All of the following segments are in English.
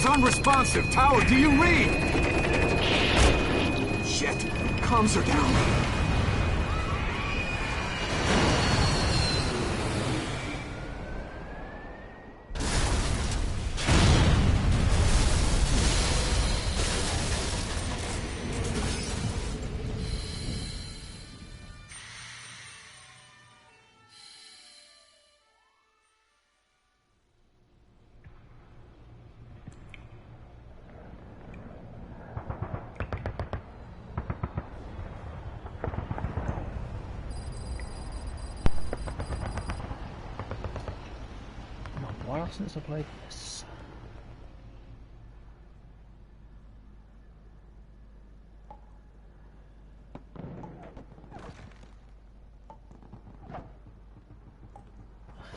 is unresponsive. Tower, do you read? Shit. Comms are down. Since I played this.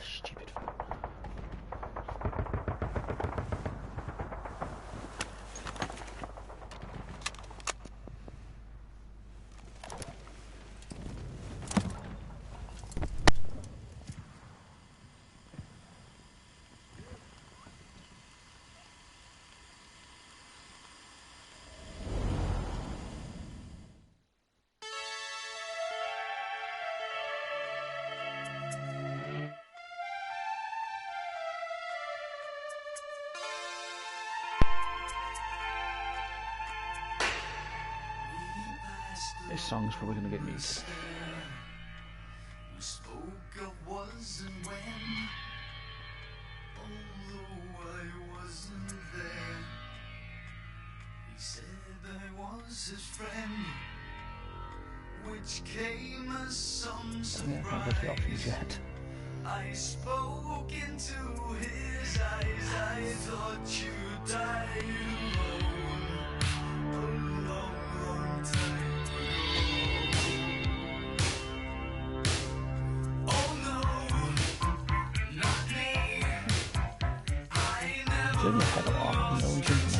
Stupid phone. This song's probably going to get muted. We spoke of was and when, although I wasn't there. He said I was his friend, which came as some surprise. I can't go to the options yet. I spoke into his eyes, I thought you died alone a long, long time. Didn't have a lot. No one's into this.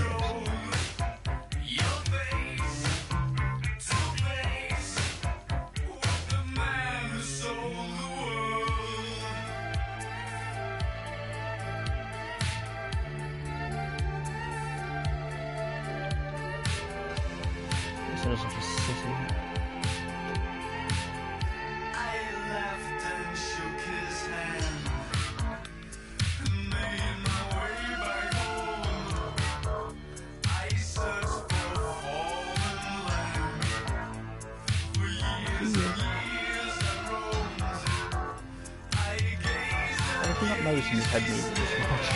This is such a city. I'm not noticing his head moving this much.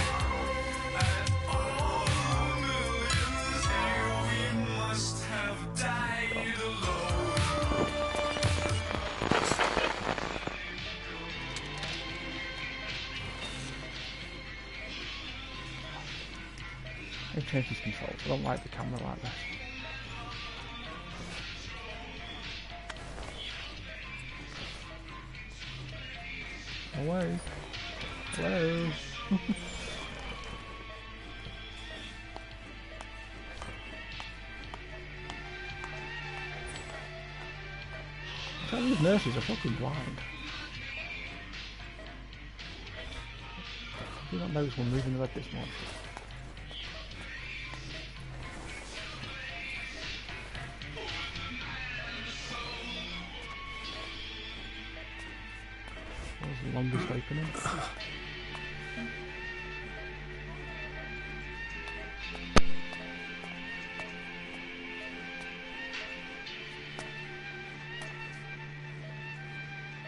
They've changed his controls. I don't like the camera like this. Hello? Hello? Some of these nurses are fucking blind. I do not notice one moving the red this much. That was the longest opening.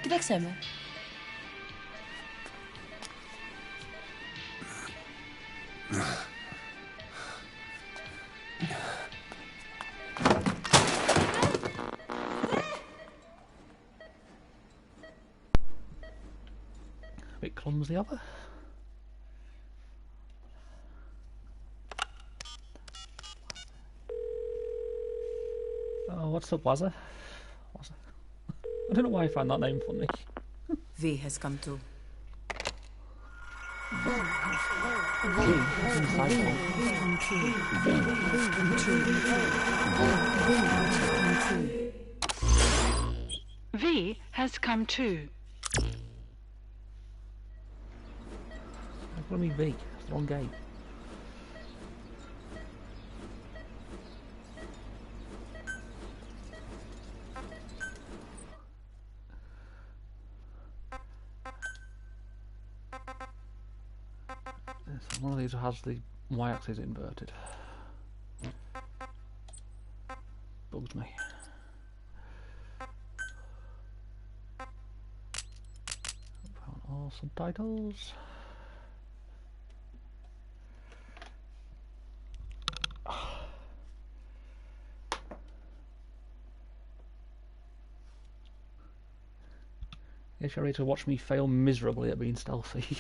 Kde chceme? A bit clumsy of her. Oh, what's up, Wazza? I don't know why I find that name funny. V has come to. V has come too. What do I mean V? It's the wrong game. One of these has the y-axis inverted. Bugs me. Found all subtitles. Guess you're ready to watch me fail miserably at being stealthy.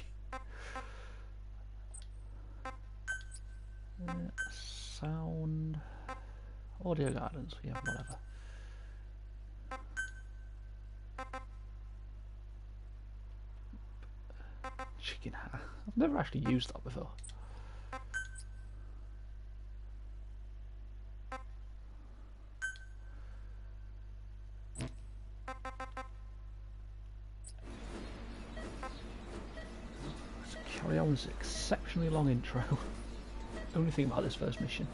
Sound, audio guidance, yeah, whatever. Chicken hat. I've never actually used that before. Let's carry on this exceptionally long intro. Only thing about this first mission.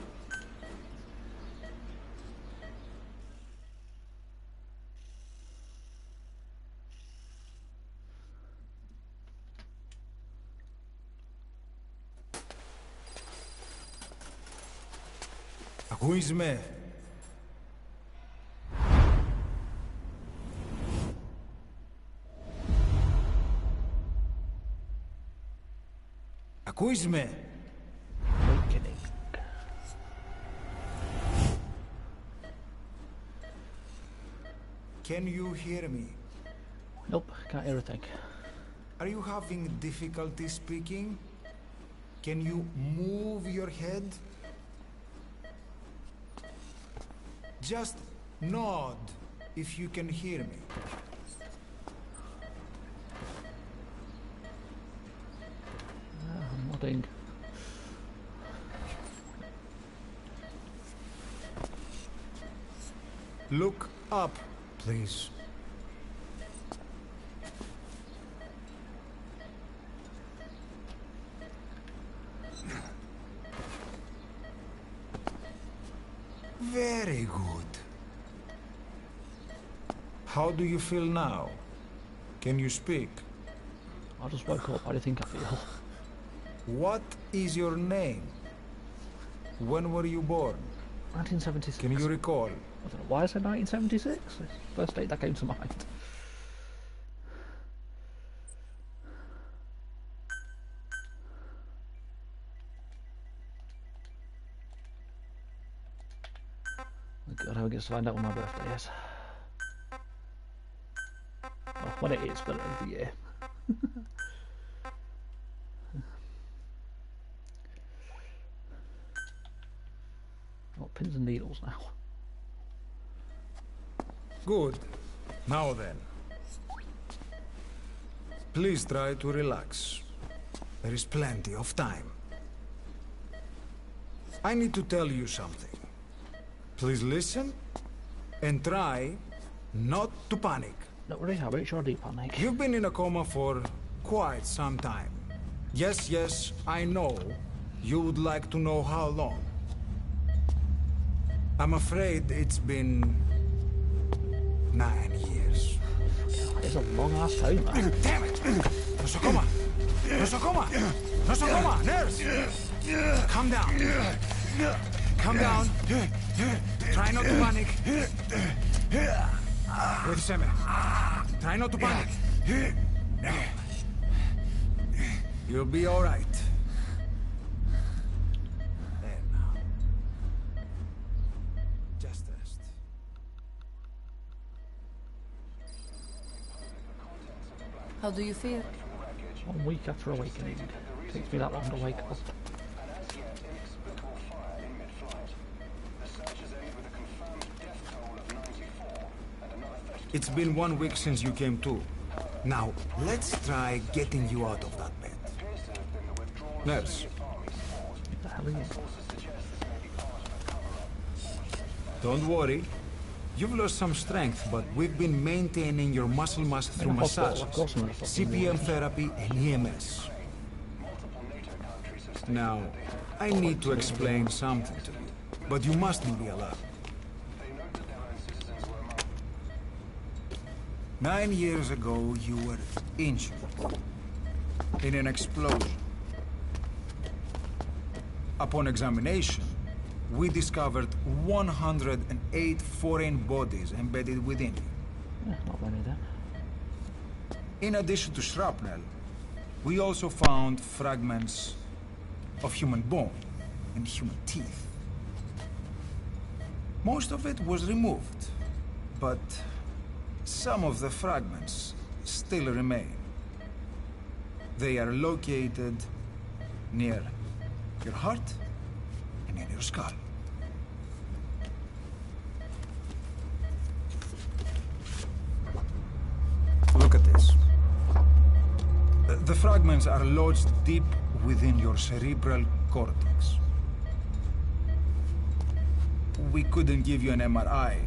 Ακούεις με? Ακούεις με? Can you hear me? Nope, can't hear a thing. Are you having difficulty speaking? Can you move your head? Just nod if you can hear me. I'm nodding. Look up, please. Very good. How do you feel now? Can you speak? I just woke up, how do you think I feel? What is your name? When were you born? 1976. Can you recall? I don't know why I said 1976. It's the first date that came to mind. God, how we get to find out when my birthday is. Well, when it is, but every year. Got pins and needles now. Good. Now then. Please try to relax. There is plenty of time. I need to tell you something. Please listen and try not to panic. Don't worry, I'll make sure I do panic. You've been in a coma for quite some time. Yes, I know. You would like to know how long. I'm afraid it's been 9 years. It's a long ass coma. Damn it! Nosocoma! Nosocoma! Nosocoma! Nurse! Calm down. Calm down. Try not to panic. Wait a second. Try not to panic. You'll be all right. There now. Just rest. 'How do you feel? 1 week after awakening. Takes me that long to wake up. It's been 1 week since you came to. Now, let's try getting you out of that bed. Nurse. What the hell are you? Don't worry. You've lost some strength, but we've been maintaining your muscle mass through massages, CPM therapy, and EMS. Now, I need to explain something to you, but you mustn't be alarmed. 9 years ago, you were injured in an explosion. Upon examination, we discovered 108 foreign bodies embedded within you. Yeah, not many then. In addition to shrapnel, we also found fragments of human bone and human teeth. Most of it was removed, but some of the fragments still remain. They are located near your heart and in your skull. Look at this. The fragments are lodged deep within your cerebral cortex. We couldn't give you an MRI,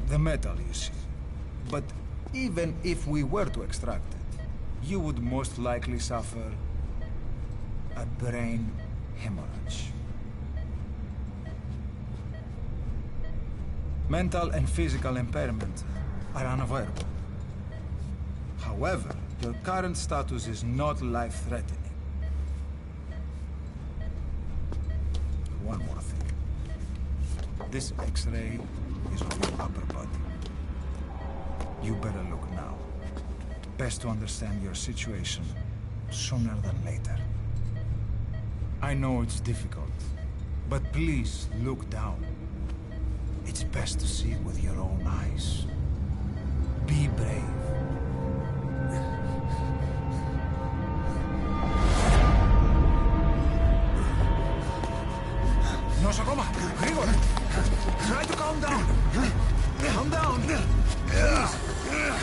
the metal, you see. But even if we were to extract it, you would most likely suffer a brain hemorrhage. Mental and physical impairment are unavoidable. However, your current status is not life-threatening. One more thing. This X-ray is of your upper body. You better look now. Best to understand your situation sooner than later. I know it's difficult, but please look down. It's best to see with your own eyes. Be brave. Nosokoma, Grigor! Try to calm down! Calm down! Please!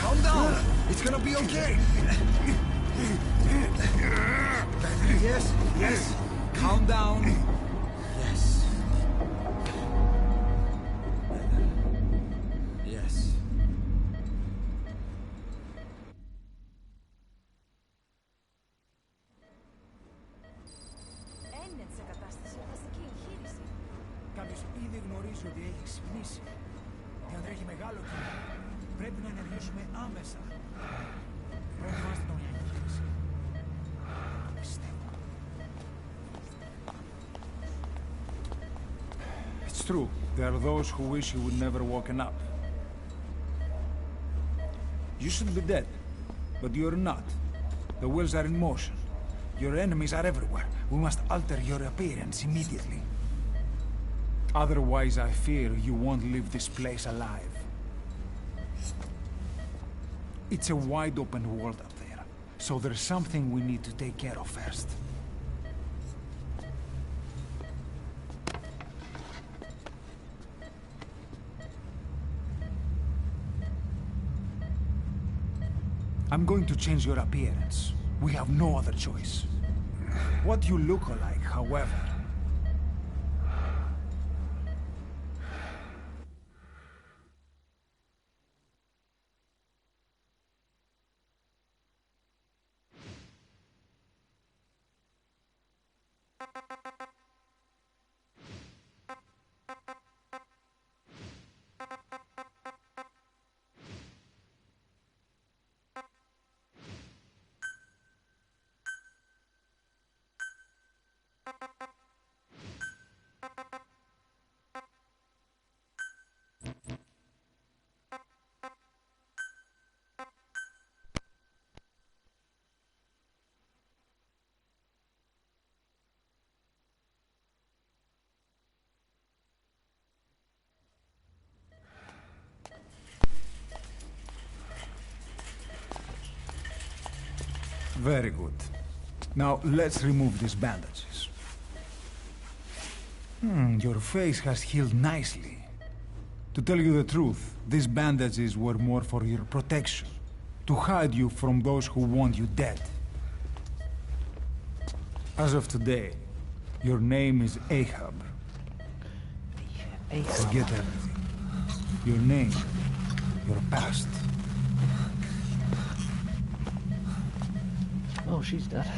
Calm down! It's gonna be okay! Yes, yes! Calm down! Yes. Yes. Κάποιος ήδη γνωρίζει ότι έχει ξυπνήσει. Διατρέχει μεγάλο κίνδυνο. Πρέπει να ενεργήσουμε άμεσα. Προετοιμάστε τον για εγχείρηση. Πιστεύω. It's true. There are those who wish you would never woken up. You should be dead, but you're not. The wheels are in motion. Your enemies are everywhere. We must alter your appearance immediately. Otherwise, I fear you won't leave this place alive. It's a wide-open world up there, so there's something we need to take care of first. I'm going to change your appearance. We have no other choice. What you look like, however, very good. Now, let's remove these bandages. Your face has healed nicely. To tell you the truth, these bandages were more for your protection, to hide you from those who want you dead. As of today, your name is Ahab. Forget everything. Your name, your past. Oh, she's dead.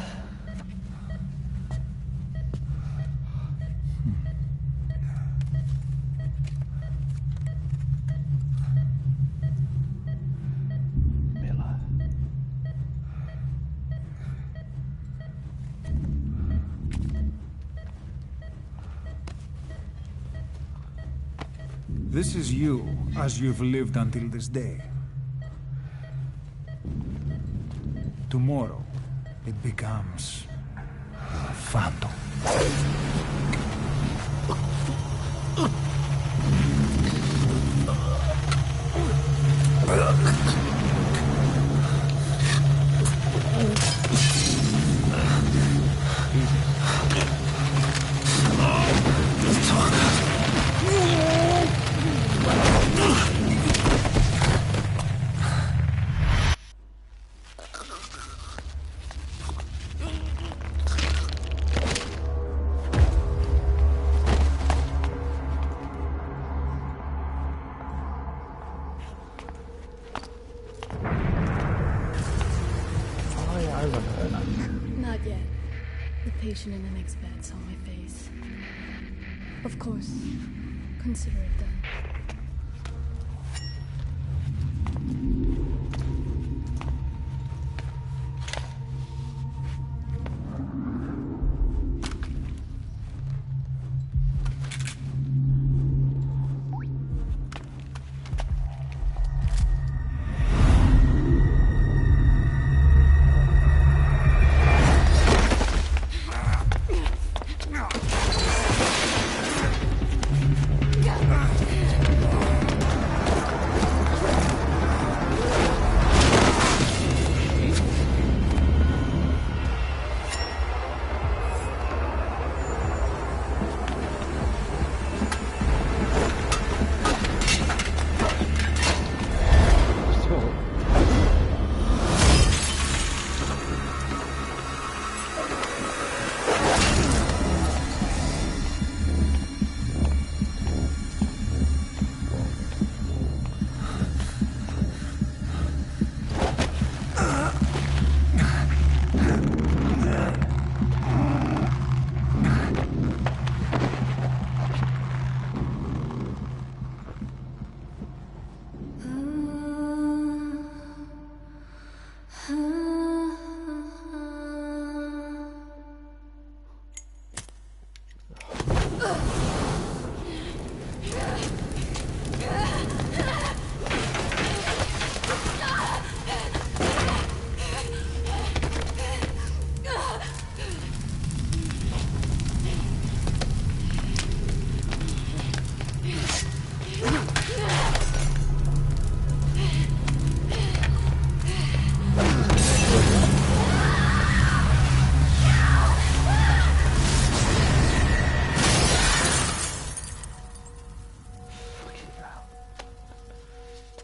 Miller. This is you, as you've lived until this day. Tomorrow, it becomes a phantom. Not yet. The patient in the next bed saw my face. Of course. Consider it done.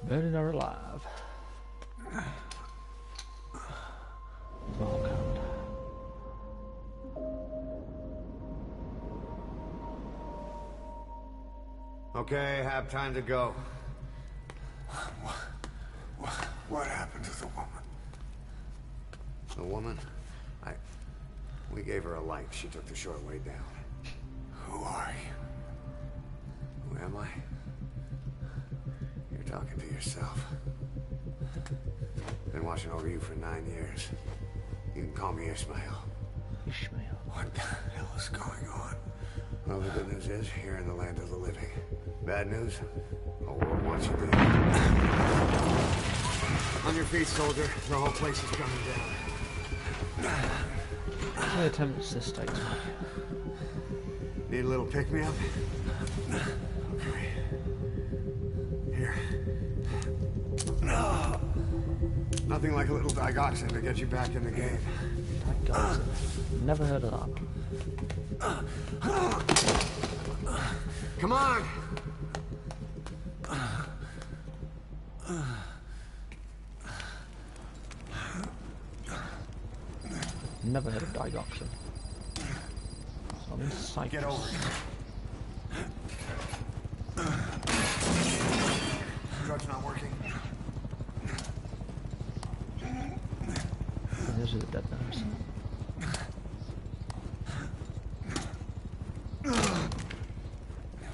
Burning her alive. Volcano. Okay, have time to go. What happened to the woman? The woman? We gave her a light. She took the short way down. Who are you? Who am I? You're talking to yourself. Been watching over you for 9 years. You can call me Ishmael. Ishmael. What the hell is going on? Well, the good news is, you're in the land of the living. Bad news? The whole world wants you dead. On your feet, soldier. The whole place is coming down. How many attempts this takes me? Need a little pick-me-up? Okay. Here. Nothing like a little digoxin to get you back in the game. Digoxin. Never heard of that. Come on! Never heard of digoxin. So I'm in Cyprus. Get over here. Drug's not working. And those are the dead nerves.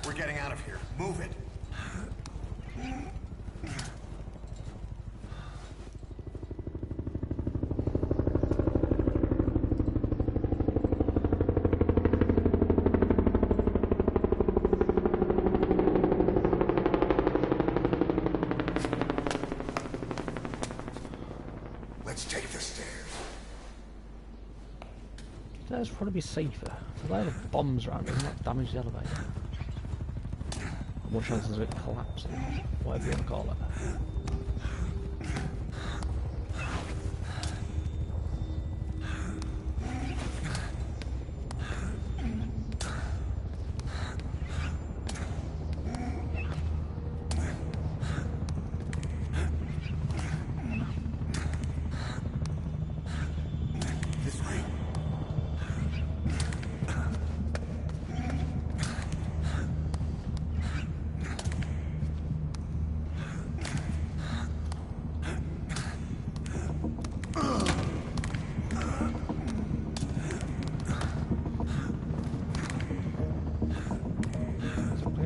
We're getting out of here. Move it. Let's take the stairs. Stairs would probably be safer. So they have bombs around it and not damage the elevator. More chances of it collapsing, whatever you want to call it.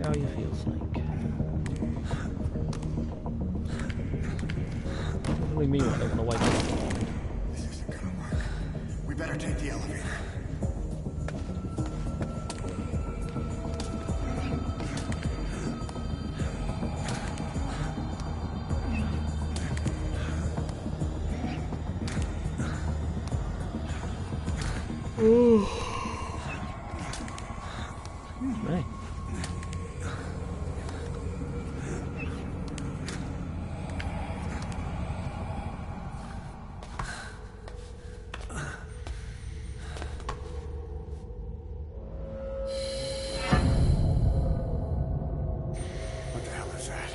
How you feel, Snake? Only me when I don't want to wake up. This isn't gonna work. We better take the elevator. Excuse me. What the hell is that?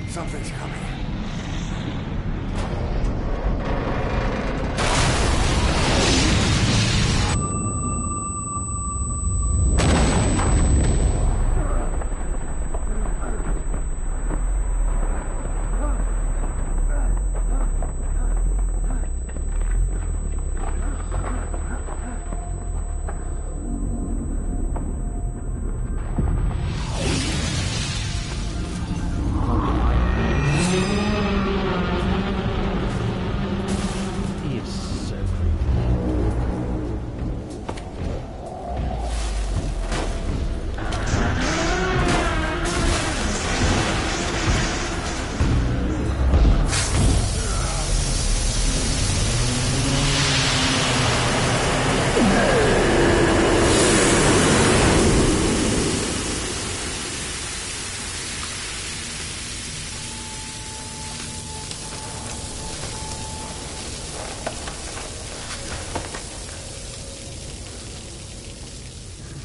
Something's coming. He is so creepy.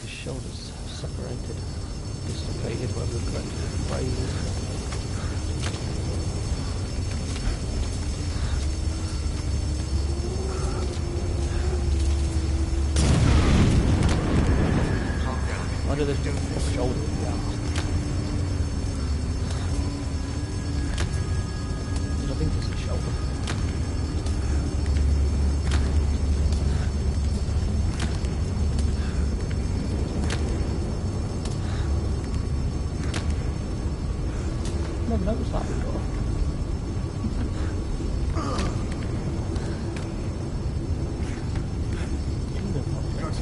His shoulders separated, dislocated, whatever the correct phrase is. Why do they do his shoulders down? I think it's his shoulder. Never noticed that before.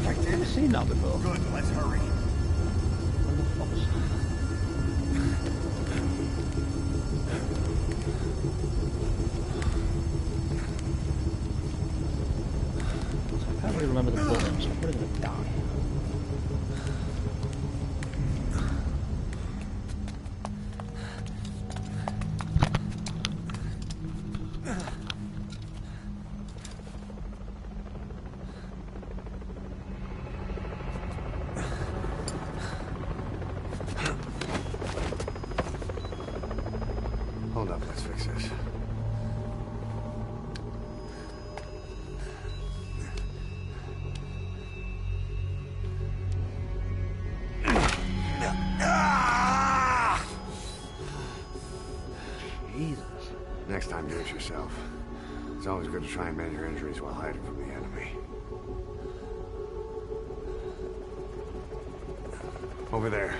I've never seen that before. Good, let's hurry. When the fuck's- I can't really remember the buttons, so I'm probably gonna die. Hold up, let's fix this. Jesus. Next time, do it yourself. It's always good to try and mend your injuries while hiding from the enemy. Over there.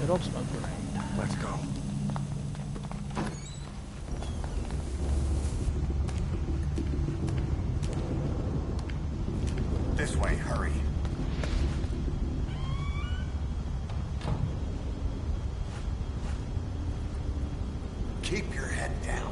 Good old smoke grenade. Let's go. This way, hurry. Keep your head down.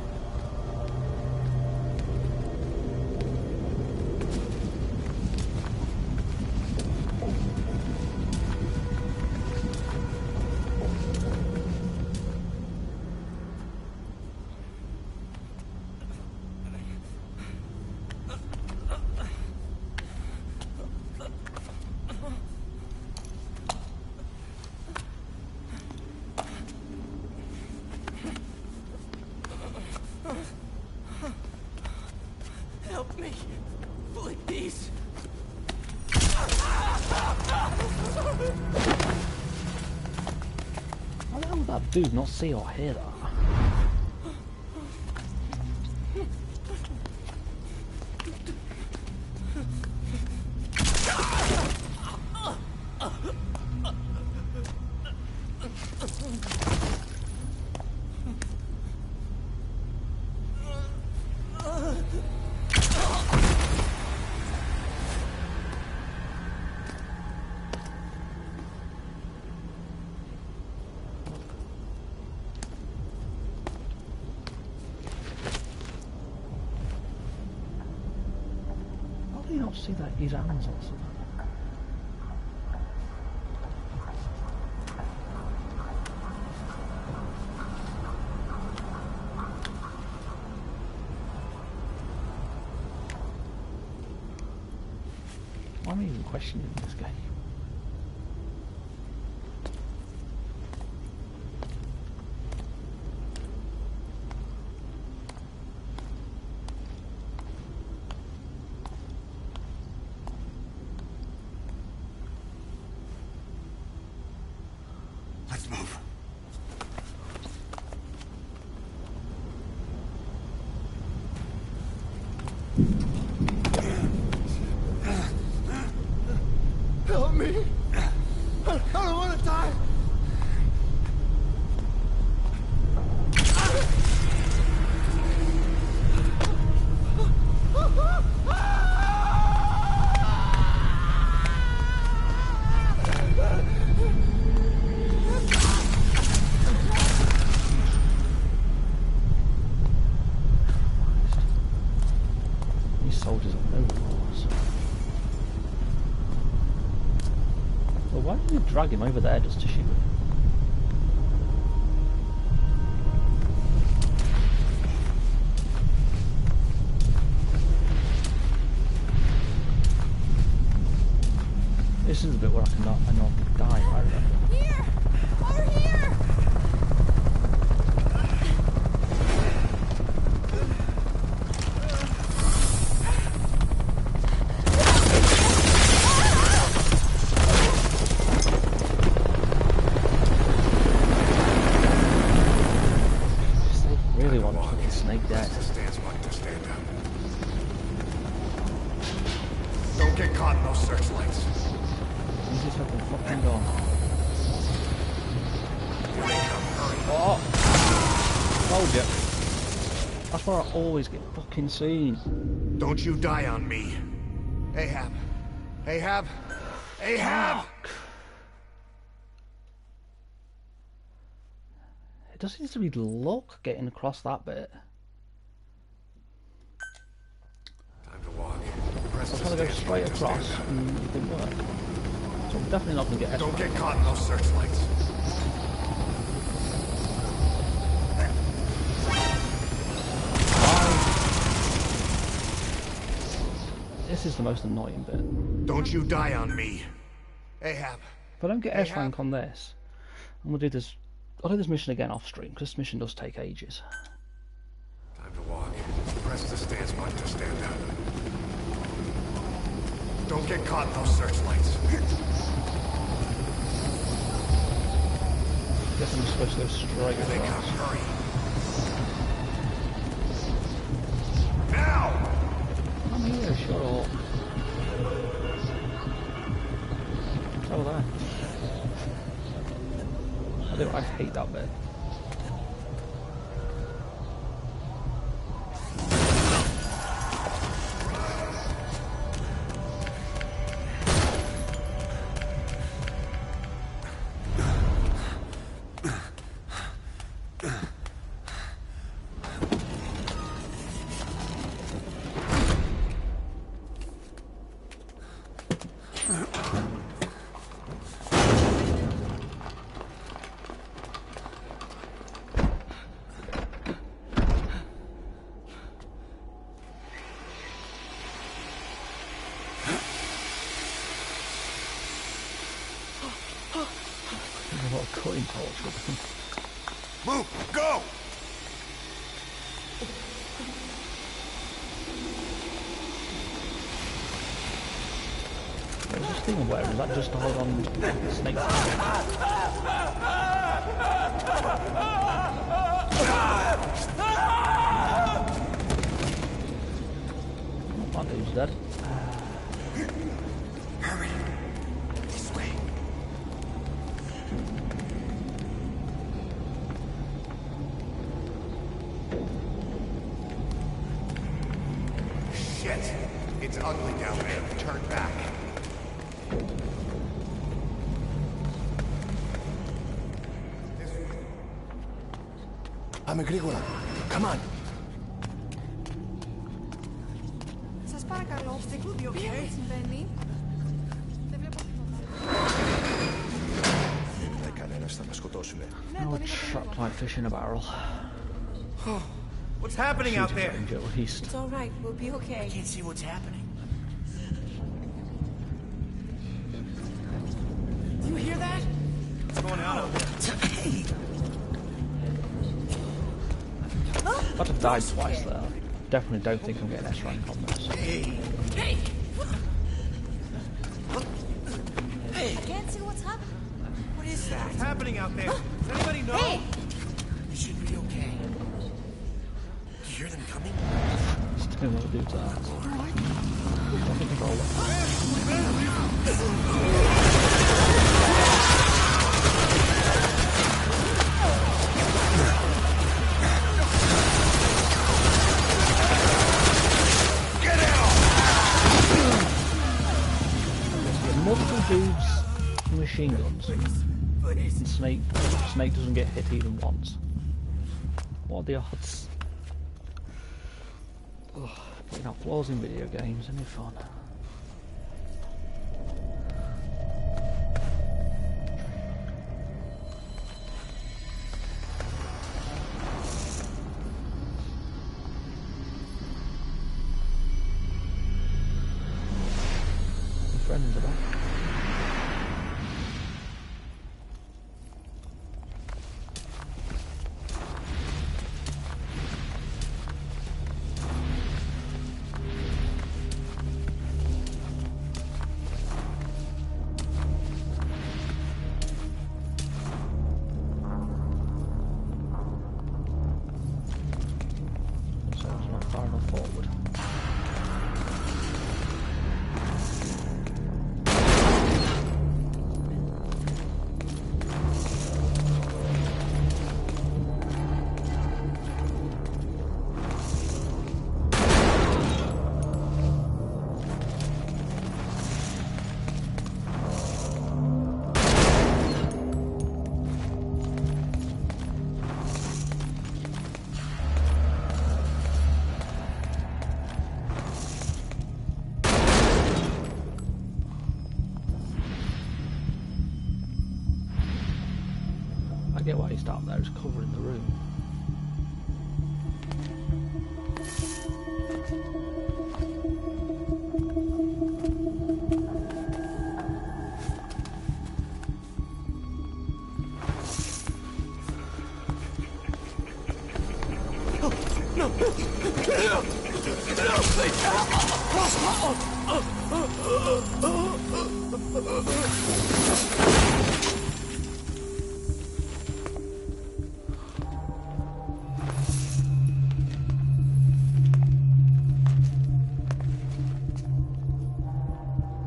Help me, please. How the hell would that dude not see or hear that? How do you not see that his hands or something? Why am I even questioning this game? Let's move. Help me! I don't want to die! These soldiers are no remorse. Well, why did we drag him over there just to shoot him? This is the bit where I know I can die, I remember. Here! Over here! They really want to fucking Snake dead. Stand smart to stand up. Don't get caught in those searchlights. He's just fucking gone. Here they come, hurry. Oh! Told ya. That's where I always get fucking seen. Don't you die on me. Ahab. Ahab. Ahab! It does seem to be luck getting across that bit. Time to walk. Press I'm the trying to go stand straight to stand across up. and it didn't work. So I'm definitely not going to get Don't Ezra. get caught in those searchlights. This is the most annoying bit. Don't you die on me. Ahab. If I don't get Hey, S rank on this, I'm going to do this. I'll do this mission again off stream, because this mission does take ages. Time to walk. Press the stance button to stand up. Don't get caught in those searchlights. I guess I'm supposed to go straight Here they come. across. Hurry. Now! I'm here, shut up. What's over there? hate that bit. There's a lot of cutting torture. Move! Go! I was just thinking, where is that just to hold on to the snake? That dude's dead. Hurry! This way. Shit! It's ugly down there. Turn back. Πάμε γρήγορα. Come on. Σας παρακαλώ, τι συμβαίνει. Δεν βλέπω τίποτα. Κανένας θα μας σκοτώσουνε. Now we're trapped like fish in a barrel. What's happening out there? Danger, at least. It's all right. We'll be okay. Can't see what's happening. Do you hear that? What's going on out there? I'd have died twice there. Definitely don't think I'm getting S rank on this. Hey! I can't see what's happening. What is that? What's happening out there? Does anybody know? Hey! You should be okay. Do you hear them coming? Still what the dude's ass. I can control it. Multiple dudes with machine guns, and Snake doesn't get hit even once. What are the odds? Ugh, putting out flaws in video games, isn't it fun? Friends are back. So it's not far enough forward. I get why he's down there, he's covering the room.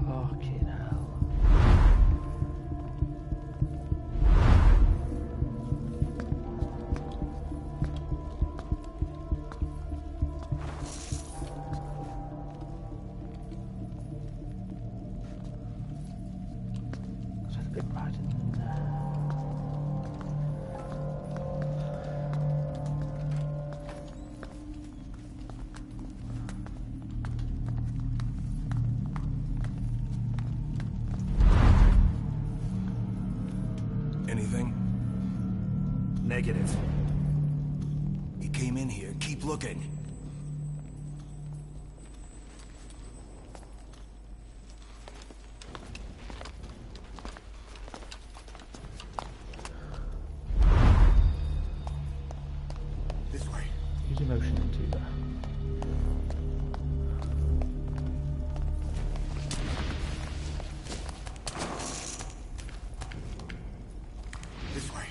Fucking hell. Negative. He came in here. Keep looking. This way. Use emotion into that. This way.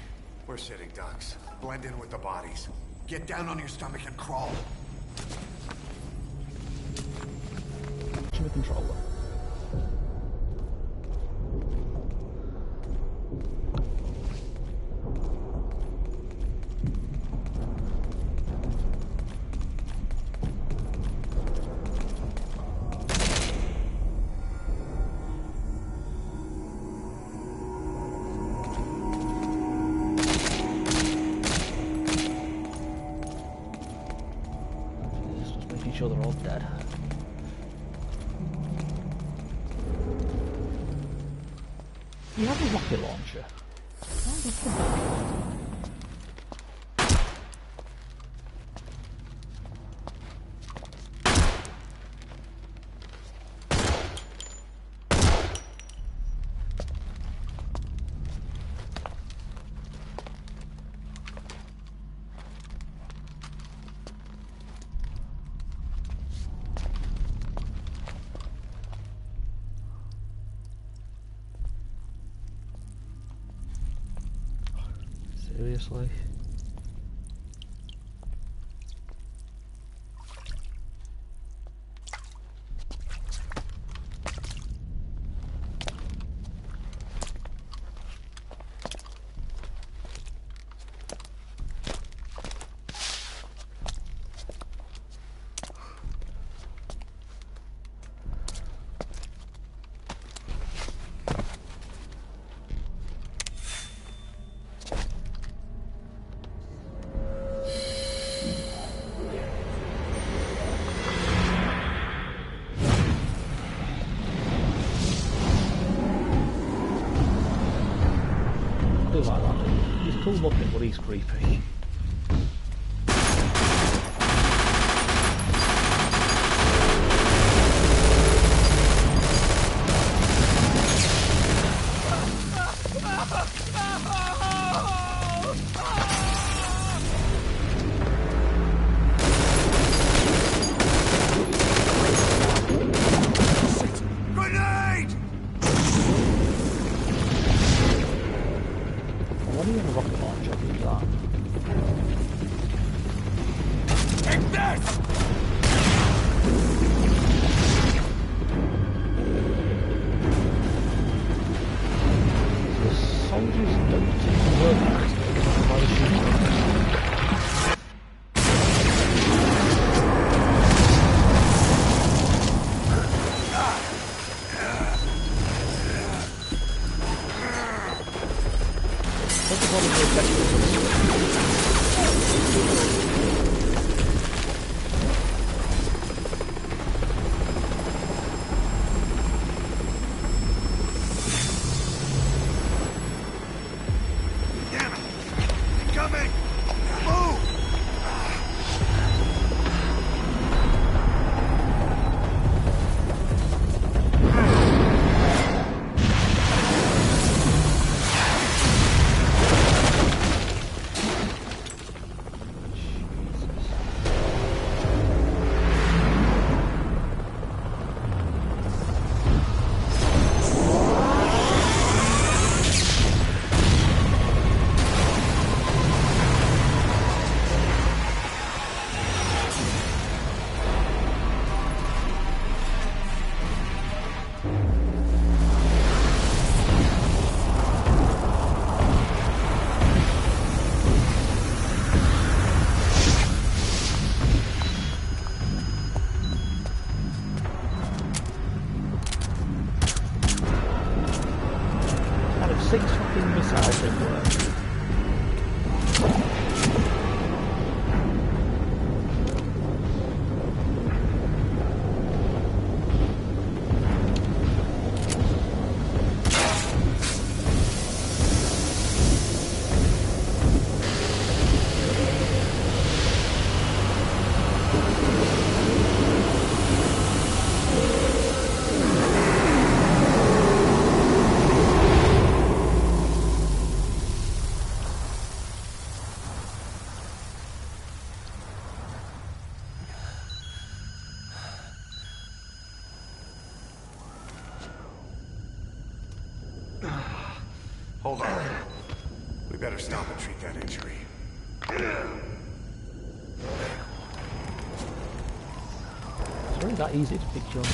We're sitting ducks. Blend in with the bodies. Get down on your stomach and crawl. To the controller. Just making sure they're all dead. You have a rocket launcher. How do you put that? Seriously? Do like that. He's cool looking, but he's creepy. Grenade! Why do you have a rocket launcher? Who's that? Hold on. We better stop and treat that injury. It's really that easy to pick your name.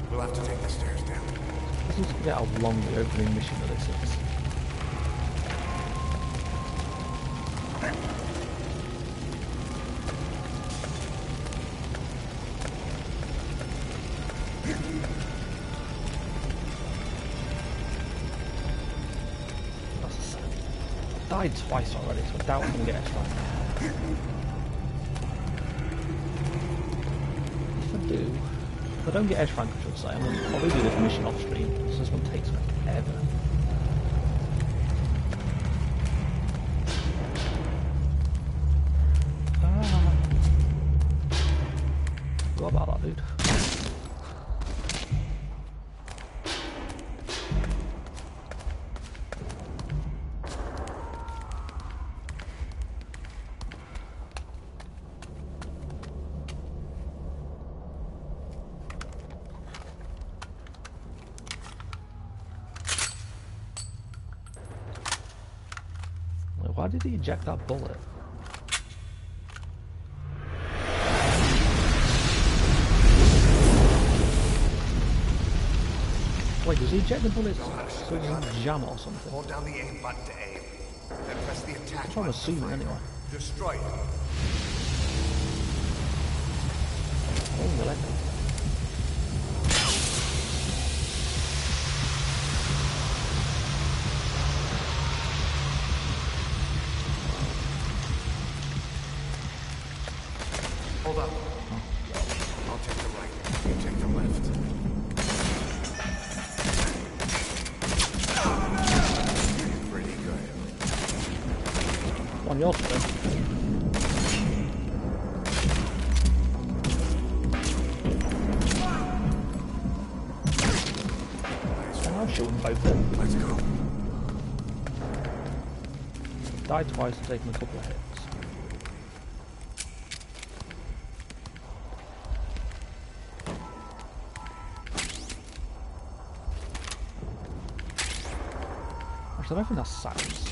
We'll have to take the stairs down. I seem to forget how long the opening mission of this is. Died twice already, so I doubt I'm going to get extra. If I don't get edge rank, I should say, I'm going to probably do this mission off stream, because this one takes forever. What about that dude? Why did he eject that bullet? Wait, does he eject the bullet so it doesn't jam or something? Hold down the aim button to aim. Then press the attack That's what I'm assuming anyway. Destroy it. Oh, well, Hold up. I'll take the right. You take the left. Pretty good. on your turn. I'm shooting both of them. Let's go. Died twice, taking a couple of hits. I don't think that's sounds.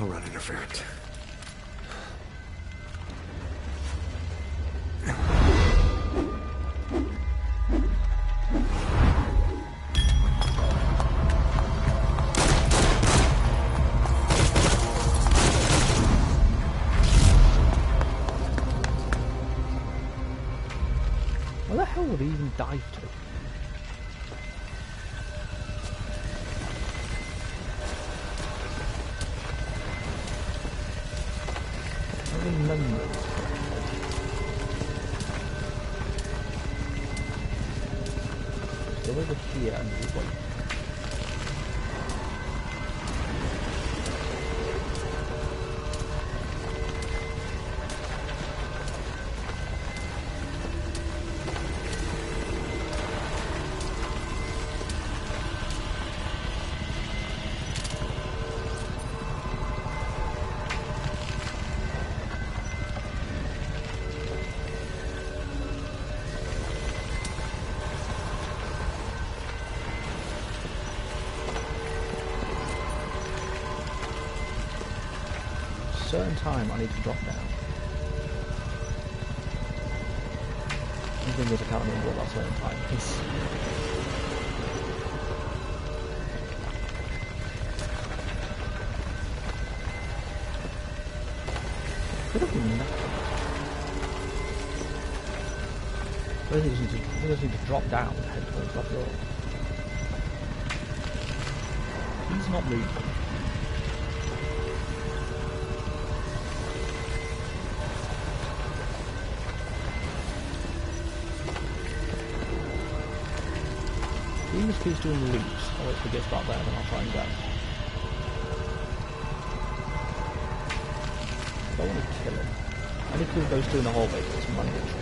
I'll run interference. Where the hell would he even dive to? Still over here and just wait. Certain time I need to drop down. The thing is I can't remember what that certain time is. wind. I think we just need to drop down and head towards that door. He's not moving. He just keeps doing loops. I'll wait till he gets back there, then I'll try and go. I don't want to kill him. I need to kill those two in the hallway, but it's mandatory.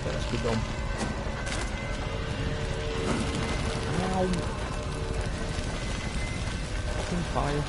Let's be done. Ow! Fucking fire.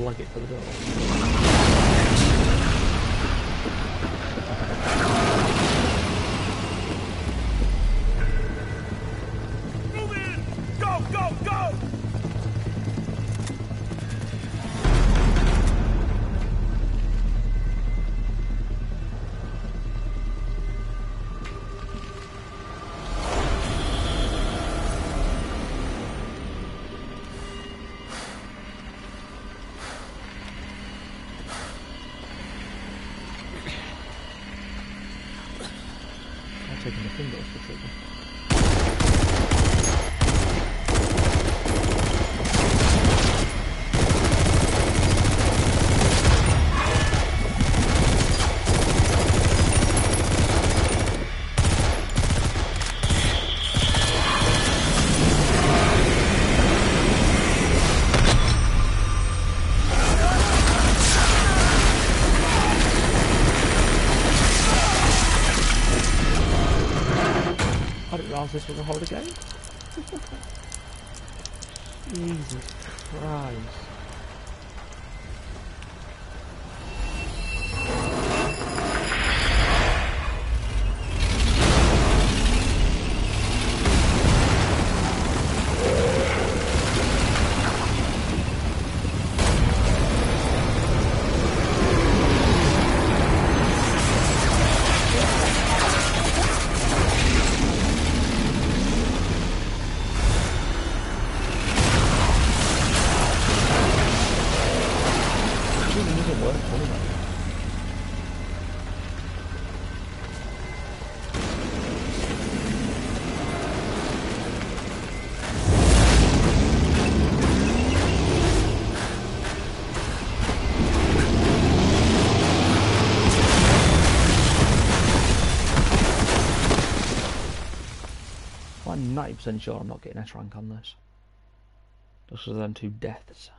Lug it for the door. Move in! Go, go, go! Taking the finger off the trigger. I didn't realise this was a holiday game. Jesus Christ. 100% sure I'm not getting S rank on this. Just because of them 2 deaths.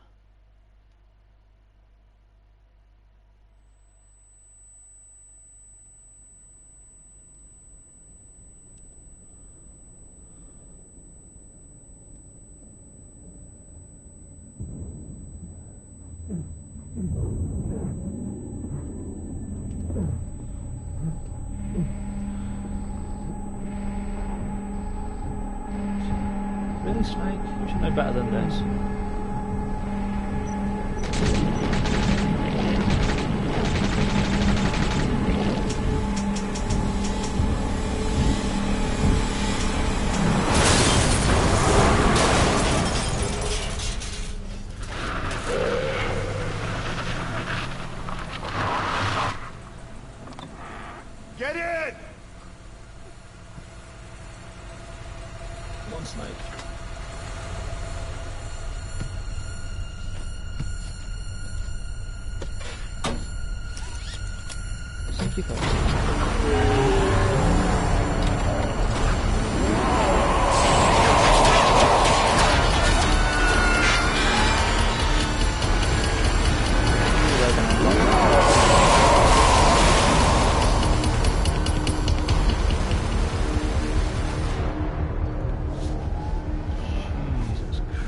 Really, Snake? You should know better than this. Get in! Come on, Snake. Safety first. Jesus Christ.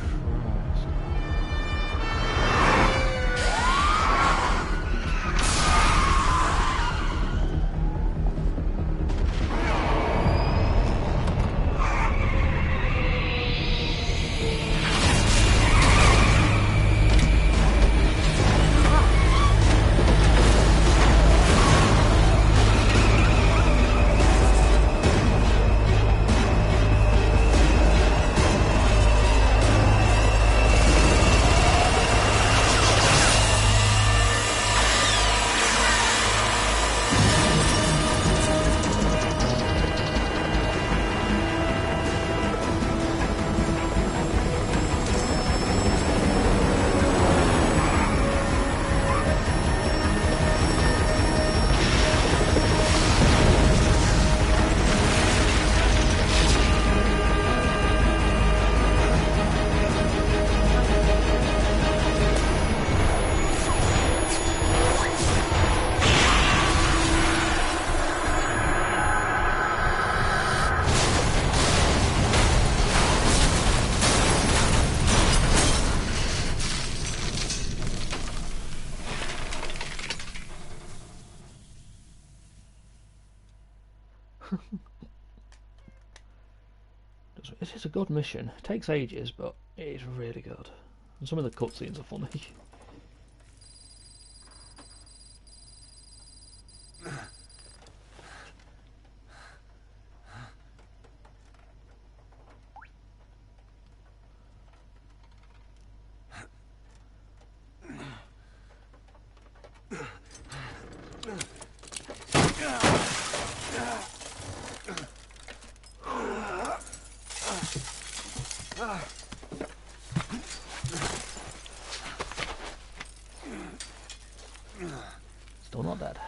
It is a good mission. It takes ages, but it is really good. And some of the cutscenes are funny. Still not dead.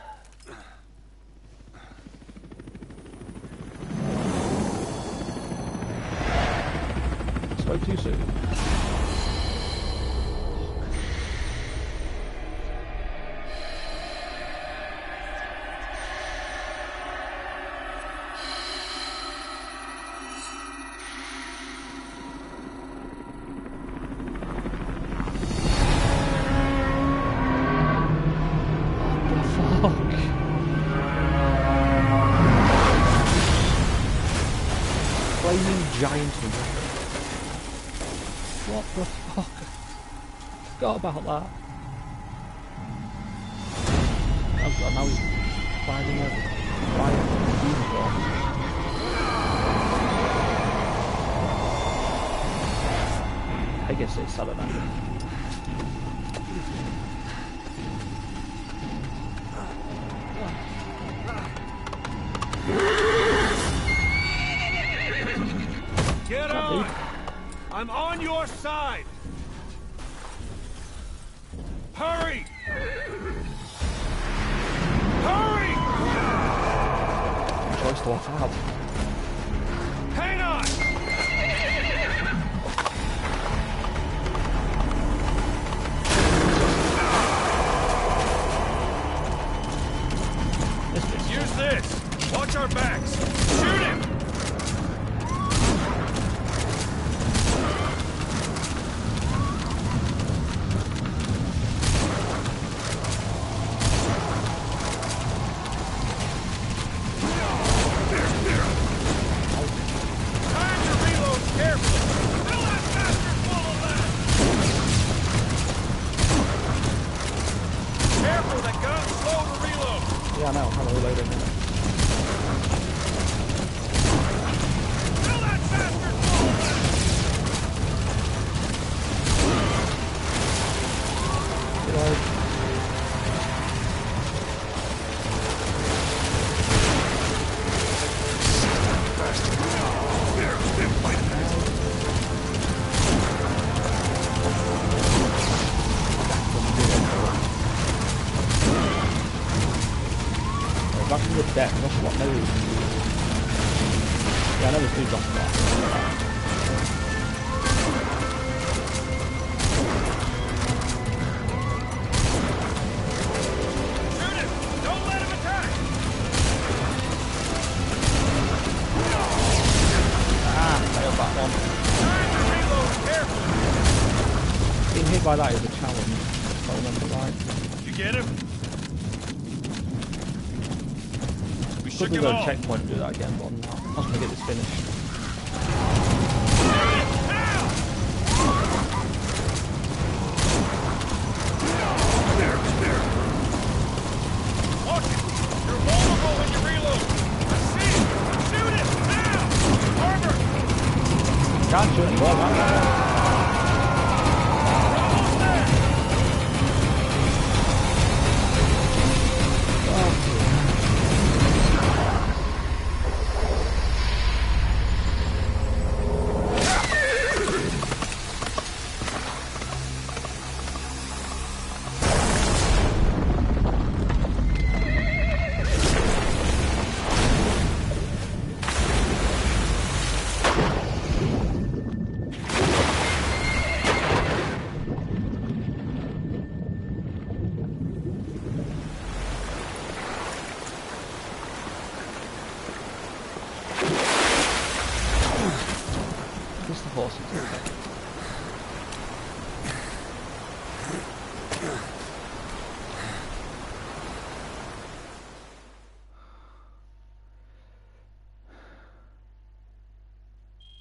Spoke too soon. Giant magician. What the fuck? Forgot about that. Oh god, now he's flying over. Flying uniform. I guess it's Salamander. Get on! I'm on your side! Hurry! Hurry! Choice to watch out. Hang on! Yeah, I know. I'm trying to reload it now. Back to the deck, that's what maybe. Yeah, I know this dude's off that. Shoot him! Don't let him attack! Failed that one. Time to reload, careful! Being hit by that is a challenge, if I remember right. You get him? We shook Could him go to off. checkpoint and do that again, but I'm not. I was going to get this finished. Watch it! You're vulnerable when you reload! I see it! Shoot it! Now! Armor! Can't shoot anymore, man. Almost there! Just the horses.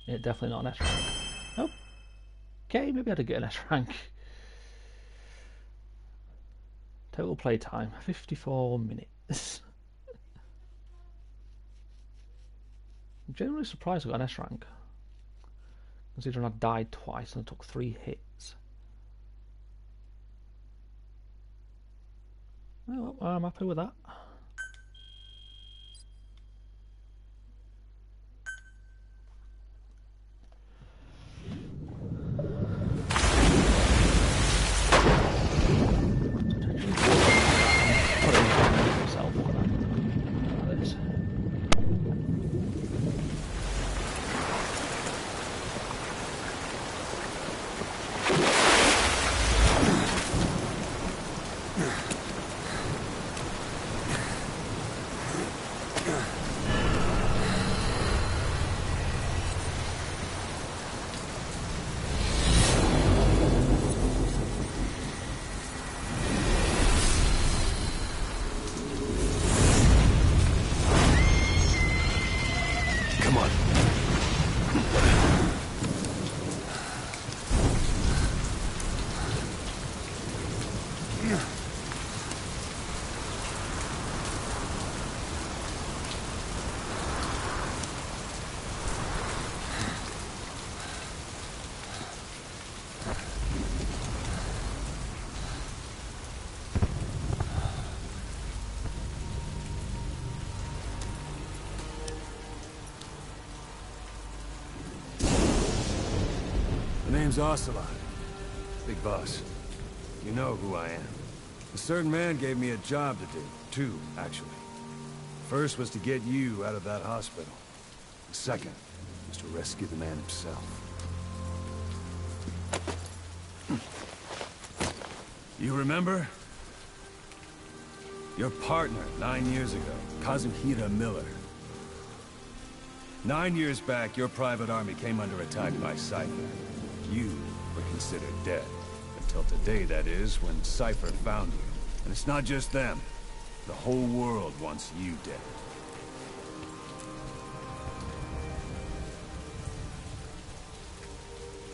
Yeah, definitely not an S rank. Nope. Okay, maybe I had to get an S rank. Total playtime 54 minutes. I'm generally surprised I got an S rank, considering I died twice and I took 3 hits. Well, I'm happy with that. Put it in myself, wouldn't I? Like this. Come on. The name's Ocelot. Big boss. You know who I am. A certain man gave me a job to do. 2, actually. First was to get you out of that hospital. The second was to rescue the man himself. You remember? Your partner 9 years ago, Kazuhira Miller. 9 years back, your private army came under attack by Cypher. You were considered dead. Until today, that is, when Cypher found you. And it's not just them. The whole world wants you dead.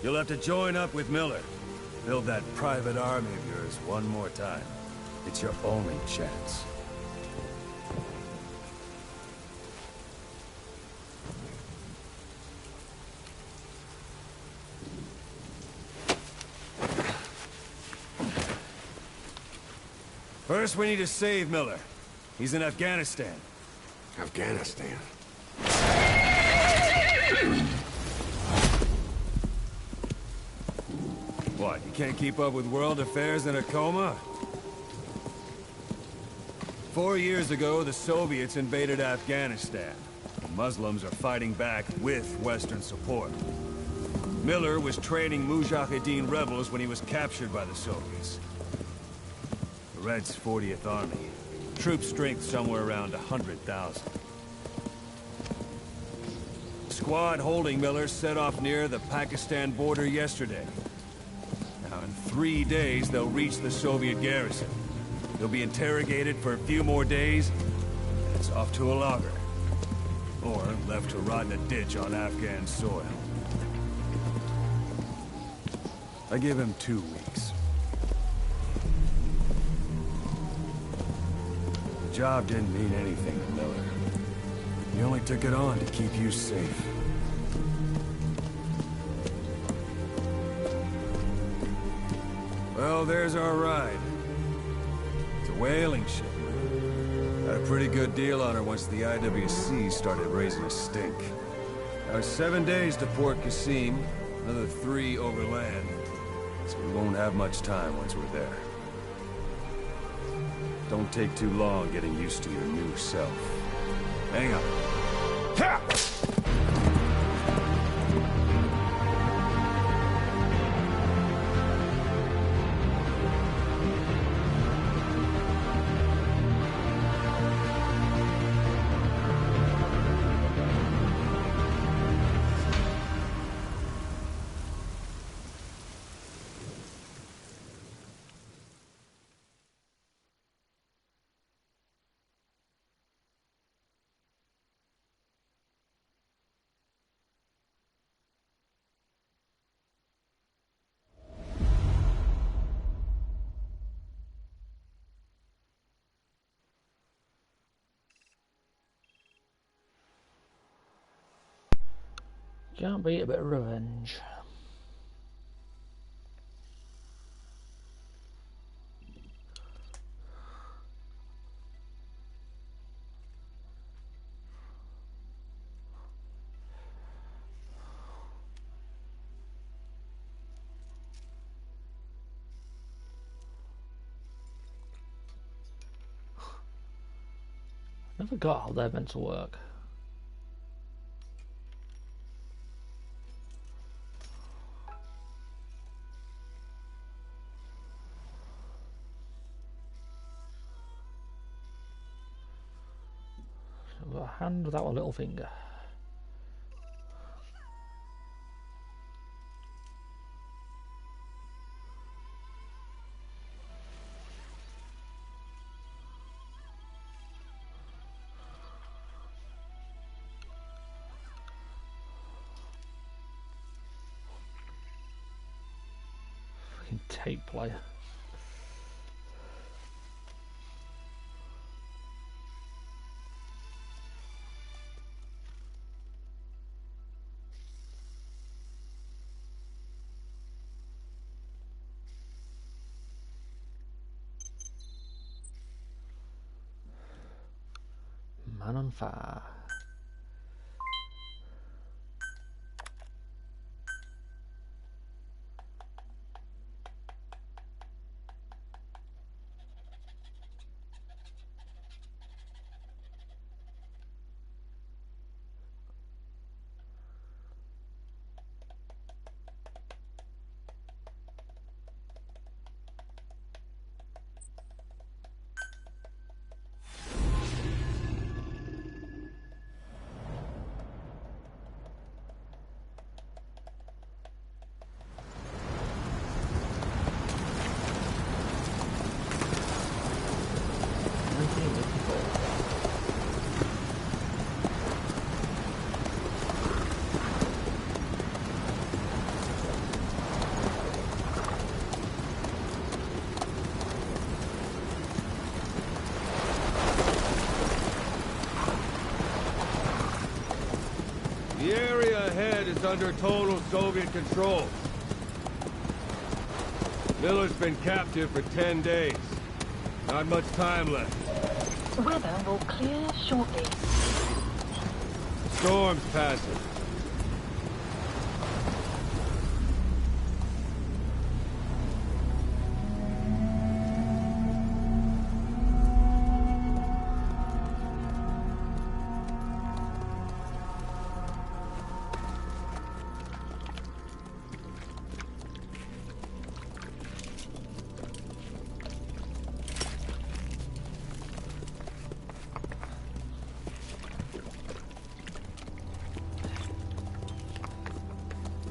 You'll have to join up with Miller. Build that private army of yours one more time. It's your only chance. First, we need to save Miller. He's in Afghanistan. Afghanistan. What, you can't keep up with world affairs in a coma? 4 years ago, the Soviets invaded Afghanistan. The Muslims are fighting back with Western support. Miller was training Mujahideen rebels when he was captured by the Soviets. The Reds' 40th Army. Troop strength somewhere around 100,000. The squad holding Miller set off near the Pakistan border yesterday. Now, in 3 days, they'll reach the Soviet garrison. They'll be interrogated for a few more days, and it's off to a lager. Or left to rot in a ditch on Afghan soil. I give him 2 weeks. The job didn't mean anything to Miller. He only took it on to keep you safe. Well, there's our ride. It's a whaling ship. Had a pretty good deal on her once the IWC started raising a stink. Now it's 7 days to Port Qasim, another 3 overland. So we won't have much time once we're there. Don't take too long getting used to your new self. Hang on. Ha! Can't beat a bit of revenge. Never got how they're meant to work. I've got a hand without a little finger. Fucking tape player. Man on fire. The area ahead is under total Soviet control. Miller's been captive for 10 days. Not much time left. Weather will clear shortly. The storm's passing.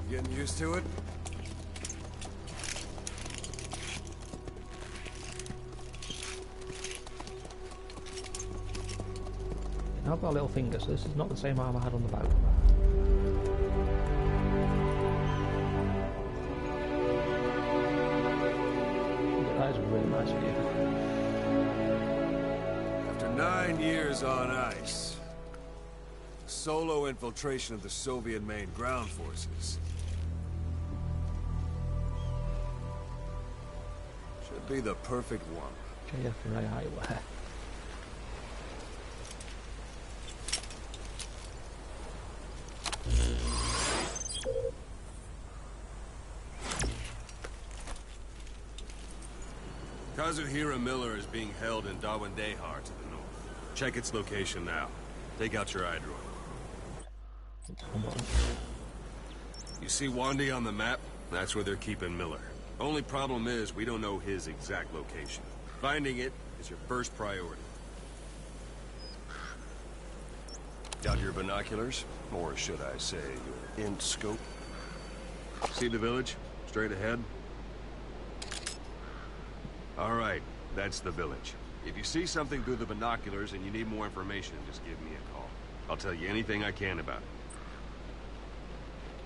Getting used to it? I've got a little finger, so this is not the same arm I had on the boat. Yeah, that is a really nice view. After 9 years on ice, solo infiltration of the Soviet main ground forces should be the perfect one. JF and AI wear. Kazuhira Miller is being held in Dawandehar to the north. Check its location now. Take out your eye droid. You see Wandi on the map? That's where they're keeping Miller. Only problem is, we don't know his exact location. Finding it is your first priority. Got your binoculars? Or should I say, your int-scope? See the village? Straight ahead? All right, that's the village. If you see something through the binoculars and you need more information, just give me a call. I'll tell you anything I can about it.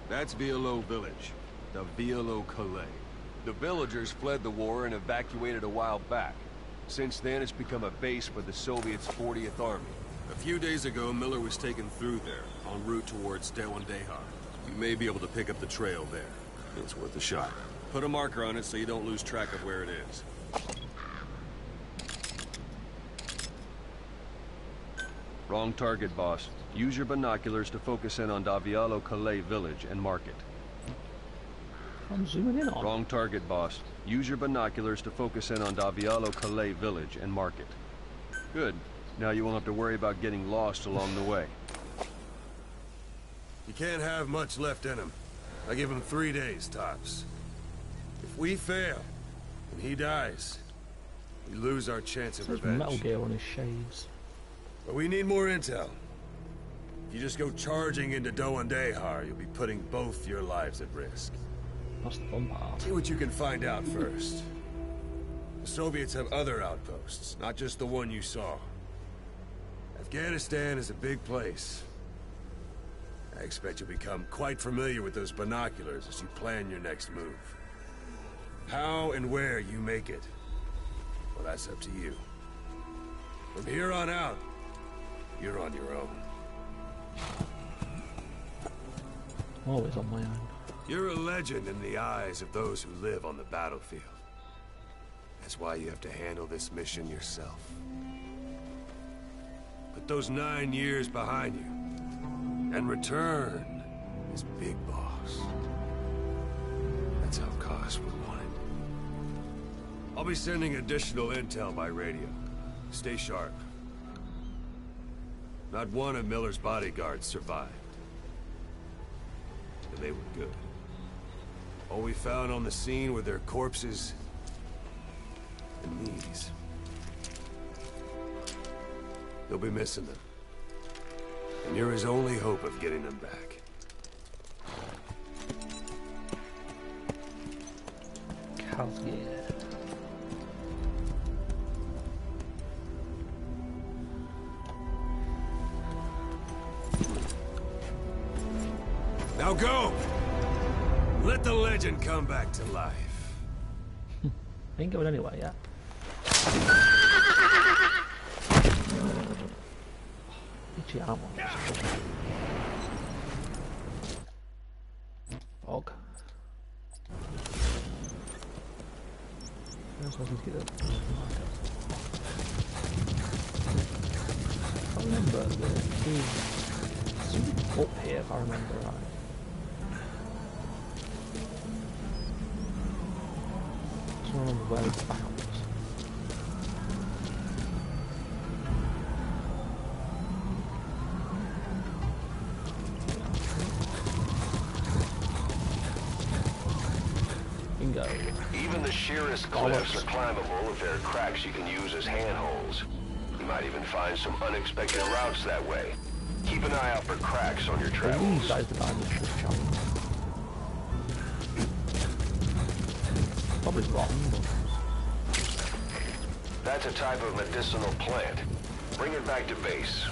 That's Violo Village, the Violo Calais. The villagers fled the war and evacuated a while back. Since then, it's become a base for the Soviets' 40th Army. A few days ago, Miller was taken through there, en route towards Dawandehar. You may be able to pick up the trail there. It's worth a shot. Put a marker on it so you don't lose track of where it is. Wrong target, boss. Use your binoculars to focus in on Davialo Calais village and mark it. I'm zooming in on. Wrong target, boss. Use your binoculars to focus in on Davialo Calais village and mark it. Good. Now you won't have to worry about getting lost along the way. You can't have much left in him. I give him 3 days, tops. If we fail, and he dies, we lose our chance of There's revenge. Metal Gear on his shades. But we need more intel. If you just go charging into Dawandehar, you'll be putting both your lives at risk. That's the fun part. See what you can find out first. The Soviets have other outposts, not just the one you saw. Afghanistan is a big place. I expect you'll become quite familiar with those binoculars as you plan your next move. How and where you make it, well, that's up to you. From here on out, you're on your own. Always on my own. You're a legend in the eyes of those who live on the battlefield. That's why you have to handle this mission yourself. Put those 9 years behind you, and return as Big Boss. That's how Koss would want it. I'll be sending additional intel by radio. Stay sharp. Not one of Miller's bodyguards survived. And they were good. All we found on the scene were their corpses and knees. You'll be missing them. And you're his only hope of getting them back. Kazgear. Now go! Let the legend come back to life. Ain't going anywhere yet. Itchy arm on. Fog. I was supposed to get the can't remember. Something up here if I remember right. I don't remember where it's backwards. Bingo. Even the sheerest cliffs are climbable if there are cracks you can use as handholds. You might even find some unexpected routes that way. Keep an eye out for cracks on your travels. These guys that I missed this challenge. Probably wrong, but... That's a type of medicinal plant. Bring it back to base.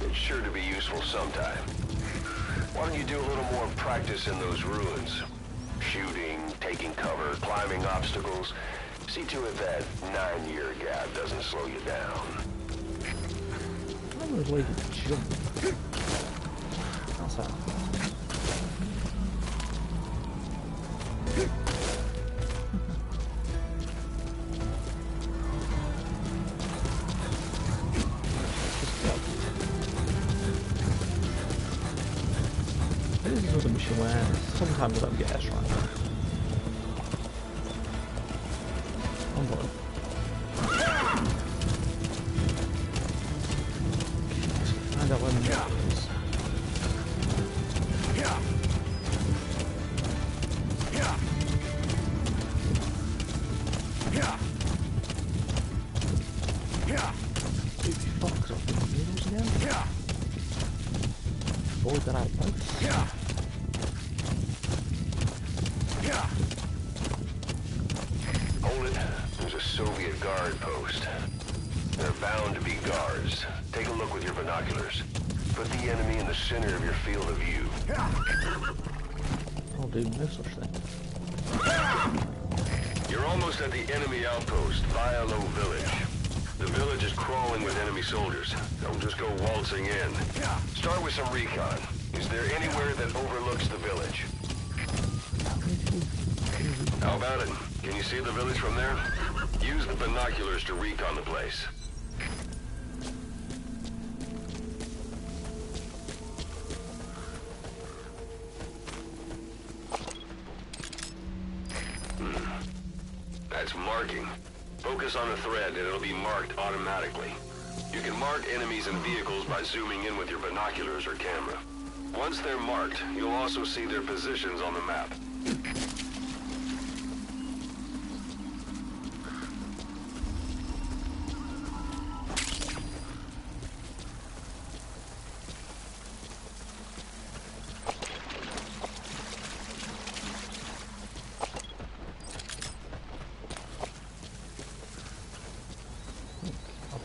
It's sure to be useful sometime. Why don't you do a little more practice in those ruins? Shooting, taking cover, climbing obstacles. See to it that 9-year gap doesn't slow you down. I was like to jump. That's how. This is another mission where sometimes I don't get S right. Oh boy. Find out where the map is. Fuck, I've been needles again. Avoid that outpost. Hold it. There's a Soviet guard post. There are bound to be guards. Take a look with your binoculars. Put the enemy in the center of your field of view. I'll do no such thing. You're almost at the enemy outpost, Vialo Village. The village is crawling with enemy soldiers. Don't just go waltzing in. Start with some recon. Is there anywhere that overlooks the village? How about it? Can you see the village from there? Use the binoculars to recon the place. That's marking. Focus on a thread and it'll be marked automatically. You can mark enemies and vehicles by zooming in with your binoculars or camera. Once they're marked, you'll also see their positions on the map.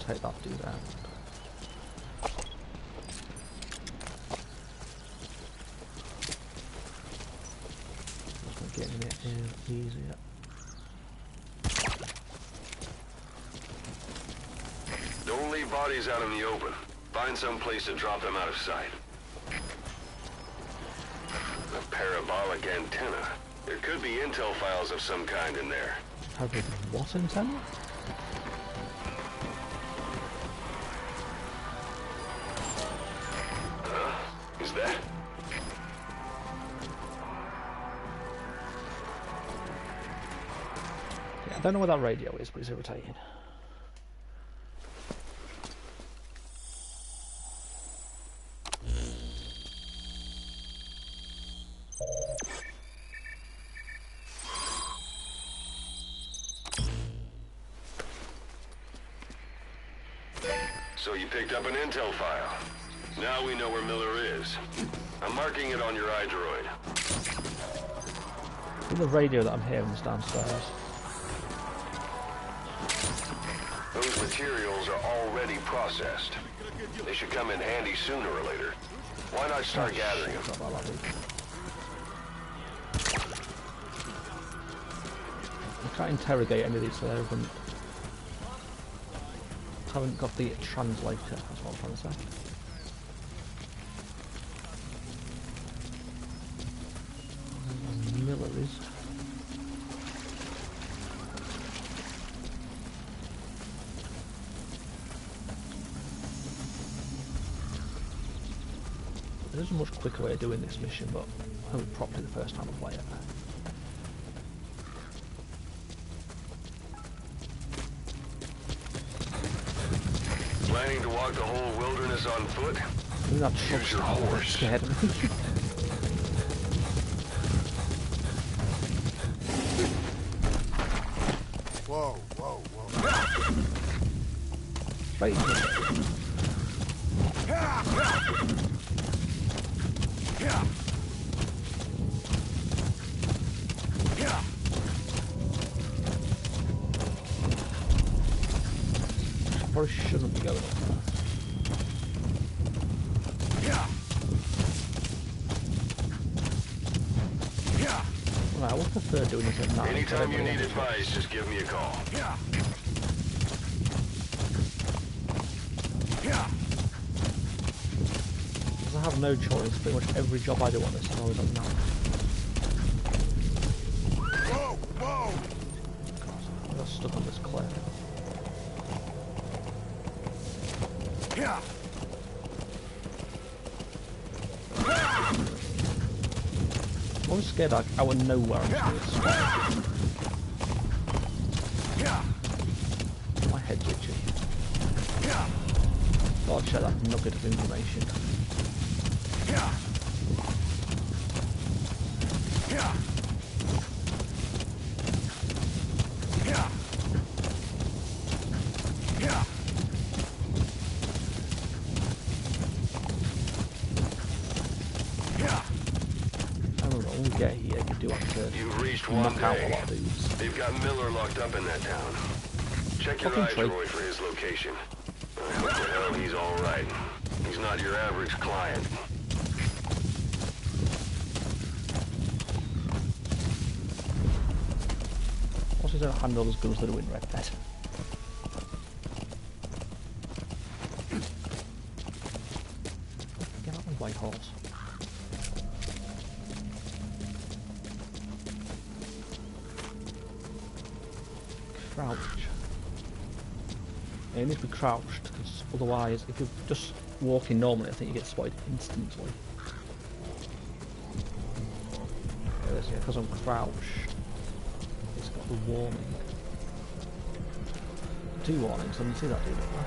Take that, do that. Just getting it in easier. Don't leave bodies out in the open. Find some place to drop them out of sight. A parabolic antenna. There could be intel files of some kind in there. Have we what antenna? Is that? Yeah, I don't know where that radio is, but it's irritating. So you picked up an intel file. Now we know where Miller is. I'm marking it on your iDroid. The radio that I'm hearing is downstairs. Those materials are already processed. They should come in handy sooner or later. Why not start gathering them? I can't interrogate any of these, so I haven't got the translator, that's what I'm trying to say. Miller is. There is a much quicker way of doing this mission, but I hope properly the first time I play it. Planning to walk the whole wilderness on foot? I think that truck's Use your horse. scared of me. Whoa, whoa, whoa. Straight into it. Probably shouldn't be going up there. Right, I would prefer doing this at night. Anytime you need advice, just give me a call. Because I have no choice. Pretty much every job I do on this is always at night. Whoa, whoa! I got stuck on this cliff. I was scared like I would know where I'm supposed to My head's itchy. Thought I'd share that nugget of information. You've reached one knock out a day. lot of these. They've got Miller locked up in that town. Check your Fucking iDroid for his location. I hope to hell he's alright. He's not your average client. Also don't handle as guns that are in Red Dead. Get out of the white horse. Crouch. Yeah, you need to be crouched, because otherwise, if you're just walking normally, I think you get spotted instantly. Yeah, because I'm crouched, it's got the warning. 2 warnings, I didn't see that dude up there.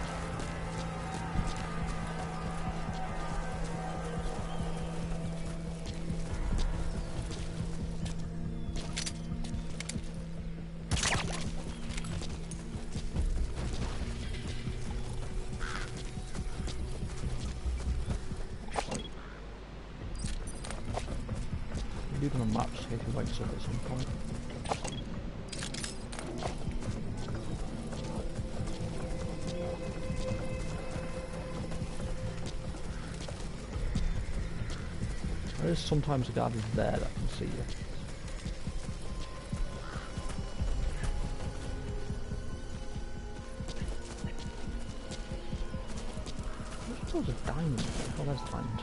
On the map, see if he wakes up at some point. There is sometimes a guard is there that can see you. There's a diamond. Oh, there's a diamond.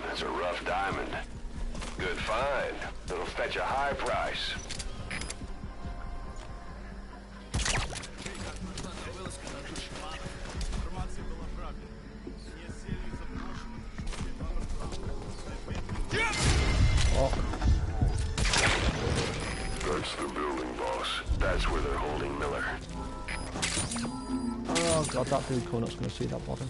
That's a rough diamond. Good find. It'll fetch a high price. Oh. That's the building, boss. That's where they're holding Miller. Oh god, that dude coming up's gonna see that bottom.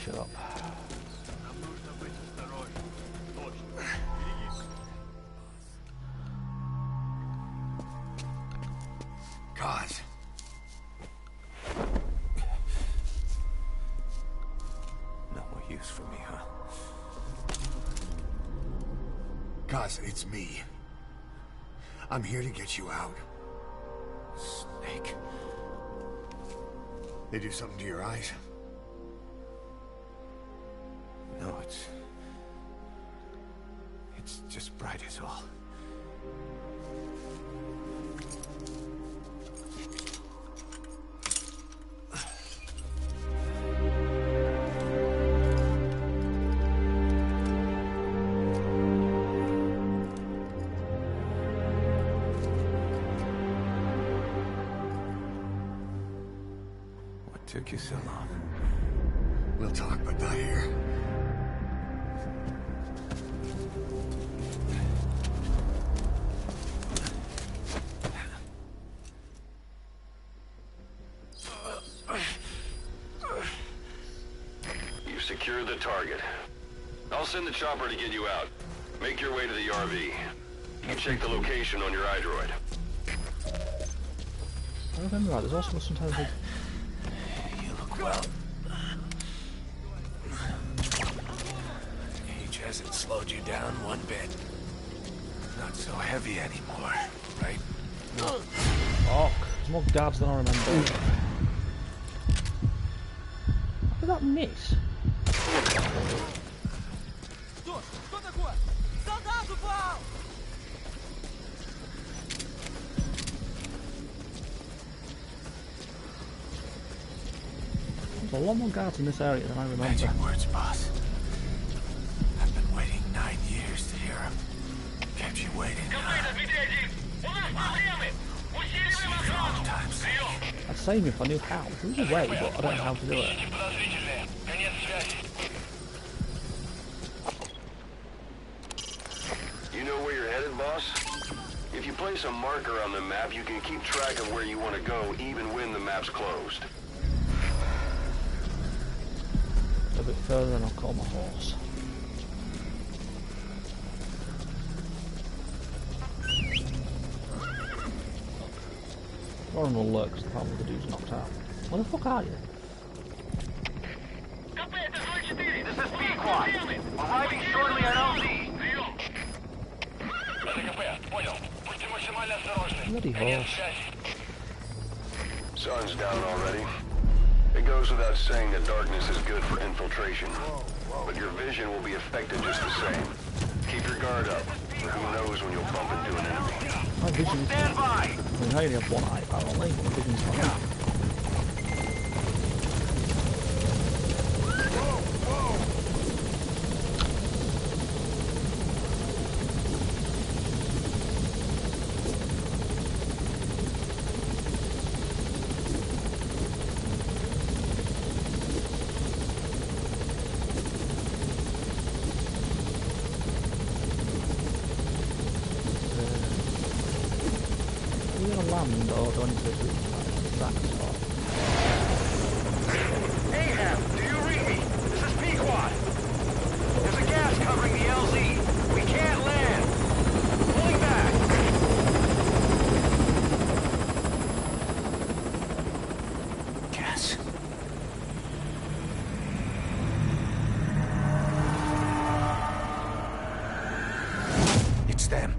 Shut up. God. No more use for me, huh? Kaz, it's me. I'm here to get you out. Snake. They do something to your eyes? No, it's just bright is all. took you so long? We'll talk, but not here. You've secured the target. I'll send the chopper to get you out. Make your way to the RV. You can check the location on your iDroid. I remember that. There's also sometimes like... You look well. Age hasn't slowed you down one bit. Not so heavy anymore, right? Oh, there's more guards than I remember. How did that miss? There's a lot more guards in this area than I remember. Magic words, boss. I've been waiting 9 years to hear them. Kept you waiting. I'd save me if I knew how. There's a way, but I don't know how to do it. You know where you're headed, boss? If you place a marker on the map, you can keep track of where you want to go, even when the map's closed. A bit further and I'll call my horse. We're on alert because apparently the dude's knocked out. Where the fuck are you? This is P-Quad. Arriving shortly at LZ. Bloody horse. Sun's down already. It goes without saying that darkness is good for infiltration, but your vision will be affected just the same. Keep your guard up, for who knows when you'll bump into an enemy. My vision is... Stand by! I mean, I only have one eye apparently, but my vision's fine. Land or do I need to reach that spot? Ahab, do you read me? This is P-Quad. There's a gas covering the LZ. We can't land. Pulling back. Gas. It's them.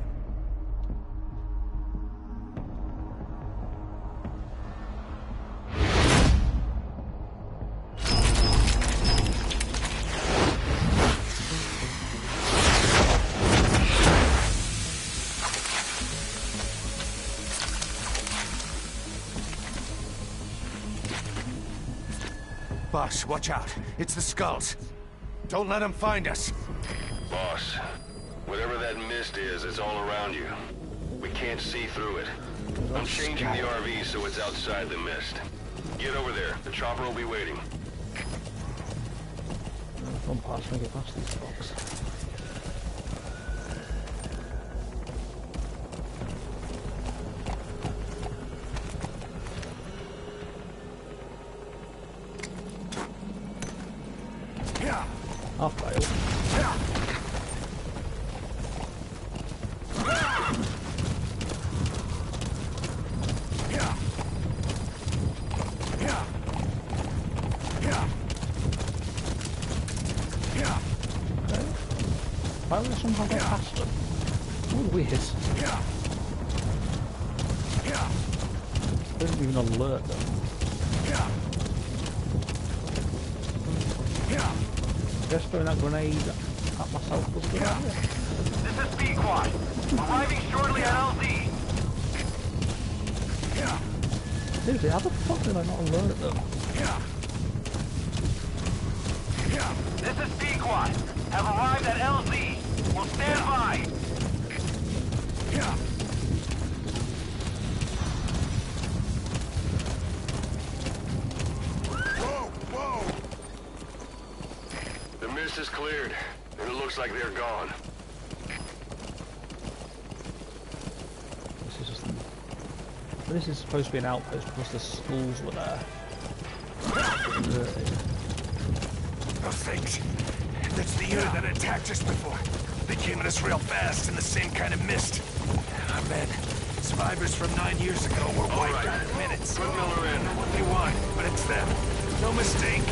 Boss, watch out. It's the skulls. Don't let them find us. Boss, whatever that mist is, it's all around you. We can't see through it. I'm changing the RV so it's outside the mist. Get over there. The chopper will be waiting. One pass when I get past these box. I'll fail. Why would I somehow get past them? Oh, weird. Didn't even alert them. I guess throwing that grenade at myself was a good idea. This is P-Quad. Arriving shortly at LZ. Seriously, how the fuck did I not alert them? This is P-Quad. Have arrived at LZ. We'll stand by. This is cleared, and it looks like they're gone. This is just... This is supposed to be an outpost because the schools were there. Oh, thanks. That's the unit that attacked us before. They came at us real fast in the same kind of mist. Oh, man. Survivors from 9 years ago were wiped out in minutes. Put Miller in. What they want, but it's them. No mistake.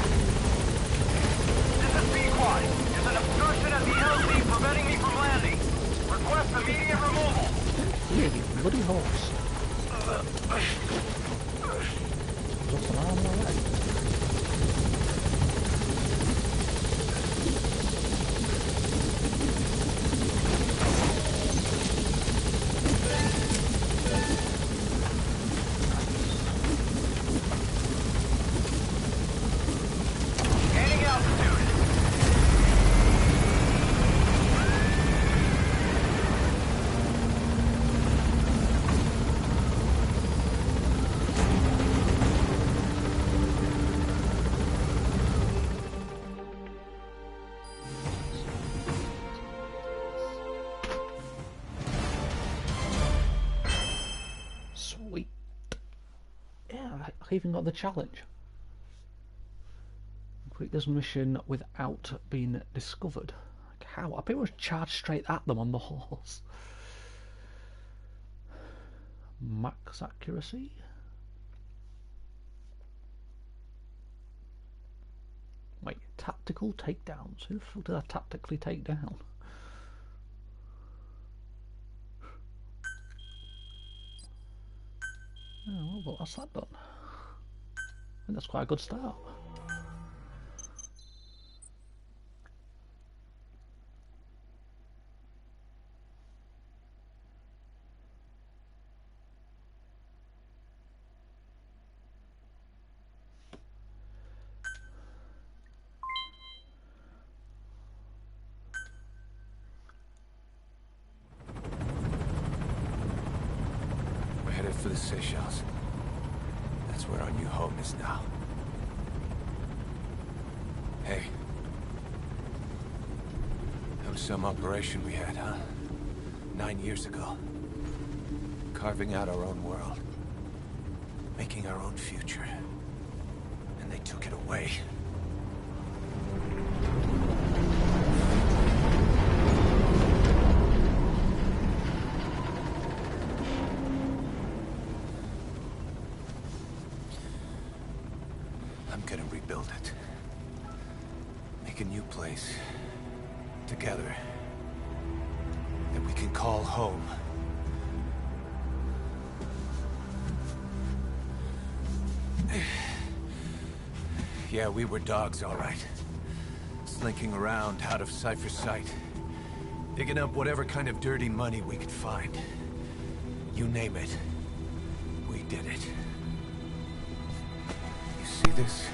This is Pequod. There's an obstruction at the LZ preventing me from landing. Request immediate removal. Really bloody horse. Just an arm away. Gaining altitude. Sweet. Yeah, I even got the challenge. Complete this mission without being discovered. Like how? I pretty much charged straight at them on the horse. Max accuracy. Wait, tactical takedowns. Who the fuck did I tactically take down? Oh, well, that's that done. I think that's quite a good start. We're headed for the Seychelles. That's where our new home is now. Hey. That was some operation we had, huh? 9 years ago. Carving out our own world. Making our own future. And they took it away. I'm gonna rebuild it. Make a new place. Together. That we can call home. Yeah, we were dogs, all right. Slinking around out of Cypher's sight. Digging up whatever kind of dirty money we could find. You name it. We did it. You see this?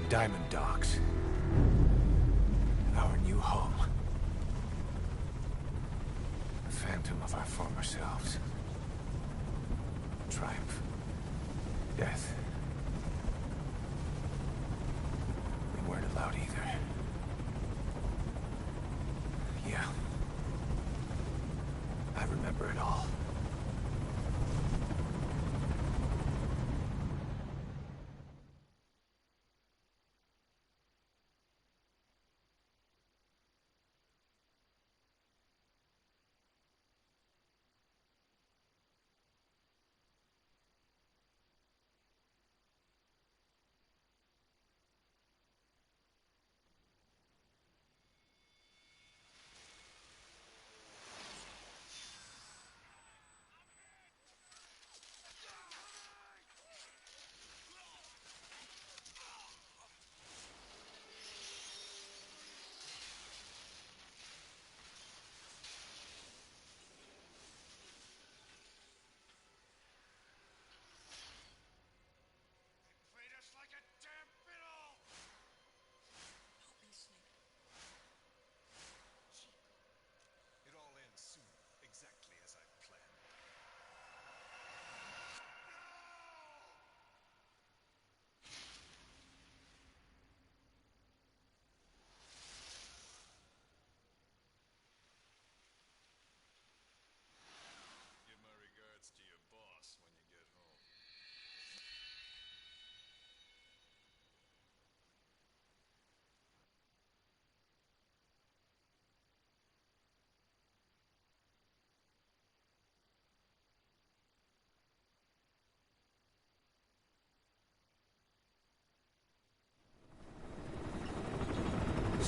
Diamond Dogs. Our new home. A phantom of our former selves. Triumph. Death. We weren't allowed either. Yeah. I remember it all.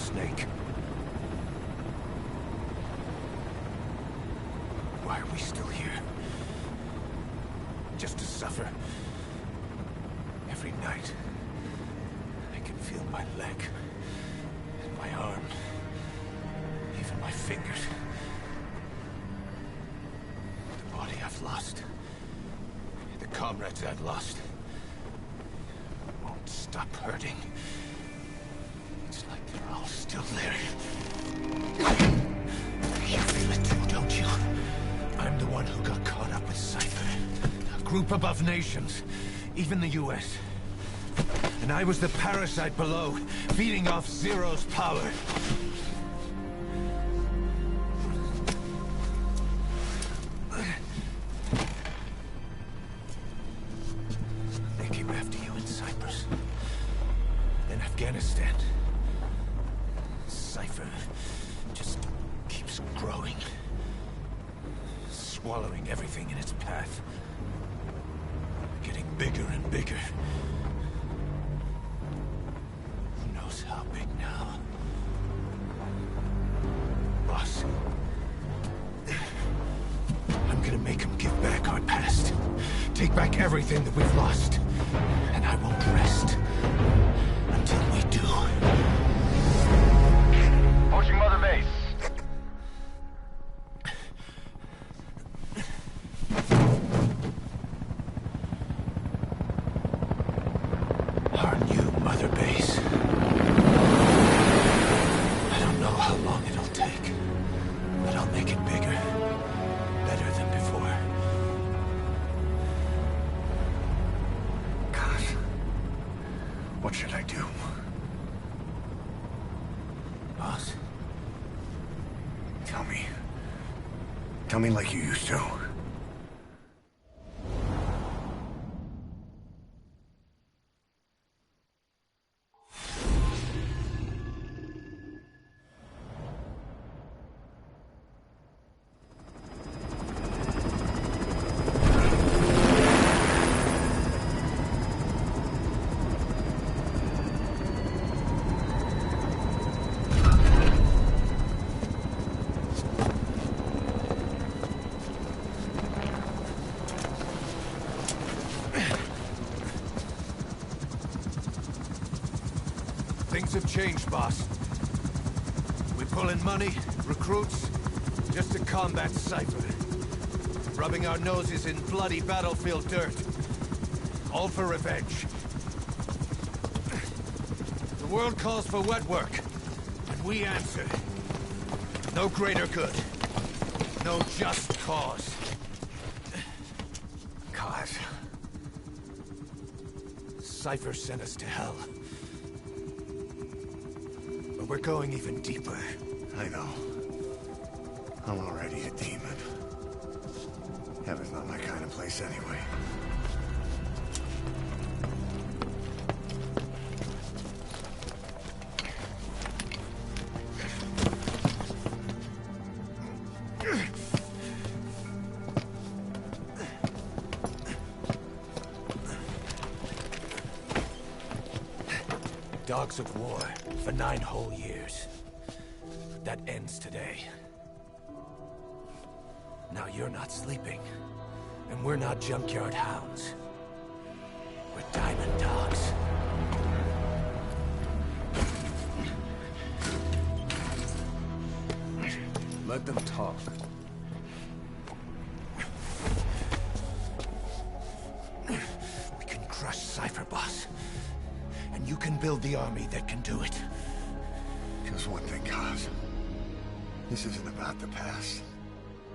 Snake. Why are we still here? Just to suffer? Every night, I can feel my leg, and my arm, even my fingers. The body I've lost, the comrades I've lost, won't stop hurting. It's like they're all still there. You feel it too, don't you? I'm the one who got caught up with Cypher. A group above nations, even the US. And I was the parasite below, feeding off Zero's power. They came after you in Cyprus. Then Afghanistan. Cypher just keeps growing. Swallowing everything in its path. Getting bigger and bigger. Who knows how big now? Boss. I'm gonna make him give back our past. Take back everything that we've lost. And I won't rest until we do. Approaching Mother Base. Our new Mother Base. I don't know how long it'll take, but I'll make it bigger. Better than before. God. What should I do? Boss? Tell me. Tell me like you used to. Things have changed, boss. We pull in money, recruits, just to combat Cypher. Rubbing our noses in bloody battlefield dirt. All for revenge. The world calls for wet work, and we answer. No greater good. No just cause. God. Cypher sent us to hell. But we're going even deeper. I know. I'm already a demon. Heaven's not my kind of place anyway. Dogs of war for 9 whole years. That ends today. Now you're not sleeping, and we're not junkyard hounds. We're diamond dogs. Let them talk. We can crush Cypher, boss. And you can build the army that can do it. Just one thing, Kaz. This isn't about the past.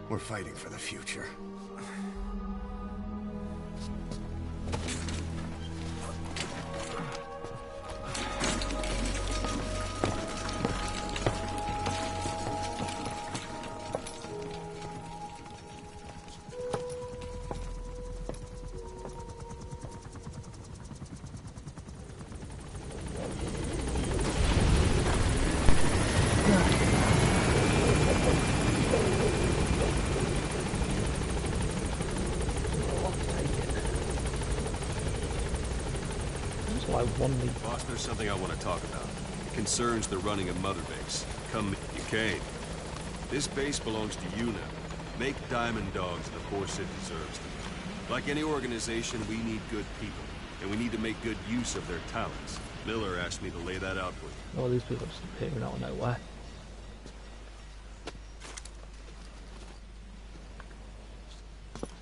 We're fighting for the future. one lead. Boss, there's something I want to talk about. It concerns the running of Mother Base. Come, you came. This base belongs to you now. Make Diamond Dogs the force it deserves them. Like any organization, we need good people, and we need to make good use of their talents. Miller asked me to lay that out for you. All these people just appearing out of nowhere.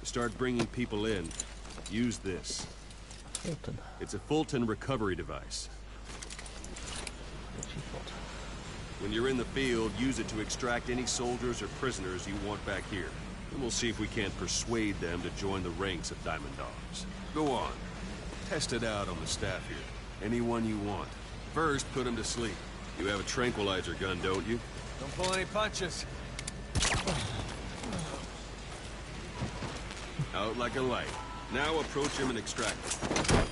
To start bringing people in, use this. Fulton. It's a Fulton recovery device. What you thought? When you're in the field, use it to extract any soldiers or prisoners you want back here. And we'll see if we can't persuade them to join the ranks of Diamond Dogs. Go on. Test it out on the staff here. Anyone you want. First, put them to sleep. You have a tranquilizer gun, don't you? Don't pull any punches. Out like a light. Now approach him and extract him.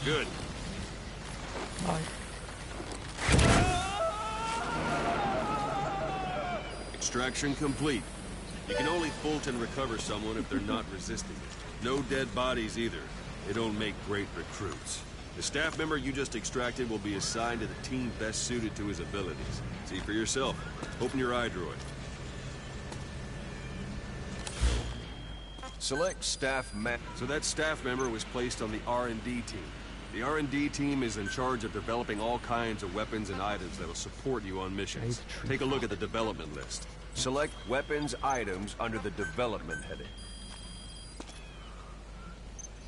Good. Bye. Extraction complete. You can only Fulton recover someone if they're not resisting it. No dead bodies either. They don't make great recruits. The staff member you just extracted will be assigned to the team best suited to his abilities. See for yourself. Open your iDroid. Select staff So that staff member was placed on the R&D team. The R&D team is in charge of developing all kinds of weapons and items that will support you on missions. Take a look at the development list. Select weapons items under the development heading.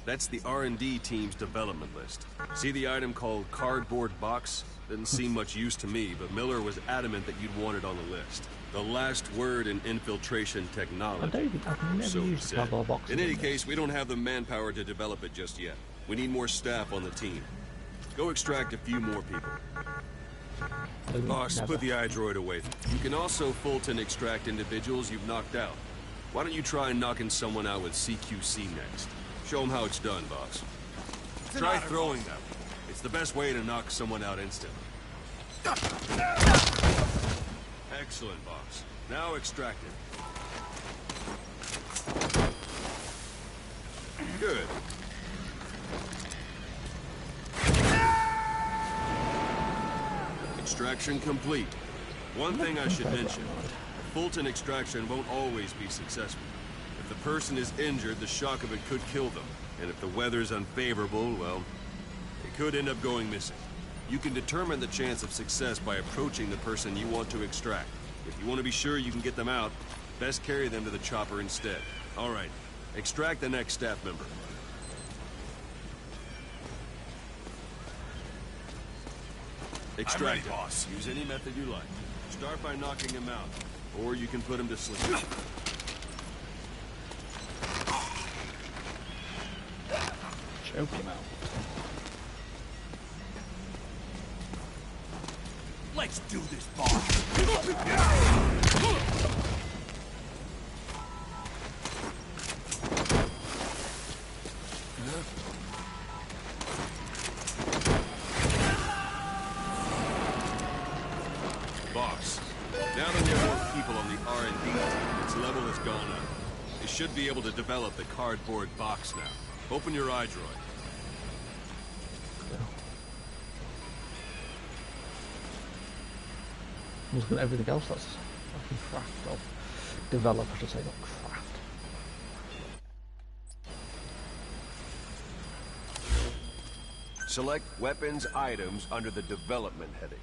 That's the R&D team's development list. See the item called cardboard box? Didn't seem much use to me, but Miller was adamant that you'd want it on the list. The last word in infiltration technology. I've never used a cardboard box. In any case, we don't have the manpower to develop it just yet. We need more staff on the team. Go extract a few more people. Boss, put the iDroid away. You can also Fulton extract individuals you've knocked out. Why don't you try knocking someone out with CQC next? Show them how it's done, boss. Try throwing them. It's the best way to knock someone out instantly. Excellent, boss. Now extract it. Good. Extraction complete. One thing I should mention. Fulton extraction won't always be successful. If the person is injured, the shock of it could kill them. And if the weather's unfavorable, well, it could end up going missing. You can determine the chance of success by approaching the person you want to extract. If you want to be sure you can get them out, best carry them to the chopper instead. All right, extract the next staff member. Extract boss. Use any method you like. Start by knocking him out, or you can put him to sleep. Choke him out. Let's do this, boss. Boss, now that we have more people on the R&D team, its level has gone up. They should be able to develop the cardboard box now. Open your iDroid. Looking at everything else that's fucking craft or develop, I should say, not craft. Select weapons items under the development heading.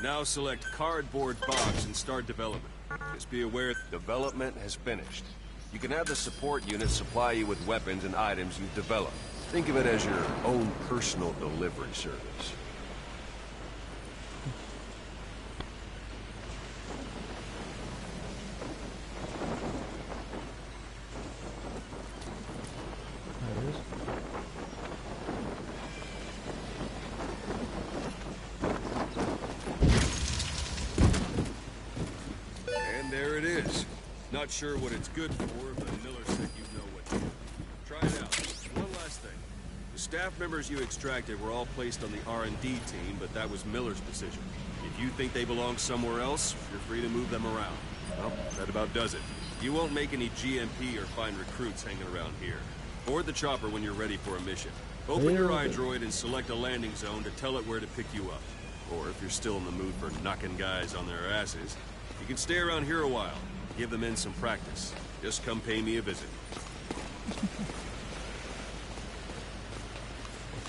Now select cardboard box and start development. Just be aware development has finished. You can have the support unit supply you with weapons and items you've developed. Think of it as your own personal delivery service. There it is. And there it is. Not sure what it's good for, but Miller said you know what to do. Try it out. One last thing. The staff members you extracted were all placed on the R&D team, but that was Miller's decision. If you think they belong somewhere else, you're free to move them around. Well, that about does it. You won't make any GMP or find recruits hanging around here. Board the chopper when you're ready for a mission. Open your iDroid and select a landing zone to tell it where to pick you up. Or if you're still in the mood for knocking guys on their asses, you can stay around here a while. Give the men some practice. Just come pay me a visit.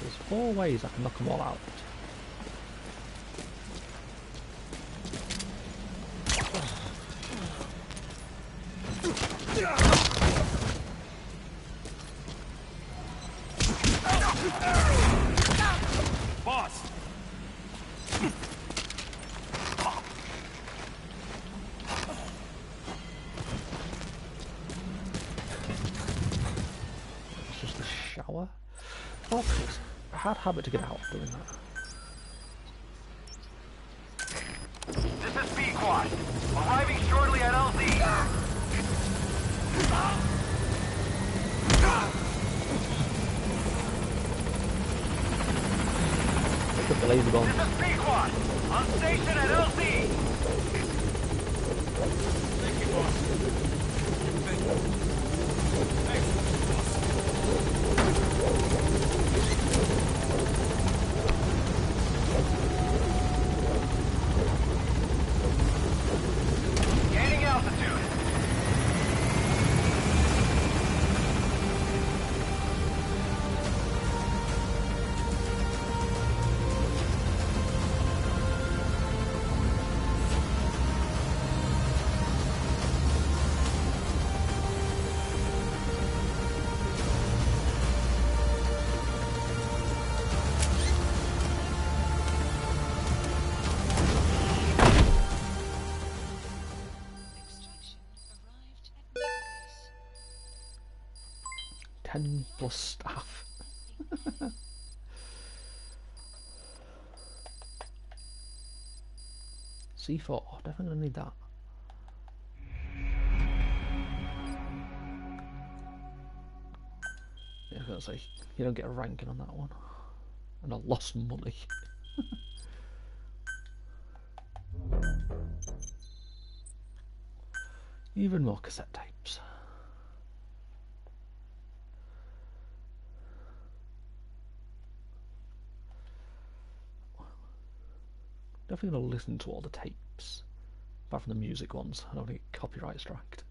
There's 4 ways I can knock them all out. Boss! It's just a shower. Oh, it's a hard habit to get out of doing that. This is B-Quad. Arriving shortly at LZ. Look at the laser gun. This is B-Quad. On station at LZ. Thank you, boss. Thank you. Thanks, boss. Gaining altitude. Plus staff. C4, definitely gonna need that. Yeah, I was gonna say, you don't get a ranking on that one. And I lost money. Even more cassette tapes. Definitely gonna listen to all the tapes, apart from the music ones. I don't want to get copyright striked.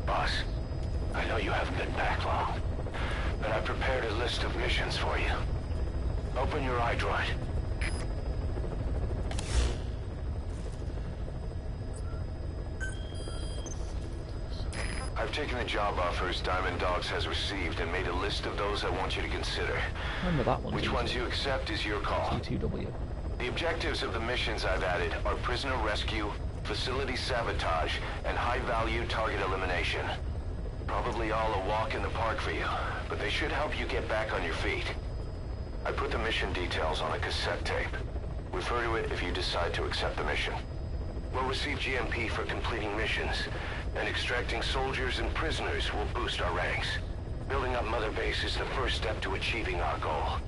Boss, I know you have a good backlog, but I prepared a list of missions for you. Open your iDroid. I've taken the job offers Diamond Dogs has received and made a list of those I want you to consider. Remember that one. Which ones you accept is your call. C2W. The objectives of the missions I've added are prisoner rescue, facility sabotage, and high-value target elimination. Probably all a walk in the park for you, but they should help you get back on your feet. I put the mission details on a cassette tape. Refer to it if you decide to accept the mission. We'll receive GMP for completing missions, and extracting soldiers and prisoners will boost our ranks. Building up Mother Base is the first step to achieving our goal.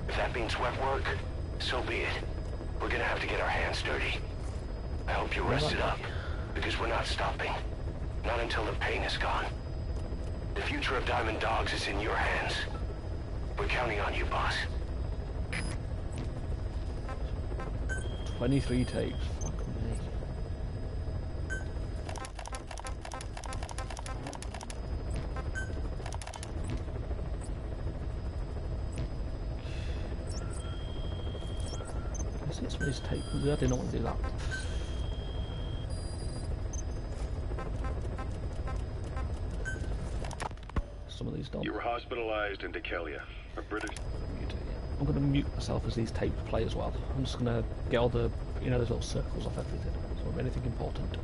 If that means wet work, so be it. We're gonna have to get our hands dirty. I hope you rested up, because we're not stopping. Not until the pain is gone. The future of Diamond Dogs is in your hands. We're counting on you, boss. 23 tapes. Fuck me. I see it's for this tape. I didn't want to do that. Some of these don't. You were hospitalized in Decalia. A British... I'm going to mute myself as these tapes play as well. I'm just going to get all the, you know, those little circles off everything. So if anything important.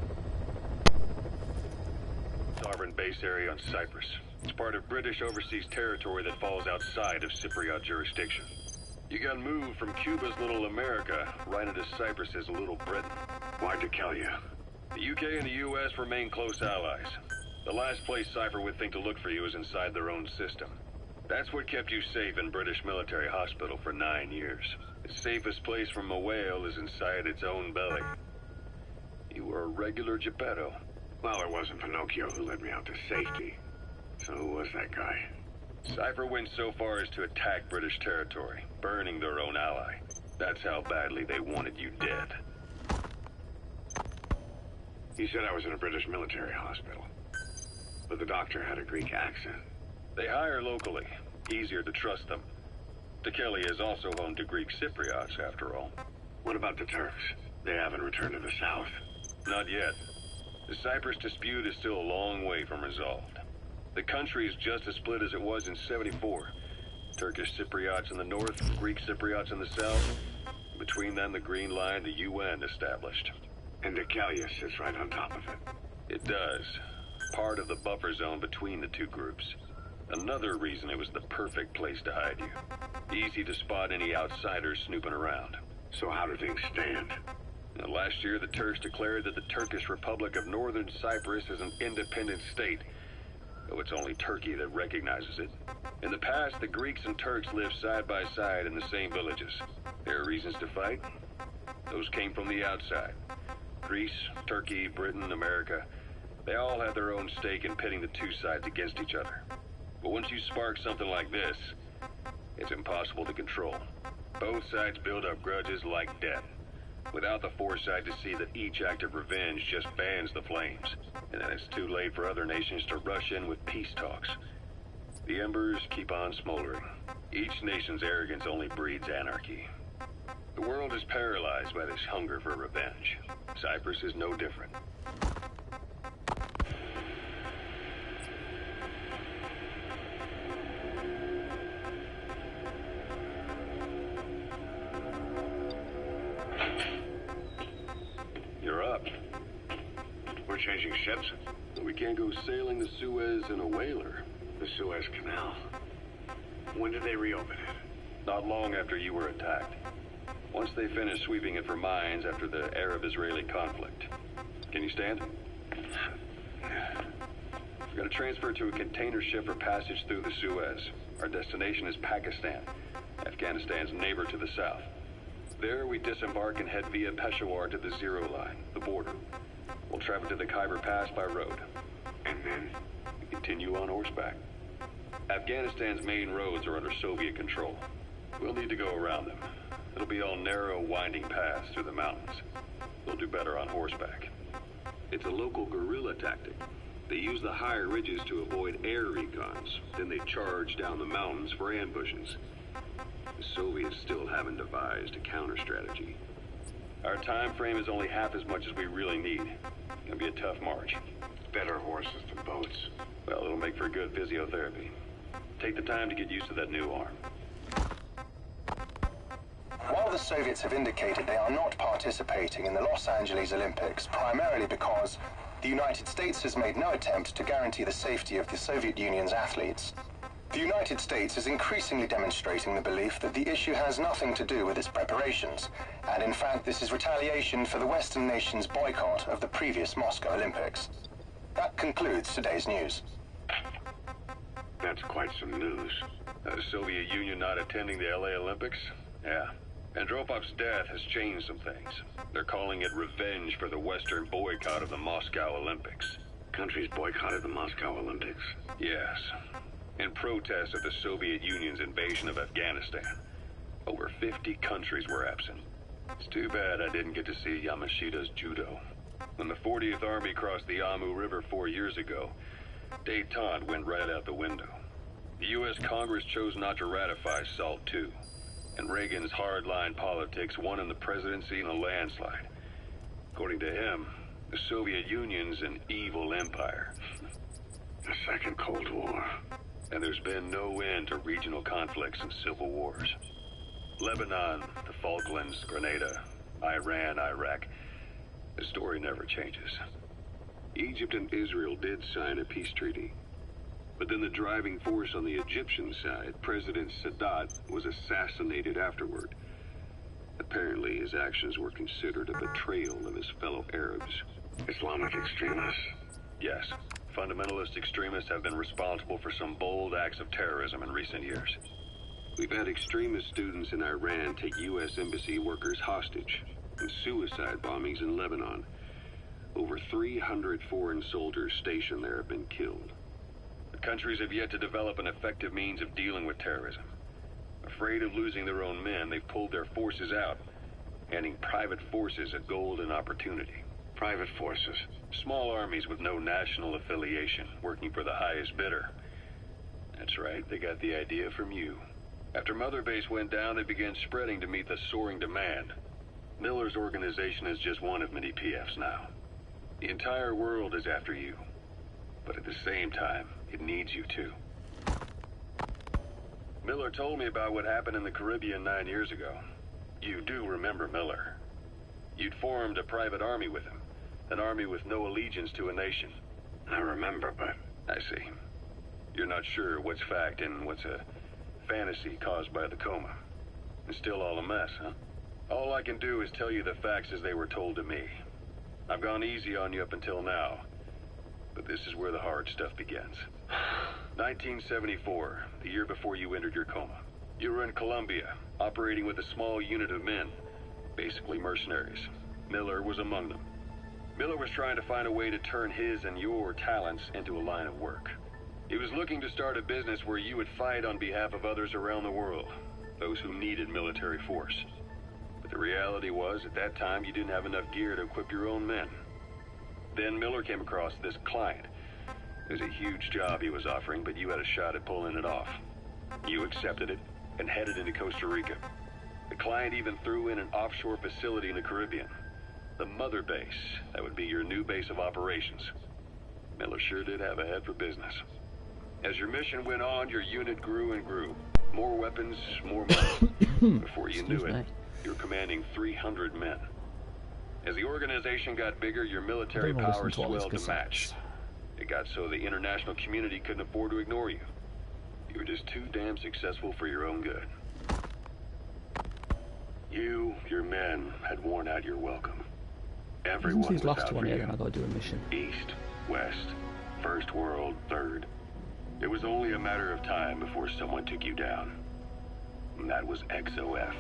Sovereign base area on Cyprus. It's part of British overseas territory that falls outside of Cypriot jurisdiction. You got moved from Cuba's Little America right into Cyprus's Little Britain. Why Decalia? The UK and the US remain close allies. The last place Cypher would think to look for you is inside their own system. That's what kept you safe in British military hospital for 9 years. The safest place from a whale is inside its own belly. You were a regular Geppetto. Well, it wasn't Pinocchio who led me out to safety. So who was that guy? Cypher went so far as to attack British territory, burning their own ally. That's how badly they wanted you dead. He said I was in a British military hospital. But the doctor had a Greek accent. They hire locally. Easier to trust them. Tekeli is also home to Greek Cypriots, after all. What about the Turks? They haven't returned to the south. Not yet. The Cyprus dispute is still a long way from resolved. The country is just as split as it was in '74. Turkish Cypriots in the north, Greek Cypriots in the south. Between them, the Green Line, the UN established. And Deucalion sits right on top of it. It does. Part of the buffer zone between the two groups. Another reason it was the perfect place to hide you. Easy to spot any outsiders snooping around. So how do things stand? Now, last year, the Turks declared that the Turkish Republic of Northern Cyprus is an independent state, though it's only Turkey that recognizes it. In the past, the Greeks and Turks lived side by side in the same villages. There are reasons to fight. Those came from the outside. Greece, Turkey, Britain, America, they all had their own stake in pitting the two sides against each other. But once you spark something like this, it's impossible to control. Both sides build up grudges like death, without the foresight to see that each act of revenge just fans the flames. And then it's too late for other nations to rush in with peace talks. The embers keep on smoldering. Each nation's arrogance only breeds anarchy. The world is paralyzed by this hunger for revenge. Cyprus is no different. You're up. We're changing ships? We can't go sailing the Suez in a whaler. The Suez Canal. When did they reopen it? Not long after you were attacked. Once they finished sweeping it for mines after the Arab-Israeli conflict. Can you stand? We're going to transfer to a container ship for passage through the Suez. Our destination is Pakistan, Afghanistan's neighbor to the south. There, we disembark and head via Peshawar to the Zero Line, the border. We'll travel to the Khyber Pass by road. And then? We continue on horseback. Afghanistan's main roads are under Soviet control. We'll need to go around them. It'll be all narrow, winding paths through the mountains. We'll do better on horseback. It's a local guerrilla tactic. They use the higher ridges to avoid air recons. Then they charge down the mountains for ambushes. The Soviets still haven't devised a counter-strategy. Our time frame is only half as much as we really need. It'll be a tough march. Better horses than boats. Well, it'll make for good physiotherapy. Take the time to get used to that new arm. While the Soviets have indicated they are not participating in the Los Angeles Olympics, primarily because the United States has made no attempt to guarantee the safety of the Soviet Union's athletes, the United States is increasingly demonstrating the belief that the issue has nothing to do with its preparations, and in fact this is retaliation for the Western nations' boycott of the previous Moscow Olympics. That concludes today's news. That's quite some news. The Soviet Union not attending the LA Olympics? Yeah. Andropov's death has changed some things. They're calling it revenge for the Western boycott of the Moscow Olympics. Countries boycotted the Moscow Olympics? Yes. In protest of the Soviet Union's invasion of Afghanistan. Over 50 countries were absent. It's too bad I didn't get to see Yamashita's judo. When the 40th Army crossed the Amu River 4 years ago, détente went right out the window. The U.S. Congress chose not to ratify SALT II, and Reagan's hardline politics won him the presidency in a landslide. According to him, the Soviet Union's an evil empire. The Second Cold War. And there's been no end to regional conflicts and civil wars. Lebanon, the Falklands, Grenada, Iran, Iraq. The story never changes. Egypt and Israel did sign a peace treaty. But then the driving force on the Egyptian side, President Sadat, was assassinated afterward. Apparently his actions were considered a betrayal of his fellow Arabs. Islamic extremists? Yes. Fundamentalist extremists have been responsible for some bold acts of terrorism in recent years. We've had extremist students in Iran take U.S. embassy workers hostage, and suicide bombings in Lebanon. Over 300 foreign soldiers stationed there have been killed. The countries have yet to develop an effective means of dealing with terrorism. Afraid of losing their own men, they've pulled their forces out, handing private forces a golden opportunity. Private forces? Small armies with no national affiliation, working for the highest bidder. That's right, they got the idea from you. After Mother Base went down, they began spreading to meet the soaring demand. Miller's organization is just one of many PFs now. The entire world is after you. But at the same time, it needs you too. Miller told me about what happened in the Caribbean 9 years ago. You do remember Miller. You'd formed a private army with him. An army with no allegiance to a nation. I remember, but... I see. You're not sure what's fact and what's a fantasy caused by the coma. It's still all a mess, huh? All I can do is tell you the facts as they were told to me. I've gone easy on you up until now, but this is where the hard stuff begins. 1974, the year before you entered your coma. You were in Colombia, operating with a small unit of men, basically mercenaries. Miller was among them. Miller was trying to find a way to turn his and your talents into a line of work. He was looking to start a business where you would fight on behalf of others around the world, those who needed military force. But the reality was, at that time, you didn't have enough gear to equip your own men. Then Miller came across this client. It was a huge job he was offering, but you had a shot at pulling it off. You accepted it and headed into Costa Rica. The client even threw in an offshore facility in the Caribbean. The Mother Base, that would be your new base of operations. Miller sure did have a head for business. As your mission went on, your unit grew and grew. More weapons, more money. Before you knew it, you were commanding 300 men. As the organization got bigger, your military power swelled to match. It got so the international community couldn't afford to ignore you. You were just too damn successful for your own good. You, your men, had worn out your welcome. Everyone was out for you. I gotta do a mission. East, West, First World, Third. It was only a matter of time before someone took you down. And that was XOF.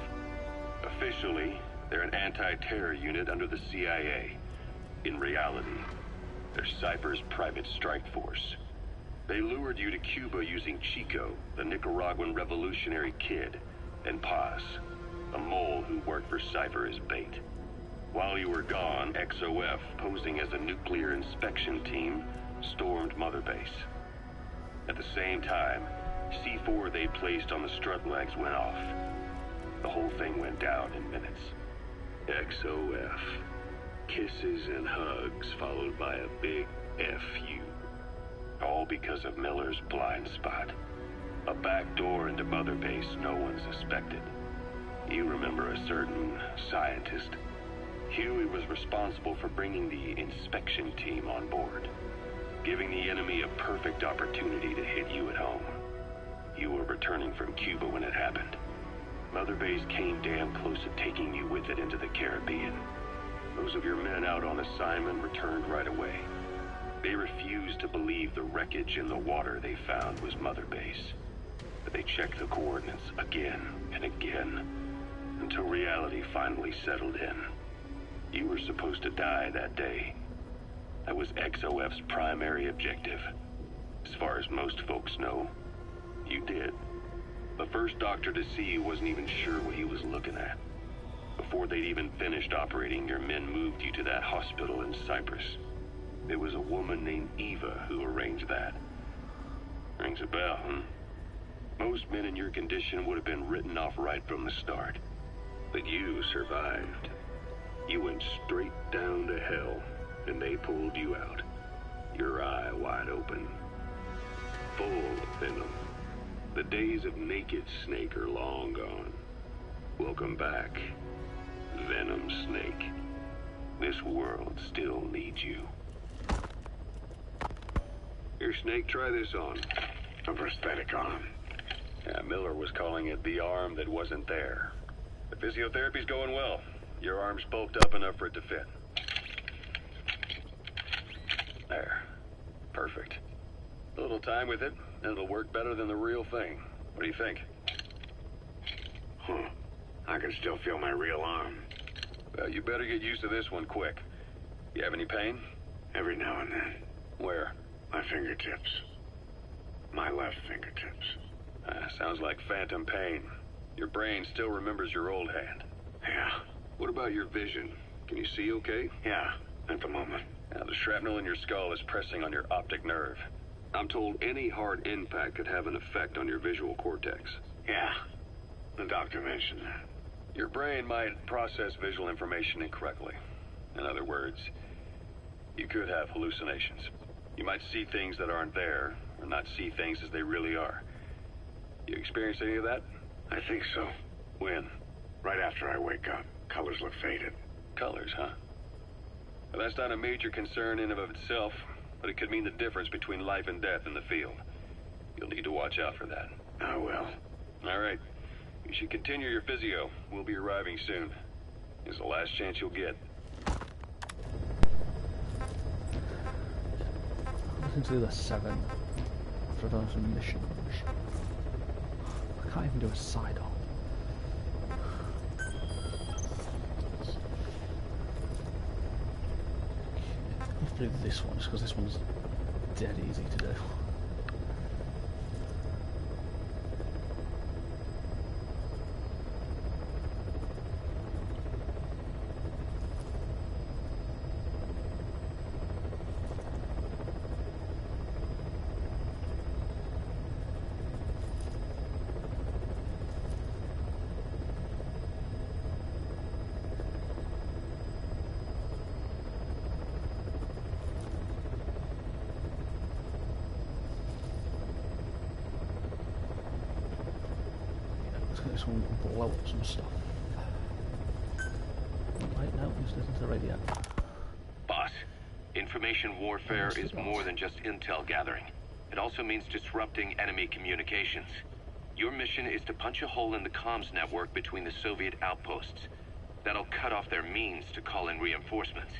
Officially, they're an anti-terror unit under the CIA. In reality, they're Cypher's private strike force. They lured you to Cuba using Chico, the Nicaraguan revolutionary kid, and Paz, a mole who worked for Cypher as bait. While you were gone, XOF, posing as a nuclear inspection team, stormed Mother Base. At the same time, C4 they placed on the strut legs went off. The whole thing went down in minutes. XOF. Kisses and hugs followed by a big FU. All because of Miller's blind spot. A back door into Mother Base no one suspected. You remember a certain scientist. Huey was responsible for bringing the inspection team on board, giving the enemy a perfect opportunity to hit you at home. You were returning from Cuba when it happened. Mother Base came damn close to taking you with it into the Caribbean. Those of your men out on assignment returned right away. They refused to believe the wreckage in the water they found was Mother Base. But they checked the coordinates again and again, until reality finally settled in. You were supposed to die that day. That was XOF's primary objective. As far as most folks know, you did. The first doctor to see you wasn't even sure what he was looking at. Before they'd even finished operating, your men moved you to that hospital in Cyprus. It was a woman named Eva who arranged that. Rings a bell, huh? Most men in your condition would have been written off right from the start. But you survived. You went straight down to hell, and they pulled you out. Your eye wide open. Full of venom. The days of Naked Snake are long gone. Welcome back, Venom Snake. This world still needs you. Here, Snake, try this on. A prosthetic arm. Yeah, Miller was calling it the arm that wasn't there. The physiotherapy's going well. Your arm's bulked up enough for it to fit. There. Perfect. Perfect. A little time with it, and it'll work better than the real thing. What do you think? Huh. I can still feel my real arm. Well, you better get used to this one quick. You have any pain? Every now and then. Where? My fingertips. My left fingertips. Sounds like phantom pain. Your brain still remembers your old hand. Yeah. What about your vision? Can you see okay? Yeah, at the moment. Now, the shrapnel in your skull is pressing on your optic nerve. I'm told any hard impact could have an effect on your visual cortex. Yeah, the doctor mentioned that. Your brain might process visual information incorrectly. In other words, you could have hallucinations. You might see things that aren't there, or not see things as they really are. You experience any of that? I think so. When? Right after I wake up. Colors look faded. Colors, huh? Well, that's not a major concern in and of itself, but it could mean the difference between life and death in the field. You'll need to watch out for that. I will. All right. You should continue your physio. We'll be arriving soon. It's the last chance you'll get. Listen to the 7 for those missions. I can't even do a side hop. Let's do this one just because this one's dead easy to do. This one will blow up some stuff. Right now, just listen to the radio. Boss, information warfare is more than just intel gathering. It also means disrupting enemy communications. Your mission is to punch a hole in the comms network between the Soviet outposts. That'll cut off their means to call in reinforcements.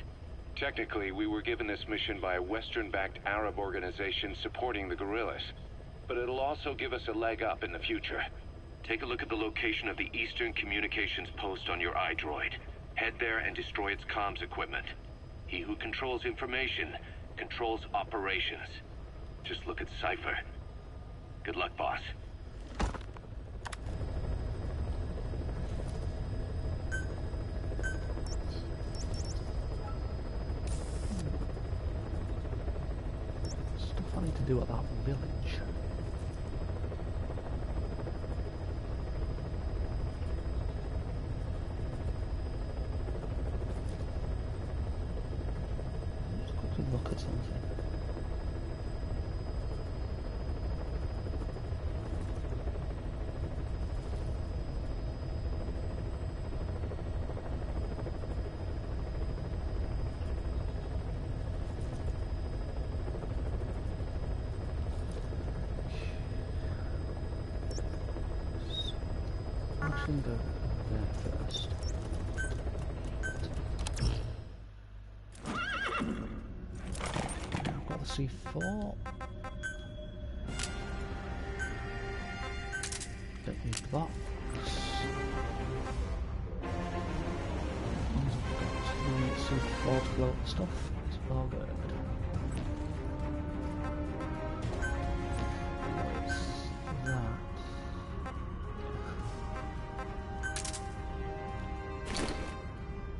Technically, we were given this mission by a Western-backed Arab organization supporting the guerrillas. But it'll also give us a leg up in the future. Take a look at the location of the Eastern Communications Post on your iDroid. Head there and destroy its comms equipment. He who controls information controls operations. Just look at Cypher. Good luck, boss. Stuff I need to do at that village. Look at something. I'm going to go there first. C4. Don't need that. C4 to blow up the stuff. It's all good.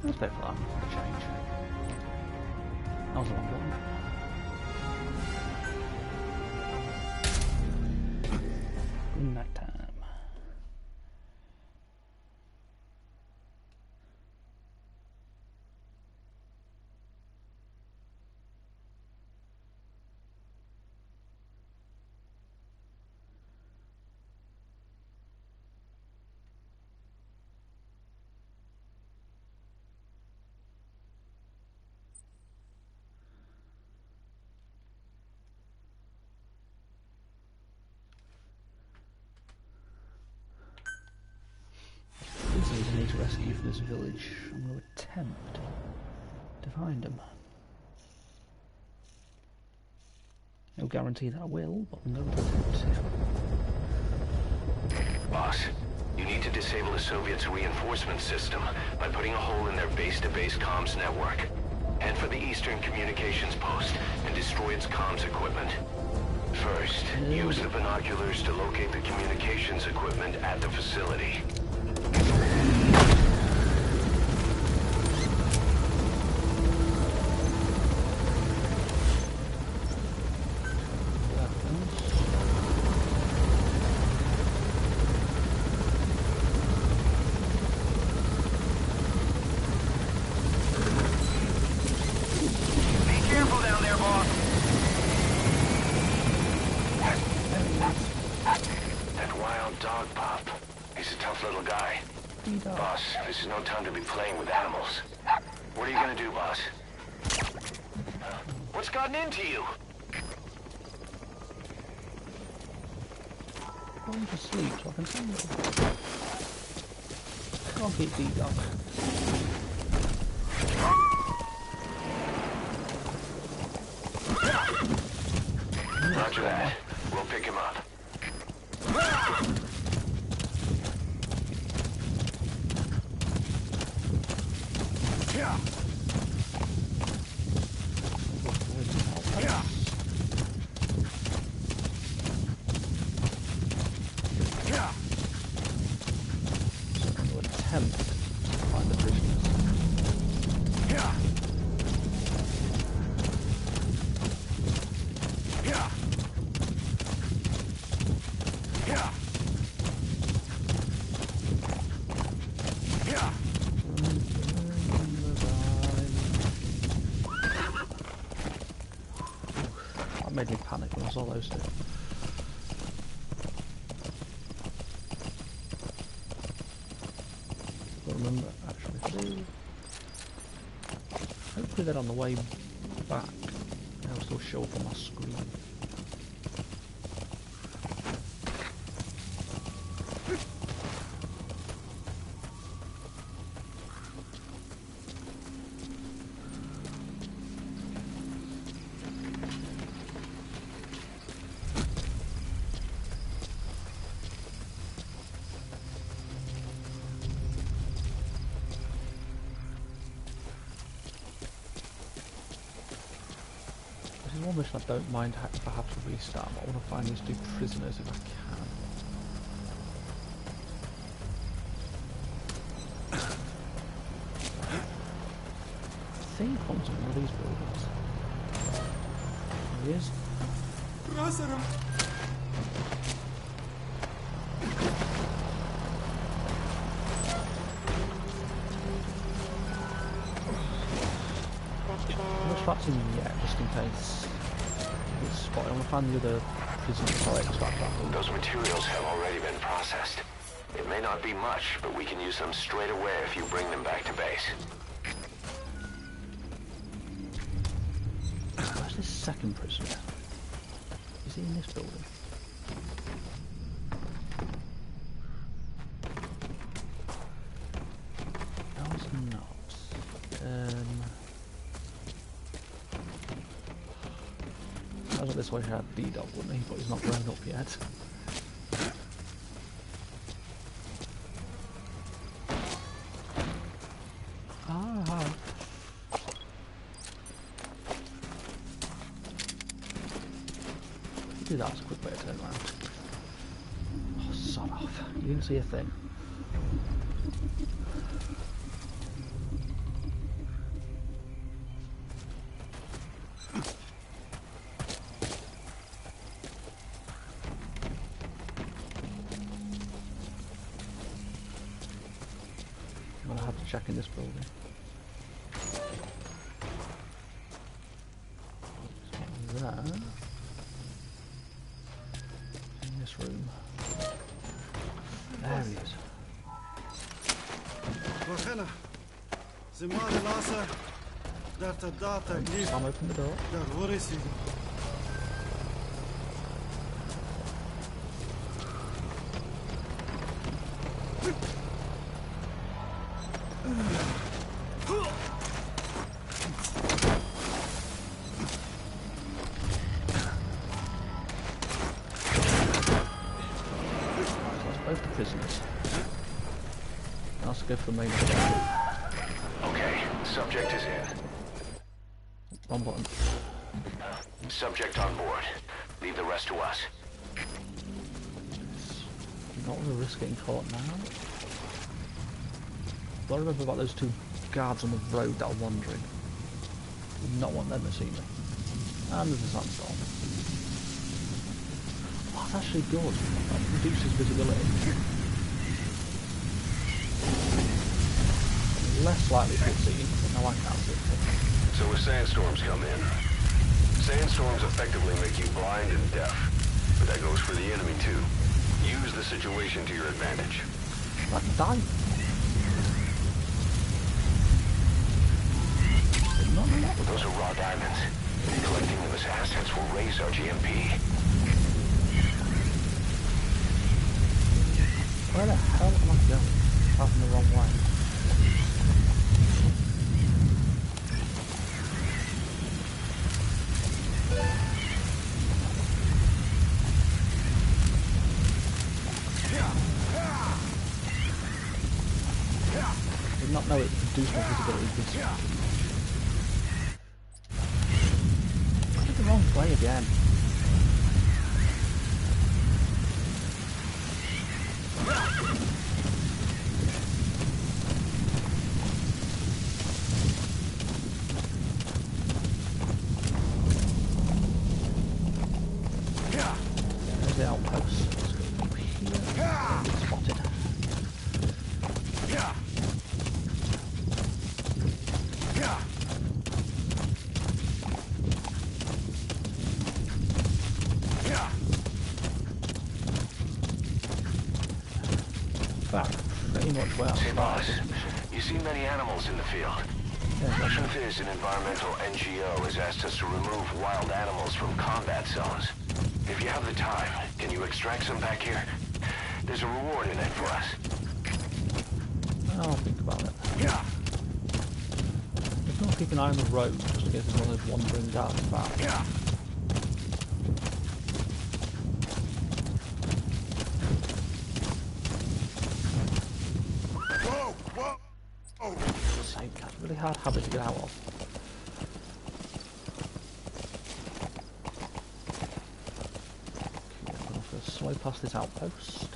What's that? Let's pay for that for a change. That was a long one. Night time. I need to rescue from this village. I'm going to attempt to find them. no guarantee that I will, but I'm going to attempt it. Boss, you need to disable the Soviets' reinforcement system by putting a hole in their base-to-base comms network. Head for the Eastern Communications Post and destroy its comms equipment. First, use the binoculars to locate the communications equipment at the facility. Boss, this is no time to be playing with animals. What are you gonna do, boss? What's gotten into you? Going to sleep so I can tell you. Can't keep these up. Roger that. We'll pick him up. Yeah. So I'm going to attempt to find the prisoners. Yeah. Yeah. Yeah. Yeah. That made me panic when I saw those two. Don't remember actually. Hopefully they're on the way back. They'll still show up on my screen. Almost I don't mind if I have to restart, but I want to find these two prisoners if I can. I think one's in one of these buildings. There he is. I'm not trapped in yet, just in case. Spot. I want to find the other prisoners so I extract that. Those materials have already been processed. It may not be much, but we can use them straight away if you bring them back to base. Where's this second prisoner? Is he in this building? No, he's not. This way he had D-Dog, wouldn't he? But he's not grown up yet. Ah. Do that as a quick way to turn around. Oh, sod off. You didn't see a thing. Check in this building. So that in this room. There he is. Vachella, Zimani Lasa, Data Data, Sam, open the door. What is it? Where's the prisoners? Let's go for the main objective. Okay, subject is in. Wrong button. Subject on board. Leave the rest to us. Not really risk getting caught now. I remember about those two guards on the road that are wandering. Did not want them to see me. And there's a sandstorm. Oh, that's actually good. That reduces visibility. Less likely to get seen, but now I can't see it. So if sandstorms come in, sandstorms effectively make you blind and deaf. But that goes for the enemy too. Use the situation to your advantage. I can die. Those are raw diamonds. Collecting them as assets will raise our GMP. Where the hell am I going? Passing the wrong way. Did not know it reduced my visibility this much. I did the wrong way again. There's the outpost. Let's go here. Spotted. Pretty much where I Hey boss, started. you see many animals in the field. The truth is, an environmental NGO has asked us to remove wild animals from combat zones. If you have the time, can you extract some back here? There's a reward in it for us. I'll think about it. There's no keep an eye on the road just in case there's one of those wandering guards about. That's a really hard habit to get out of. Okay, I'm going to slow past this outpost.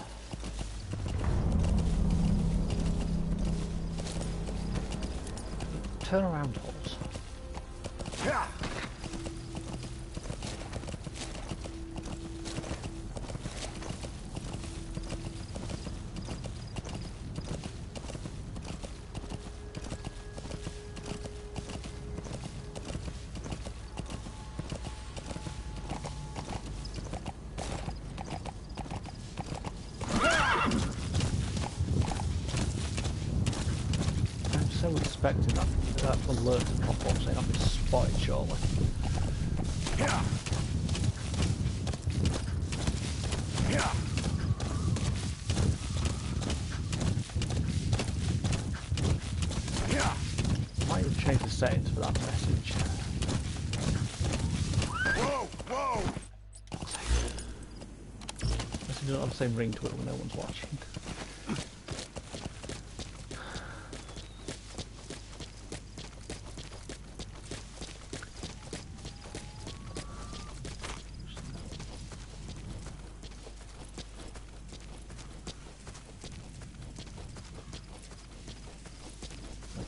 Turn around holes. So expecting that alert to pop up saying I've been spotted, surely. Might have changed the settings for that message. Message doesn't have the same ring to it when no one's watching.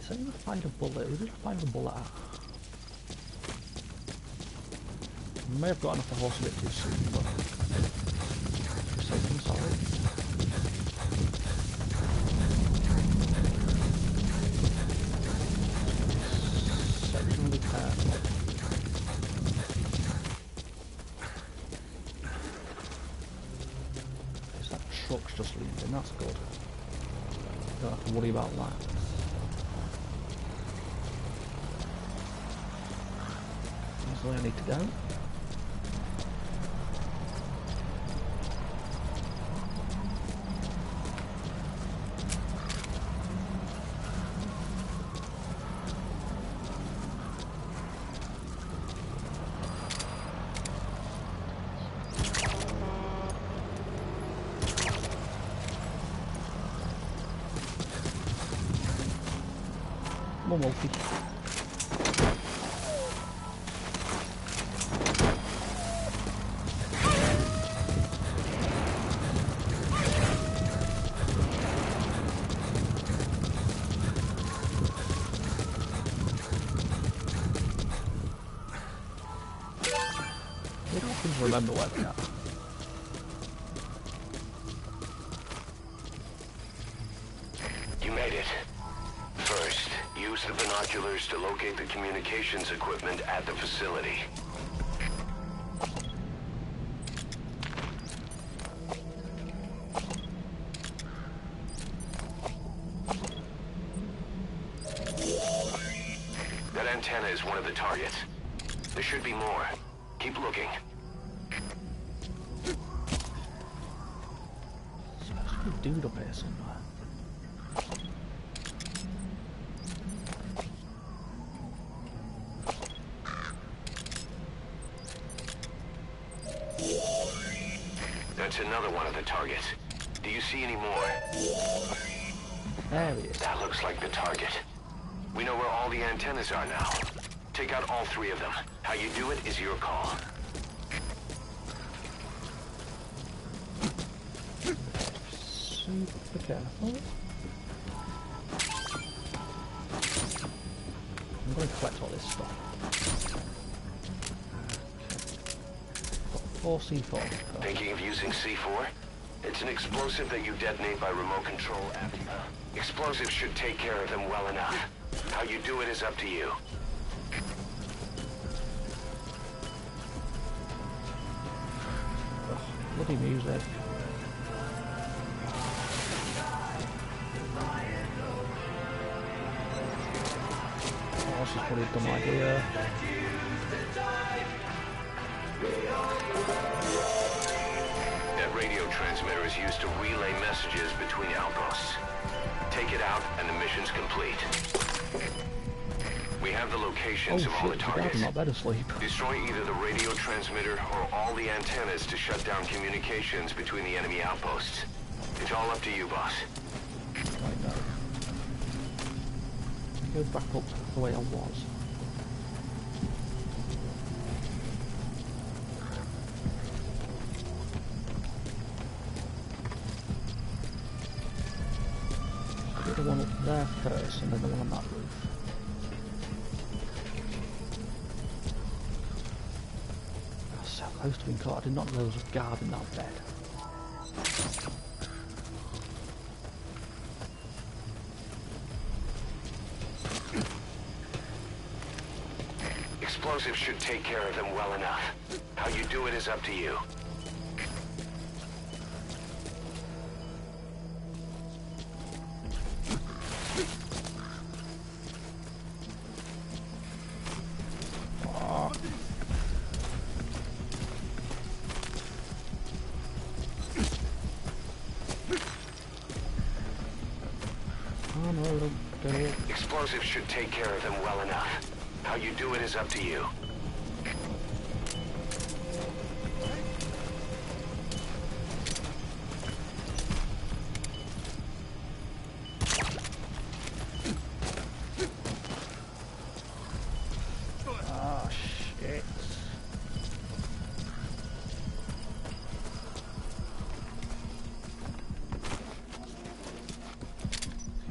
I didn't find a bullet. Who did I find the bullet at? I may have gotten off the horse a bit too soon, but for safe and sorry. Section repair. That truck's just leaving. That's good. Don't have to worry about that. That's where I need to go. Come on, Wolfie. I don't remember where they are. You made it. First, use the binoculars to locate the communications equipment at the facility. That antenna is one of the targets. There should be more. Keep looking. There's a dude up here somewhere. That's another one of the targets. Do you see any more? There he is. That looks like the target. We know where all the antennas are now. Take out all three of them. How you do it is your call. Super careful. I'm going to collect all this stuff. Okay. Got 4 C4. Thinking of using C4? It's an explosive that you detonate by remote control after. Explosives should take care of them well enough. How you do it is up to you. Bloody music. Oh, this is probably a dumb idea. That radio transmitter is used to relay messages between outposts. Take it out and the mission's complete. We have the locations of all the targets. I'm not better sleep. Destroy either the radio transmitter or all the antennas to shut down communications between the enemy outposts. It's all up to you, boss. Right now. Go back up the way I was. Get the one up there first and then the one on that roof. So close to being caught. I did not know there was a guard in that bed. Explosives should take care of them well enough. How you do it is up to you. Explosives should take care of them well enough. How you do it is up to you. Ah, shit.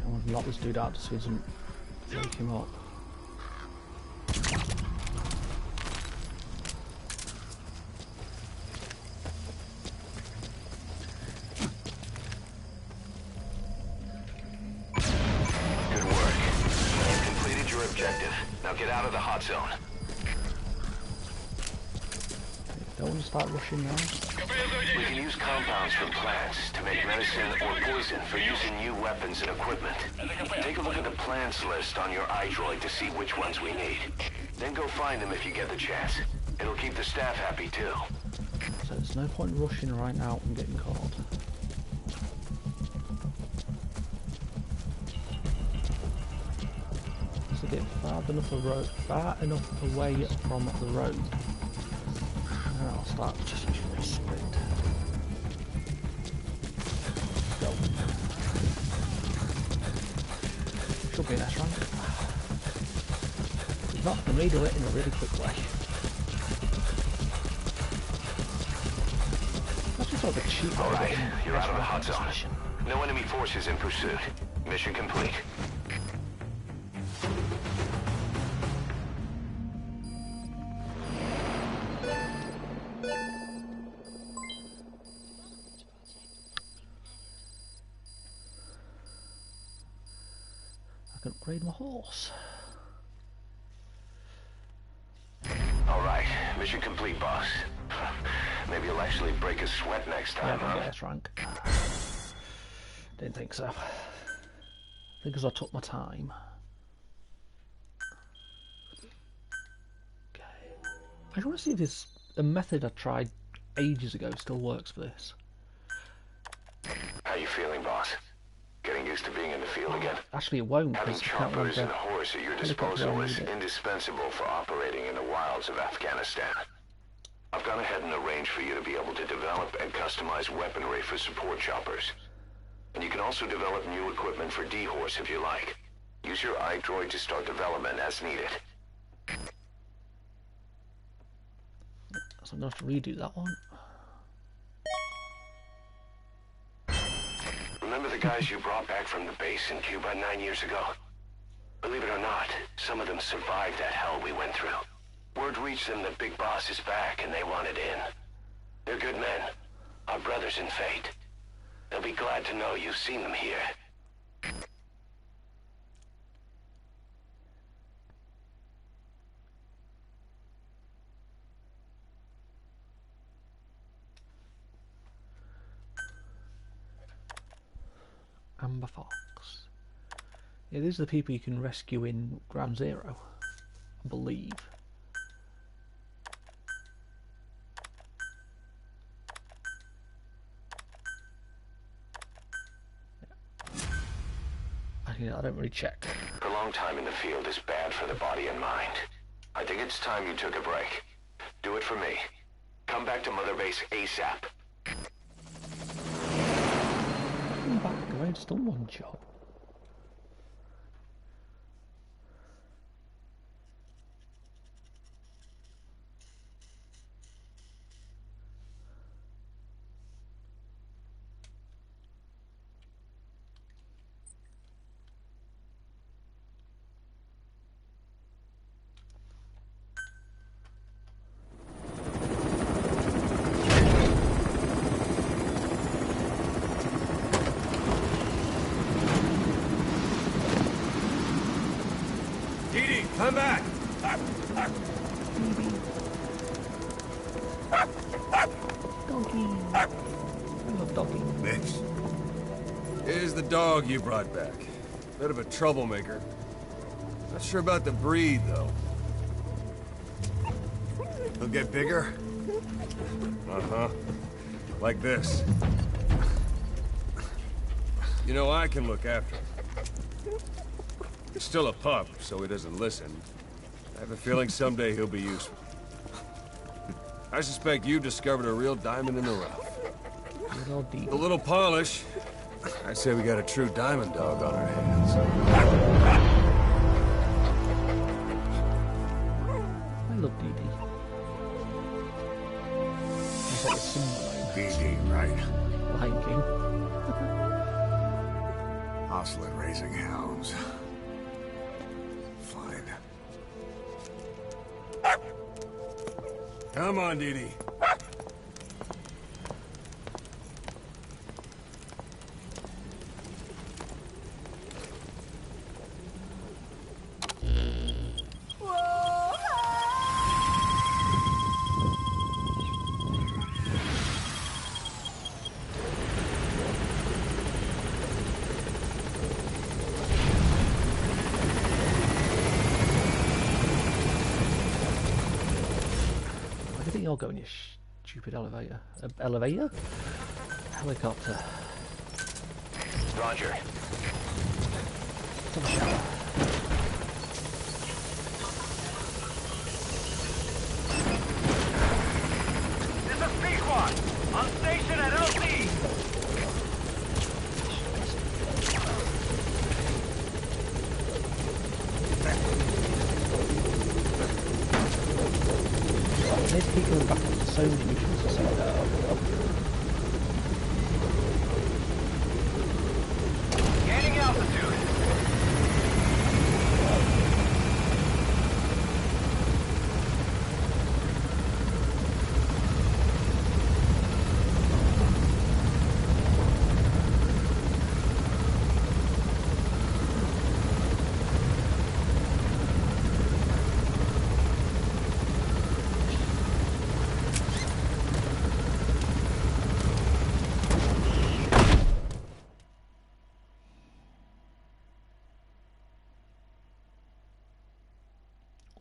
I want to lock this dude out so he doesn't wake him up. Good work. You've completed your objective. Now get out of the hot zone. Don't want to start rushing now. We can use compounds from plants to make medicine or poison for using new weapons and equipment. Take a look at the plants list on your iDroid to see which ones we need. Then go find them if you get the chance. It'll keep the staff happy too. So there's no point rushing right now and getting caught. So get far enough away from the road. And I'll start just sprint. Go. Should be an S rank. Not, I can redo it in a really quick way. That's just like a cheap way. Alright, you're out of the hot zone. No enemy forces in pursuit. Mission complete. I can upgrade my horse. Alright, mission complete, boss. Maybe you'll actually break a sweat next time, Yeah, I huh? can get S rank. Didn't think so. Because I took my time. Okay. I just want to see if this a method I tried ages ago still works for this. How you feeling, boss? Getting used to being in the field again? Actually, it won't. Having Because I can't choppers remember. and a horse at your Helicopter disposal I is need it. indispensable for operating in the wilds of Afghanistan. I've gone ahead and arranged for you to be able to develop and customize weaponry for support choppers. And you can also develop new equipment for D-Horse if you like. Use your iDroid to start development as needed. So I'm going to have to redo that one. Remember the guys you brought back from the base in Cuba 9 years ago? Believe it or not, some of them survived that hell we went through. Word reached them that Big Boss is back and they wanted in. They're good men, our brothers in fate. They'll be glad to know you've seen them here. Amber Fox. Yeah, these are the people you can rescue in Ground Zero, I believe. I don't really check. Prolonged time in the field is bad for the body and mind. I think it's time you took a break. Do it for me. Come back to Mother Base ASAP. Come back, I've only just done one job. Come back! Doggy. I love doggy. Mitch. Here's the dog you brought back. Bit of a troublemaker. Not sure about the breed, though. He'll get bigger? Uh-huh. Like this. You know, I can look after him. He's still a pup, so he doesn't listen. I have a feeling someday he'll be useful. I suspect you discovered a real diamond in the rough. A little polish. I'd say we got a true diamond dog on our hands. I love Dee Dee. That's like a symbol. Dee Dee, right. Lion King. Hostile at raising hounds. Fine. Come on, Dee Dee. You're going, you stupid elevator. Elevator? Helicopter. Roger. Let's have a shower. This is P-Squad! On station at LZ! So many missions to see there. Gaining altitude.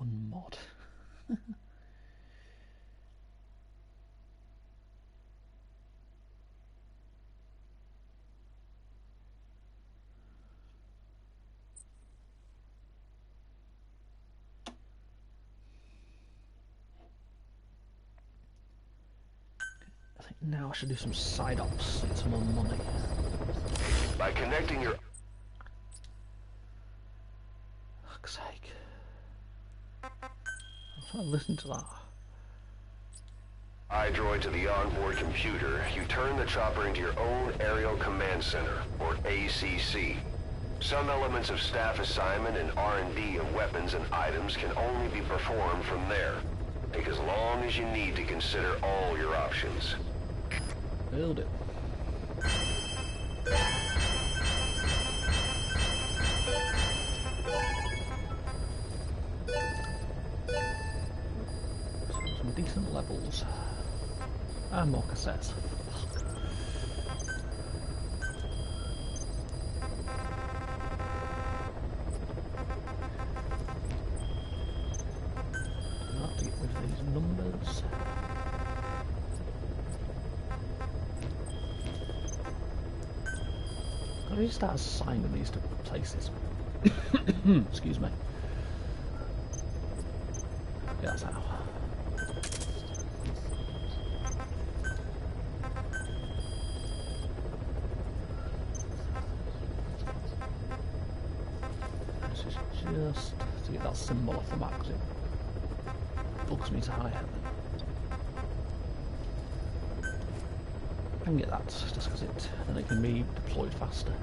Unmod. I think now I should do some side ops, get some more money. By connecting your... Fuck's sake. I'm trying to listen to that. iDroid to the onboard computer, you turn the chopper into your own aerial command center, or ACC. Some elements of staff assignment and R&D of weapons and items can only be performed from there. Take as long as you need to consider all your options. Build it. Some decent levels. And more cassettes. I'll have to get rid of these numbers. I need to start assigning these to places. Excuse me. Yeah, that's how. This is just to get that symbol off the map because it bugs me to high heaven. I can get that just because then it can be deployed faster.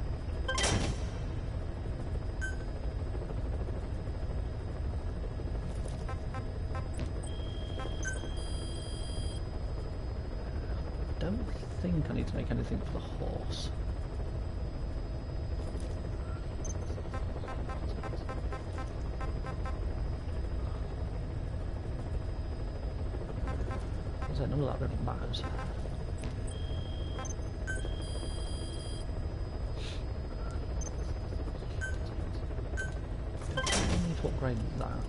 Don't think I need to make anything for the horse. None of that really matters. I need to upgrade that.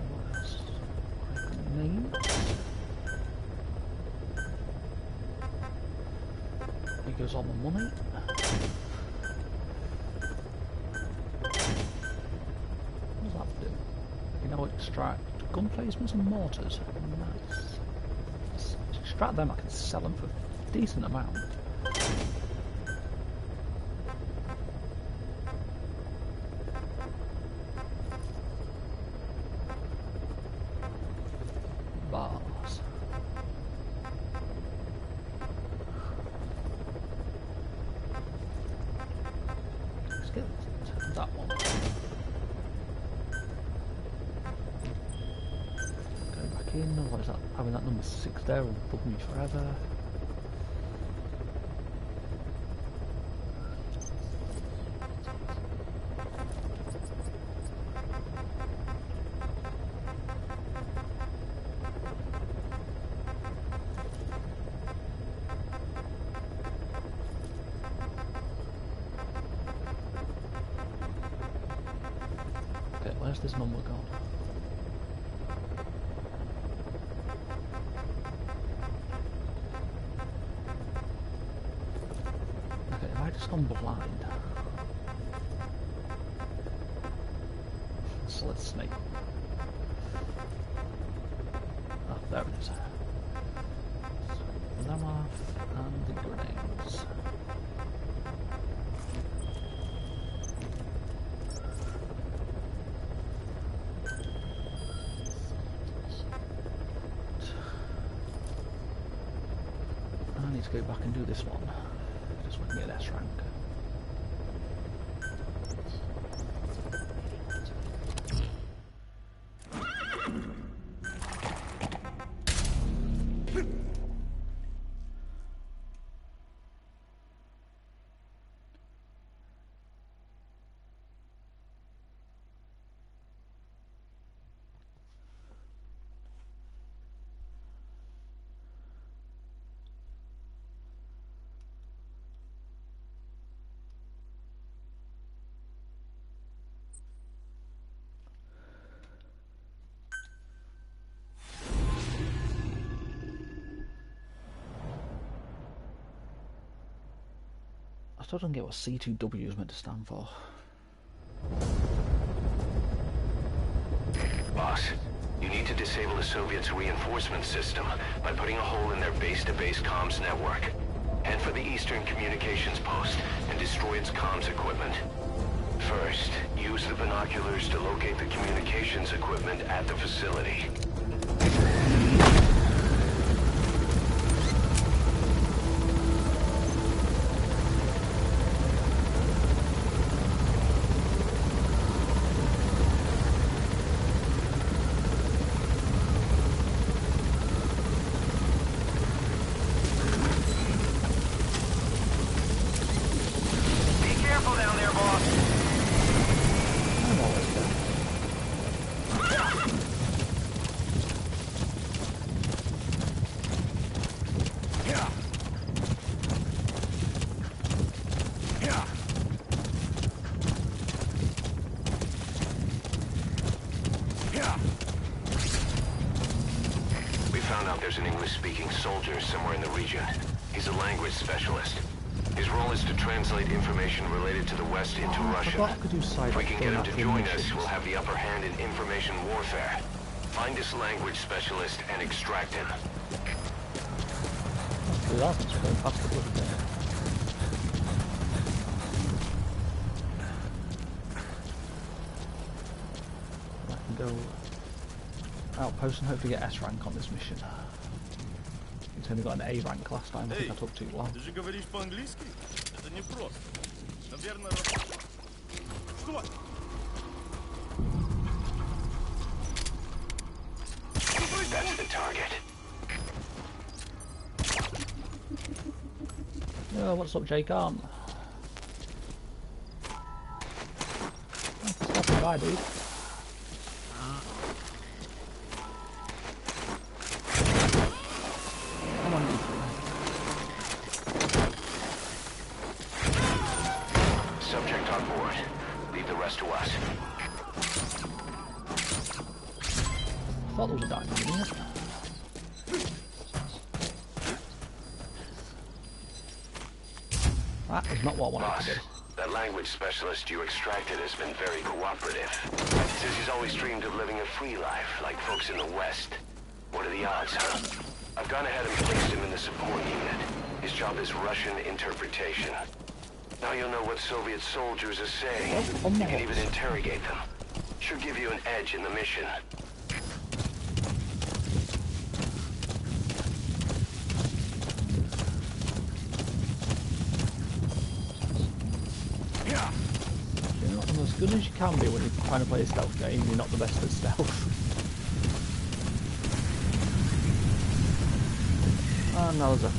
What else? Name. Here goes all my money. Extract gun placements and mortars. Nice. Let's extract them, I can sell them for a decent amount. Bars. Let's get that one. Otherwise having that number 6 there will bug me forever. Okay, where's this number gone? Gone blind. Solid snake. Ah, there it is. Them off and the grenades. go back and do this one. Just so I can get S rank. I still don't get what C2W is meant to stand for. Boss, you need to disable the Soviets' reinforcement system by putting a hole in their base-to-base comms network. Head for the Eastern Communications Post and destroy its comms equipment. First, use the binoculars to locate the communications equipment at the facility. There's an English-speaking soldier somewhere in the region. He's a language specialist. His role is to translate information related to the West into Russian. If we can get him to join us, we'll have the upper hand in information warfare. Find this language specialist and extract him. Do that. It's going past the bloody there. I can go outpost and hopefully get S rank on this mission. It's only got an A rank last time. I think I took too long. Ты же говоришь по-английски? Это не просто. Наверное, Что? That's the target. Yo, what's up, Jake Arm? Stop the guy, dude. Come on, dude. Subject on board. Leave the rest to us. I thought there was a diamond in here. That is not what I wanted Boss, to do. that language specialist you extracted has been very cooperative. Says he's always dreamed of living a free life, like folks in the West. What are the odds, huh? I've gone ahead and placed him in the support unit. His job is Russian interpretation. Now you'll know what Soviet soldiers are saying. You can even interrogate them. Should give you an edge in the mission. You're not as good as you can be when you're trying to play a stealth game. You're not the best at stealth. And now there's a...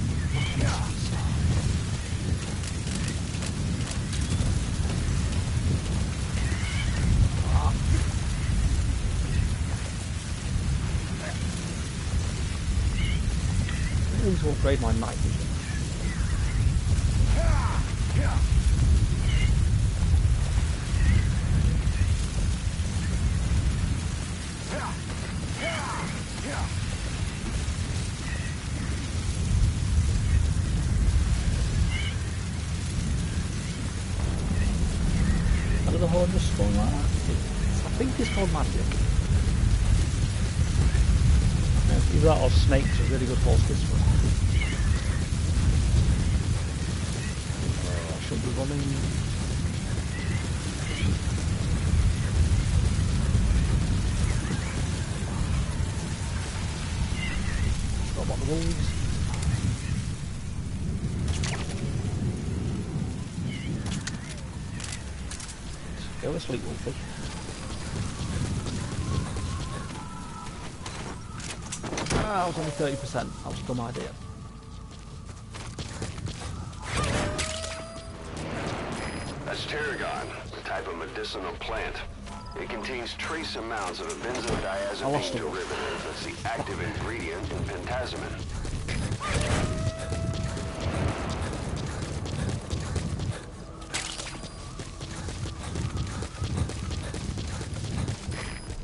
I need to upgrade my night vision. Another horn just spawned like that. I think it's called magic. Either that or snakes are really good horse whisperer. I should be running. Got one of those. asleep, Wolfie. Ah, I was only 30%. That was a dumb idea. That's tarragon, a type of medicinal plant. It contains trace amounts of a benzodiazepine derivative that's the active ingredient in pentazimine.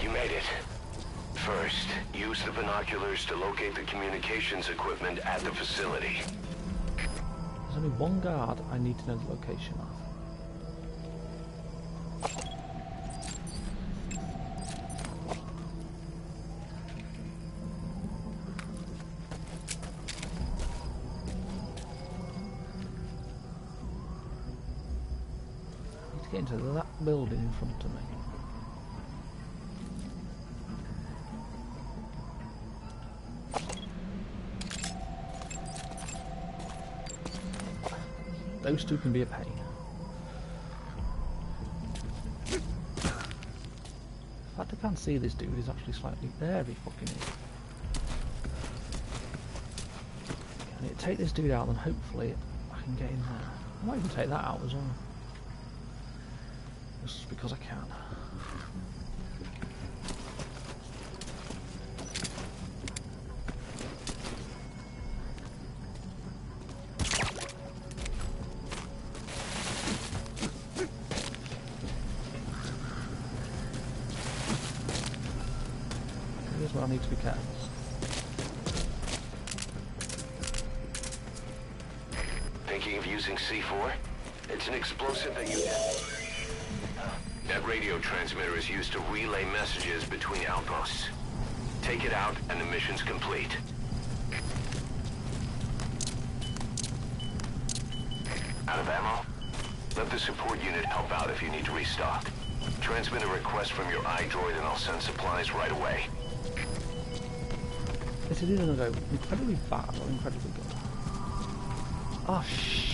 You made it. First, use the binoculars to locate the communications equipment at the facility. There's only one guard I need to know the location of. Get into that building in front of me. Those two can be a pain. In fact, I can't see this dude. He's actually slightly there. He fucking is. I need to take this dude out, and hopefully I can get in there. I might even take that out as well. Just because I can. Here's where I need to be careful. Thinking of using C4? It's an explosive that you... That radio transmitter is used to relay messages between outposts. Take it out and the mission's complete. Out of ammo? Let the support unit help out if you need to restock. Transmit a request from your iDroid and I'll send supplies right away. This is either going to go incredibly bad or incredibly good. Oh shit.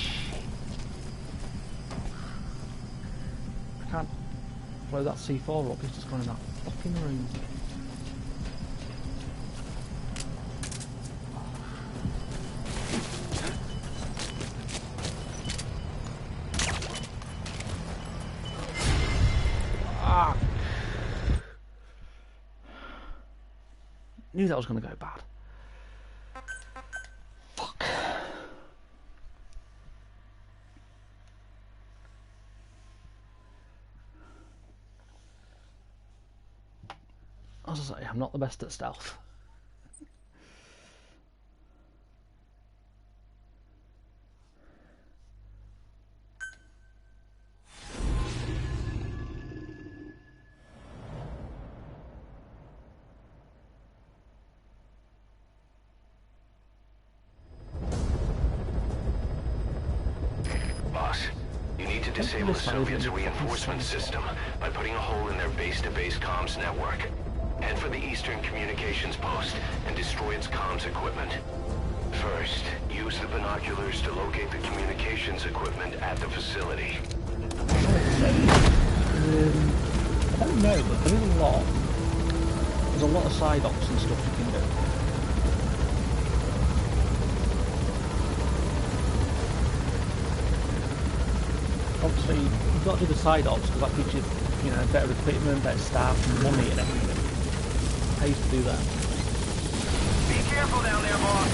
I can't blow that C4 up, it's just gone in that fucking room. Ah. Knew that was going to go bad. Fuck. As I say, I'm not the best at stealth. Boss, you need to disable the Soviets' reinforcement system by putting a hole in their base-to-base comms network. Head for the Eastern Communications Post and destroy its comms equipment. First, use the binoculars to locate the communications equipment at the facility. I don't know, but there is a lot. There's a lot of side ops and stuff you can do. Obviously, you've got to do the side ops because that gives you, you know, better equipment, better staff, and money and everything. It pays to do that. Be careful down there, boss.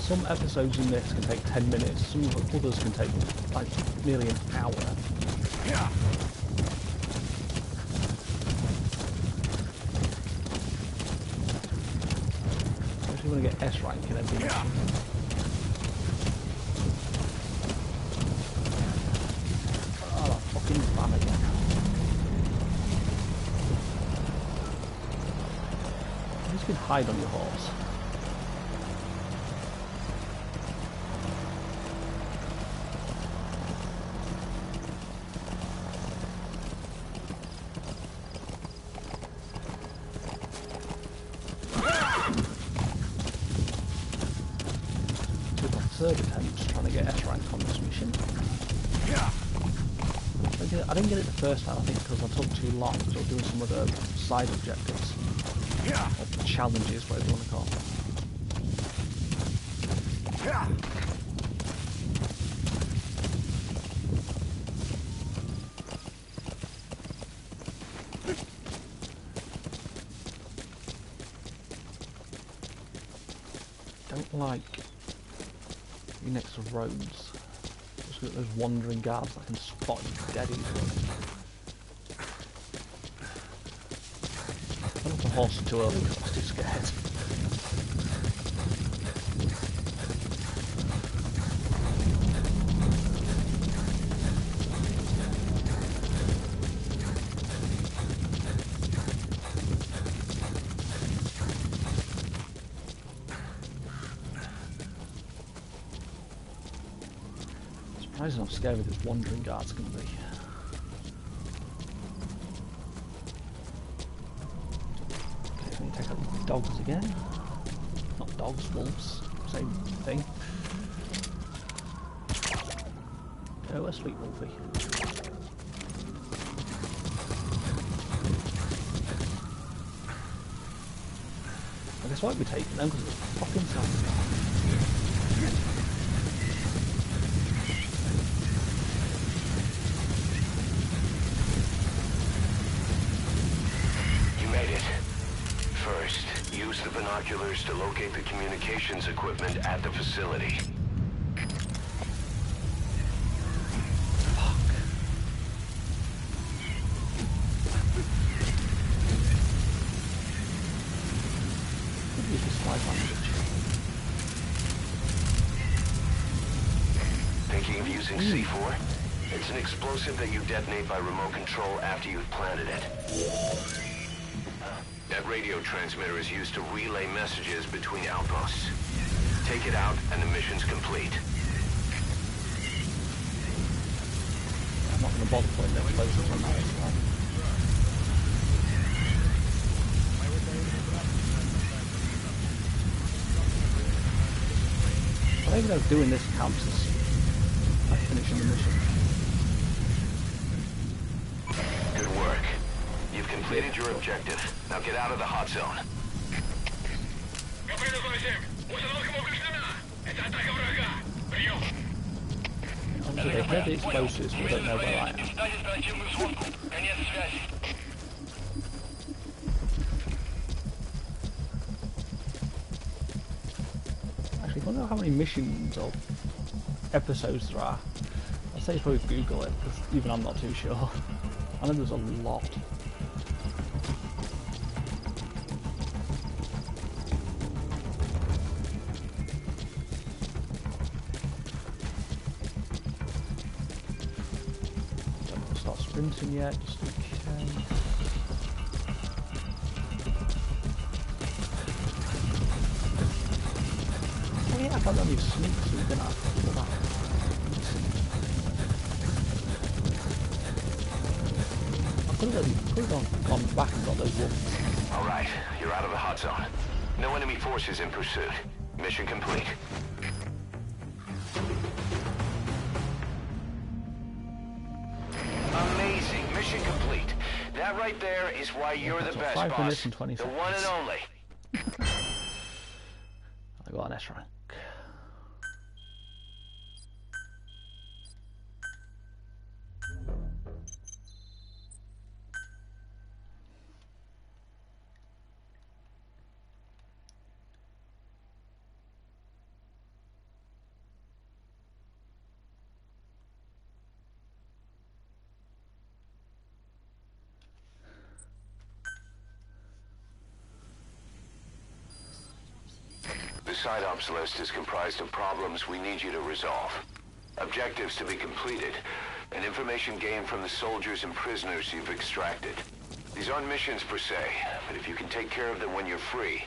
Some episodes in this can take 10 minutes, some others can take like nearly an hour. Especially when I get S rank in every Oh, that fucking fan again. You can hide on your horse. mission. I didn't get it the first time, I think, because I took too long, because I was doing some of the side objectives. Or challenges, whatever you want to call them. Don't like being next to roads. Just got those wandering guards that can spot you dead easily. I went off the horse too early because I was too scared. Surprising how scary those wandering guards can be. Okay, let me take out the dogs again. Not dogs, wolves. Same thing. Oh, where's Sweet Wolfie? I guess I won't be taking them because it's fucking sound. Use the binoculars to locate the communications equipment at the facility. Thinking of using C4? It's an explosive that you detonate by remote control after you've planted it. That radio transmitter is used to relay messages between outposts. Take it out and the mission's complete. I'm not going to bother putting the explosives on that as well. I don't even know if doing this counts as like finishing the mission. Good work. You've completed your objective. Now get out of the hot zone. Obviously they heard the explosives, but don't know where I am. Actually, I don't know how many missions or episodes there are. I'd say probably Google it, because even I'm not too sure. I know there's a lot. Sprinting yet, just okay. Oh yeah, I can't really sneak through, can I? I could have gone back and got those wolves. Alright, you're out of the hot zone. No enemy forces in pursuit. Mission complete. Amazing. Mission complete. That right there is why you're the best, 5 boss. minutes and 20 the seconds. one and only. I got an S rank. The side ops list is comprised of problems we need you to resolve. Objectives to be completed, and information gained from the soldiers and prisoners you've extracted. These aren't missions per se, but if you can take care of them when you're free,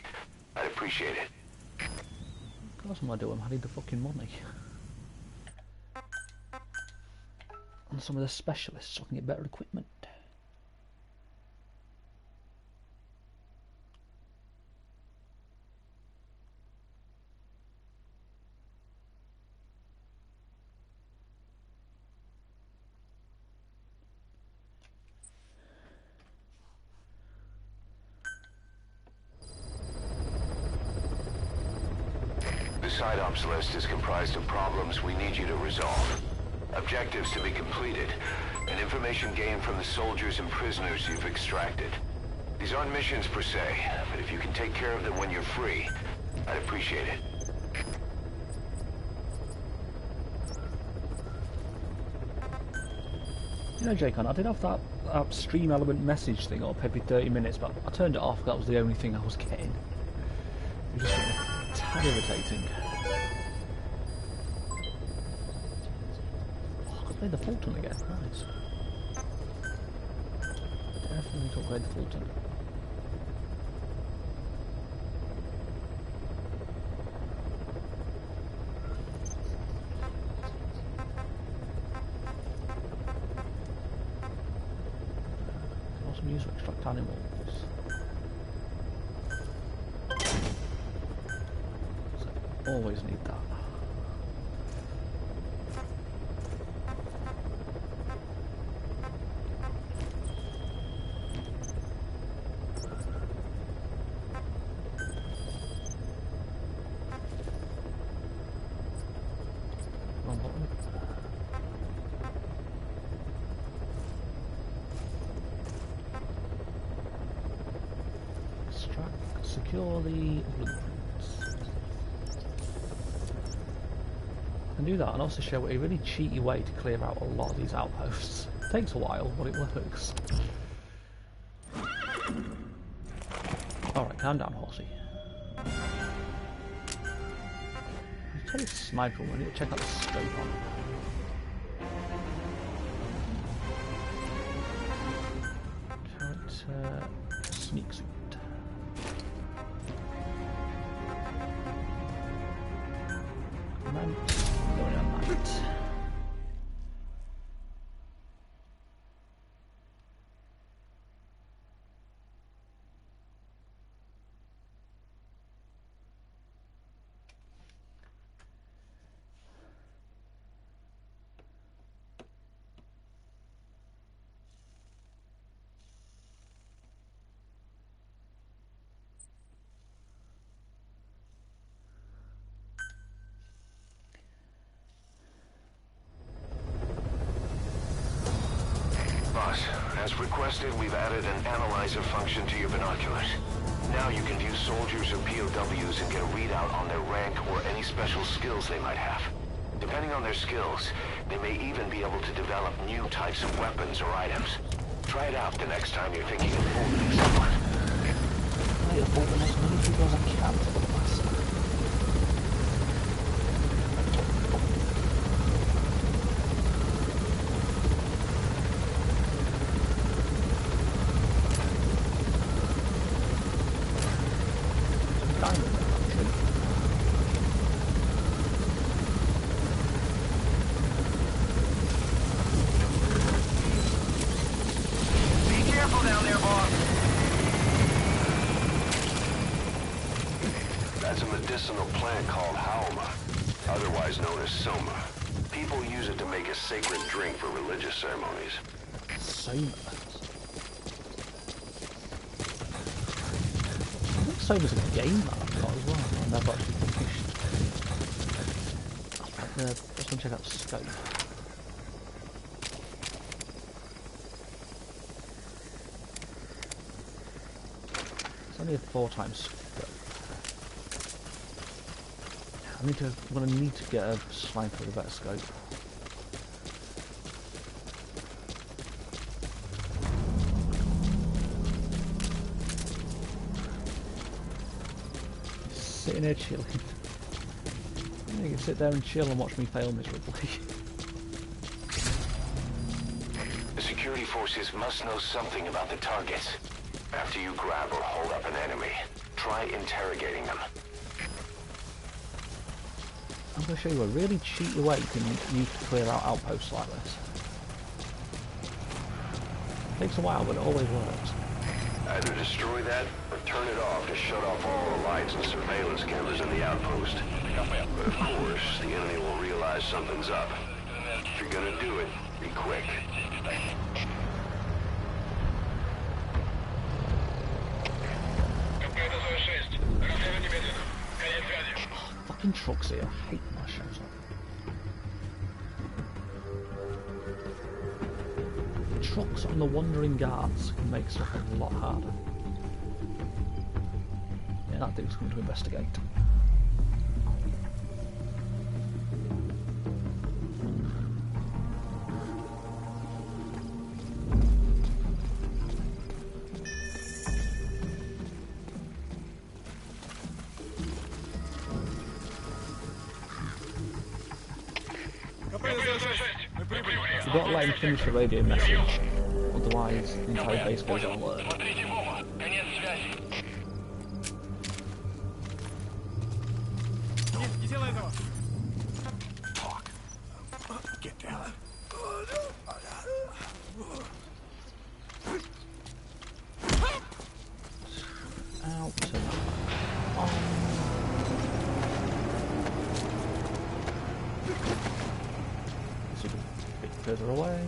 I'd appreciate it. Of course am I doing? I need the fucking money. And some of the specialists so I can get better equipment. side ops list is comprised of problems we need you to resolve. Objectives to be completed, and information gained from the soldiers and prisoners you've extracted. These aren't missions per se, but if you can take care of them when you're free, I'd appreciate it. You know, Jake, I did have that stream element message thing up every 30 minutes, but I turned it off. That was the only thing I was getting. It was just getting a tad irritating. Oh, I could play the Fulton again. Nice. Definitely need to upgrade the Fulton. Use to extract animals. So always need that. Wrong button. Secure the blueprints. I can do that and also show a really cheaty way to clear out a lot of these outposts. It takes a while, but it works. Alright, calm down, horsey. Let's check this sniper. We need to check out the scope on it. Character sneak suit. Going on that. As requested, we've added an analyzer function to your binoculars. Now you can view soldiers or POWs and get a readout on their rank or any special skills they might have. Depending on their skills, they may even be able to develop new types of weapons or items. Try it out the next time you're thinking of holding someone. I hold as many people as I can for the best. Medicinal plant called Haoma, otherwise known as Soma. People use it to make a sacred drink for religious ceremonies. Soma? I think Soma's a game that I've got as well. I've never actually finished. Let's go check out the scope. It's only a 4x scope. I'm gonna need to get a sniper with a better scope. Sitting here chilling. You can sit there and chill and watch me fail miserably. The security forces must know something about the targets. After you grab or hold up an enemy, try interrogating them. I'm going to show you a really cheaty way you can use to clear out outposts like this. It takes a while, but it always works. Either destroy that, or turn it off to shut off all the lights and surveillance cameras in the outpost. But of course, the enemy will realize something's up. If you're gonna do it, be quick. fucking trucks here. I hate when that shows up. Trucks on the wandering guards can make stuff a lot harder. Yeah, that dude's coming to investigate. You've got to let him finish the radio message, otherwise the entire base goes on alert. Talk. Get down. Out to on. This is a bit further away.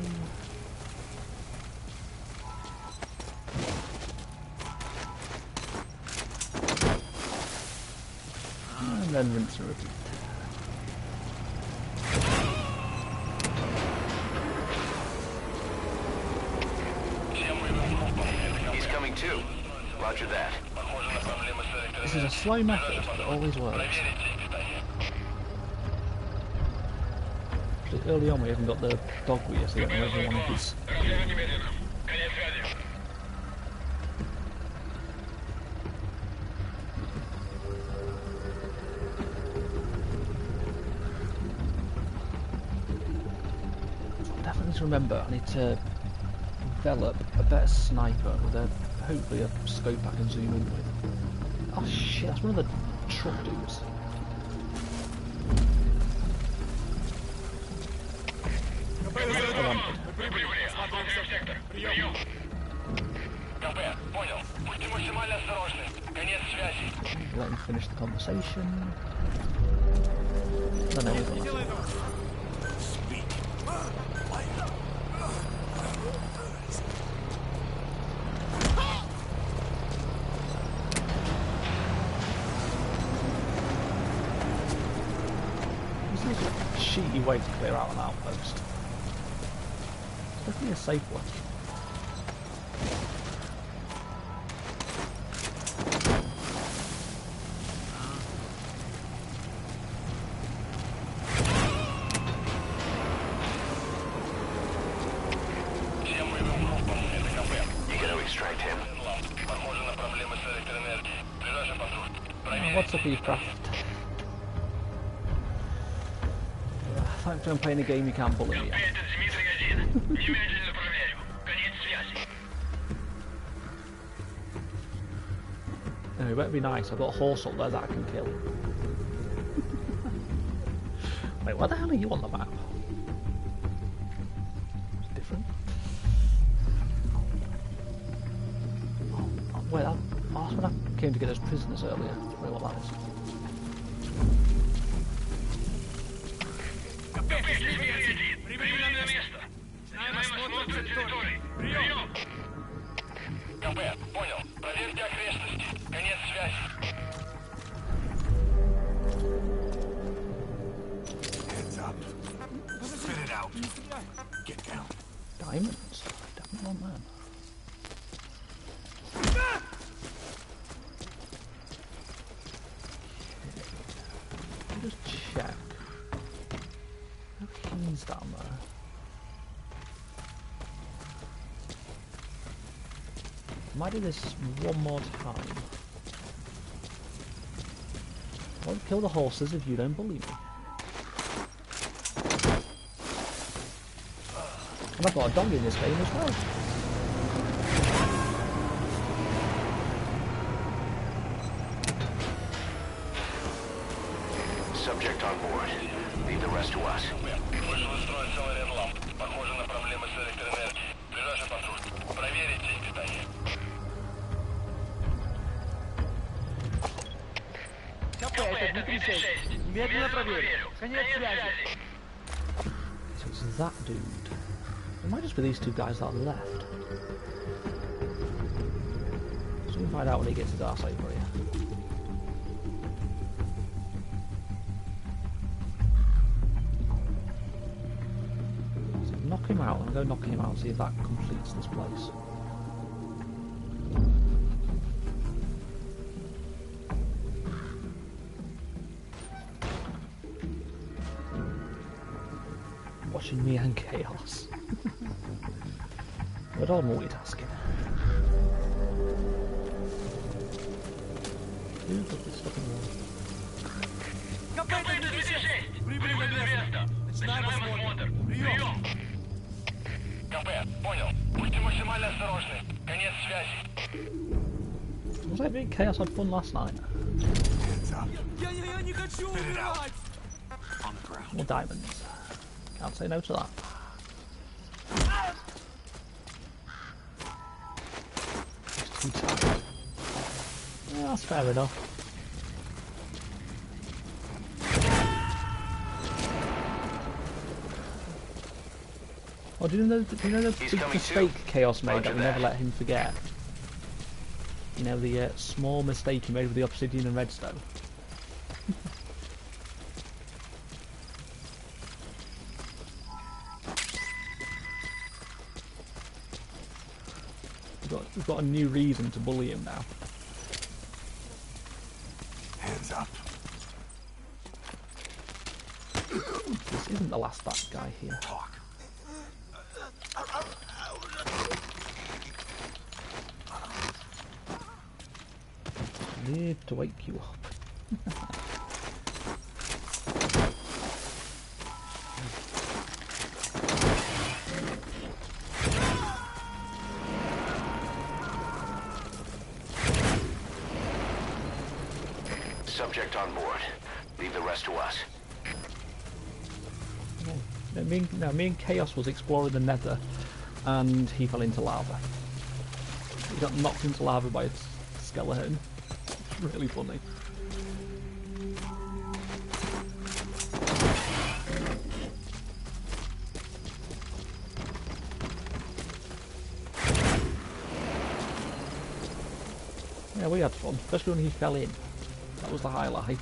And then rinse and repeat. He's coming too. Roger that. This is a slow method, but it always works. Actually, early on we haven't got the dog with you, so you don't know everyone of his. Definitely to remember, I need to develop a better sniper with a hopefully a scope I can zoom in with. Oh shit, that's one of the truck dudes. Let him finish the conversation. No, we've got nothing. This is a cheaty way to clear out an outpost. It's definitely a safe one. What's up with your craft? Thanks for playing a game you can't bully me at. No, it better be nice. I've got a horse up there that I can kill. Wait, where the hell are you on the map? It's different. Oh, wait, that's when I came to get us prisoners earlier. I don't know what that is. Heads up. Spit it out. Get down. Diamonds? Definitely want them. Let me just check. No keys down there. Might do this one more time. I won't kill the horses if you don't bully me. And I've got a dog in this game as well. Subject on board. Leave the rest to us. So it's that dude. It might just be these two guys that are left. So we can find out when he gets his arse over here. knock him out. I'm going to knock him out and see if that completes this place. Watching me and Chaos. But all multitasking. Who's got this fucking wall? Прибыли на место. Начинаем осмотр. Прием. КП, понял. Будьте максимально осторожны. Конец связи. Was that big Chaos had fun last night? Я не хочу умирать. More diamonds. Can't say no to that. Just too tired. Yeah, that's fair enough. Oh, do you know the big mistake Chaos made that we never let him forget? You know, the small mistake he made with the obsidian and redstone. We've got a new reason to bully him now. Hands up. This isn't the last bad guy here. Talk. I need to wake you up. Subject on board. Leave the rest to us. No, me and Chaos was exploring the Nether, and he fell into lava. He got knocked into lava by a skeleton. It's really funny. Yeah, we had fun, especially when he fell in. That was the highlight.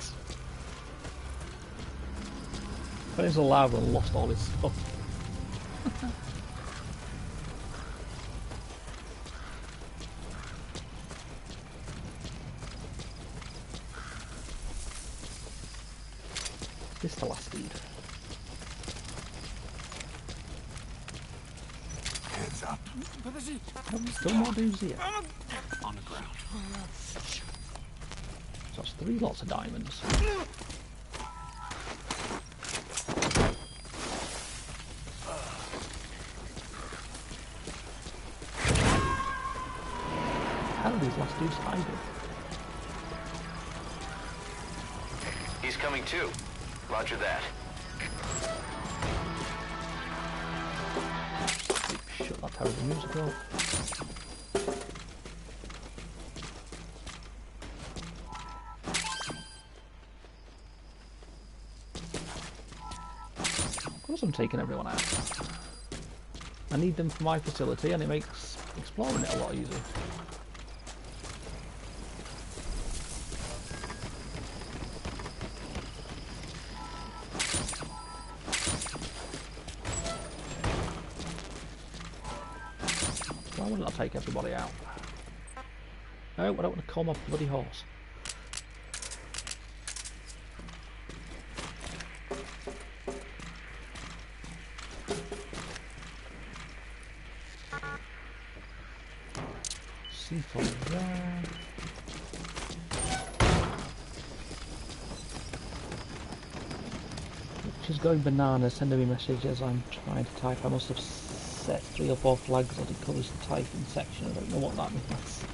Fell into the lava and lost all his stuff. Is this the last dude? Hands up. Still more dudes here. On the ground. So that's 3 lots of diamonds. How are these last dudes hiding? He's coming too. Roger that. Shut that terrible music off. Of course I'm taking everyone out. I need them for my facility and it makes exploring it a lot easier. Why wouldn't I take everybody out? No, I don't want to call my bloody horse. C4 there. Just going bananas, sending me messages I'm trying to type. I must have set 3 or 4 flags that it covers the typing section. I don't know what that means.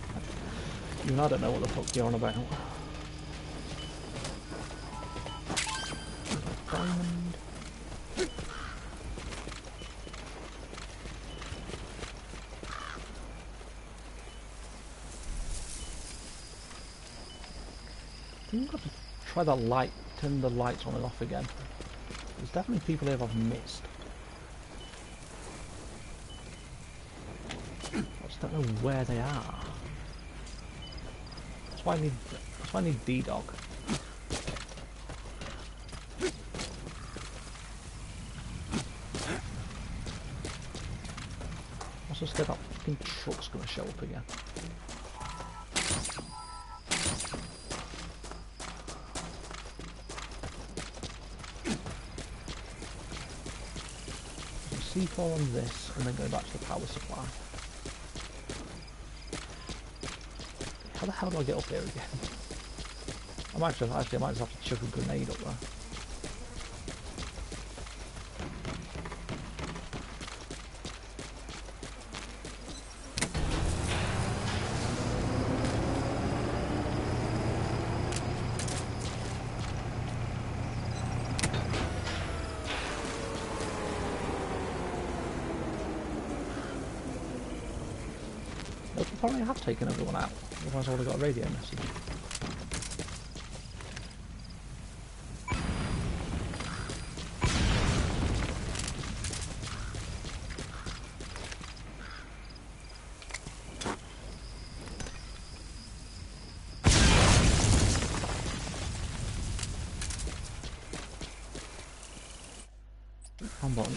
Even I don't know what the fuck you're on about. Diamond. I think I've got to try that light, turn the lights on and off again. There's definitely people here I've missed. I just don't know where they are. That's why I need D-Dog. so scared that fucking truck's gonna show up again. C4 on this, and then go back to the power supply. How the hell do I get up there again? I might just have to chuck a grenade up there. Apparently I have taken everyone out, otherwise I would have got a radio message. One button.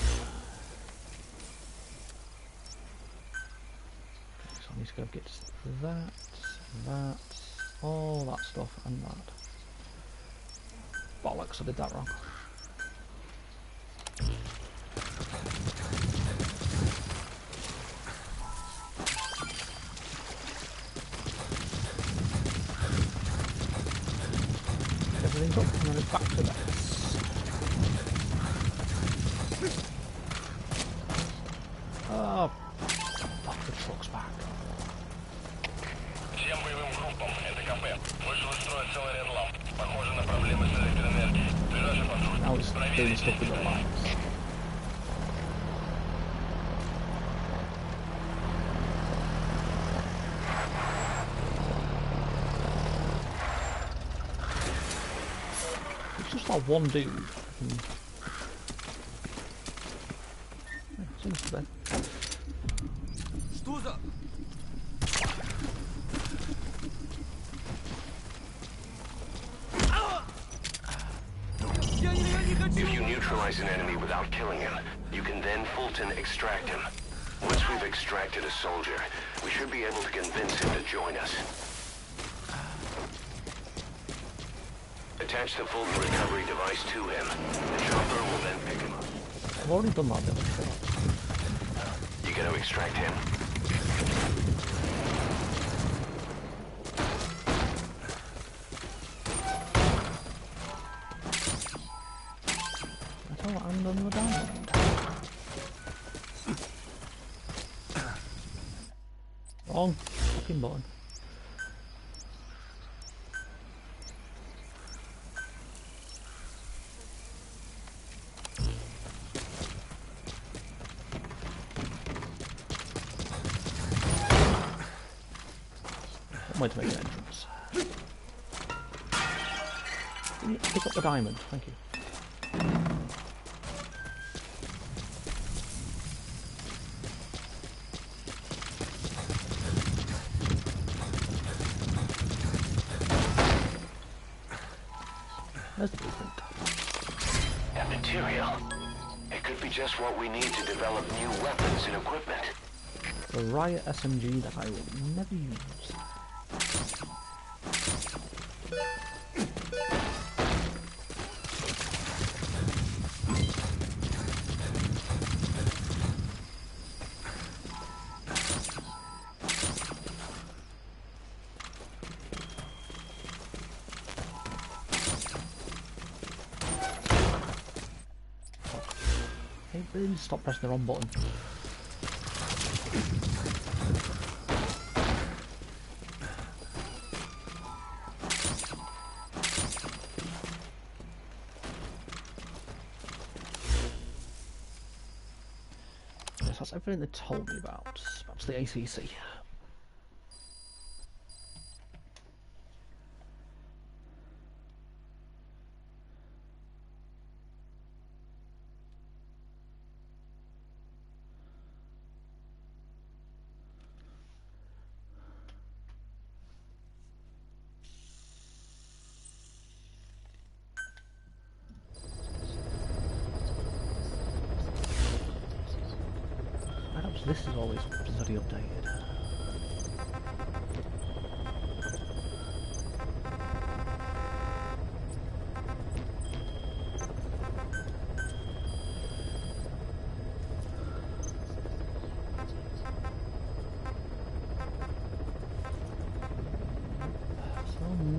I need to go get that, all that stuff, and that. Bollocks, I did that wrong. Everything's up, and then it's back to that. Oh, fuck, the truck's back. Now it's doing stuff with the lights. It's just like one dude. Seems to be. If you neutralize an enemy without killing him, you can then Fulton extract him. Once we've extracted a soldier, we should be able to convince him to join us. Attach the Fulton recovery device to him. The chopper will then pick him up. I've already done that the other day. You gotta extract him. I'm done with that. Wrong fucking button. One way to make an entrance. Pick up the diamond, thank you. That material. It could be just what we need to develop new weapons and equipment. The Riot SMG that I will never use. Really stop pressing the wrong button. Yes, that's everything they told me about. Perhaps the ACC. So this is always bloody updated.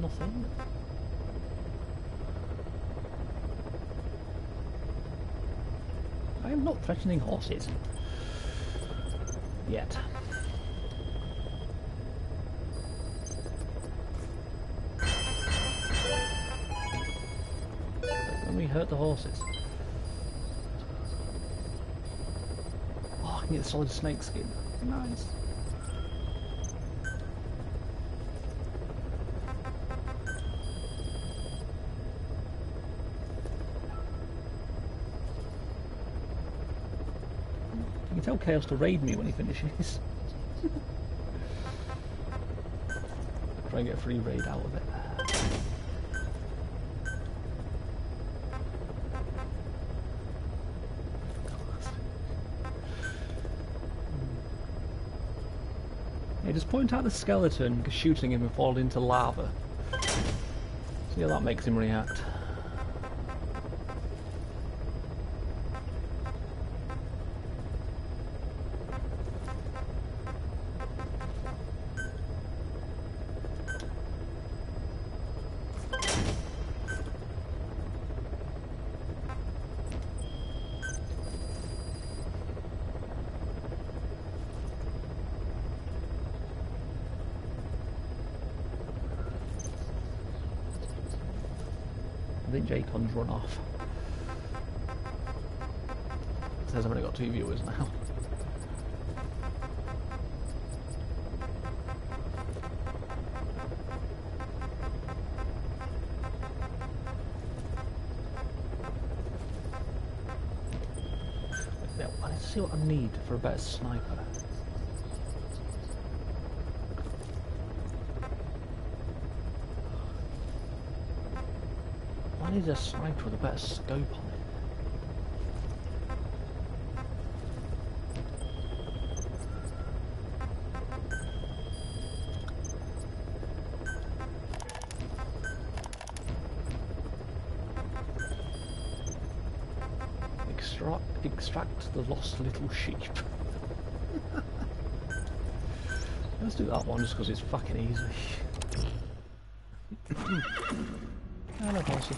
Nothing. I am not threatening horses. Yet. Let me hurt the horses. Oh, I can get solid snake skin. Nice. You can tell Chaos to raid me when he finishes. Try and get a free raid out of it. Yeah, just point out the skeleton shooting him and falling into lava. See how that makes him react. I think Jacon's run off. It says I've only got 2 viewers now. Let's see what I need for a better sniper. I need a sniper with a better scope on it. Extract the lost little sheep. Let's do that one just because it's fucking easy. Hello, horsey.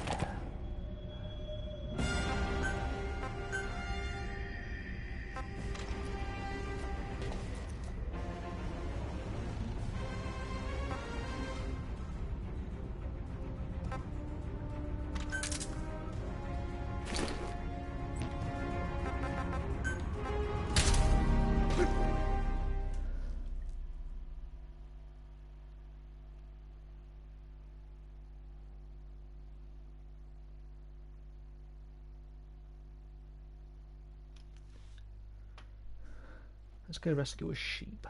Let's go rescue a sheep.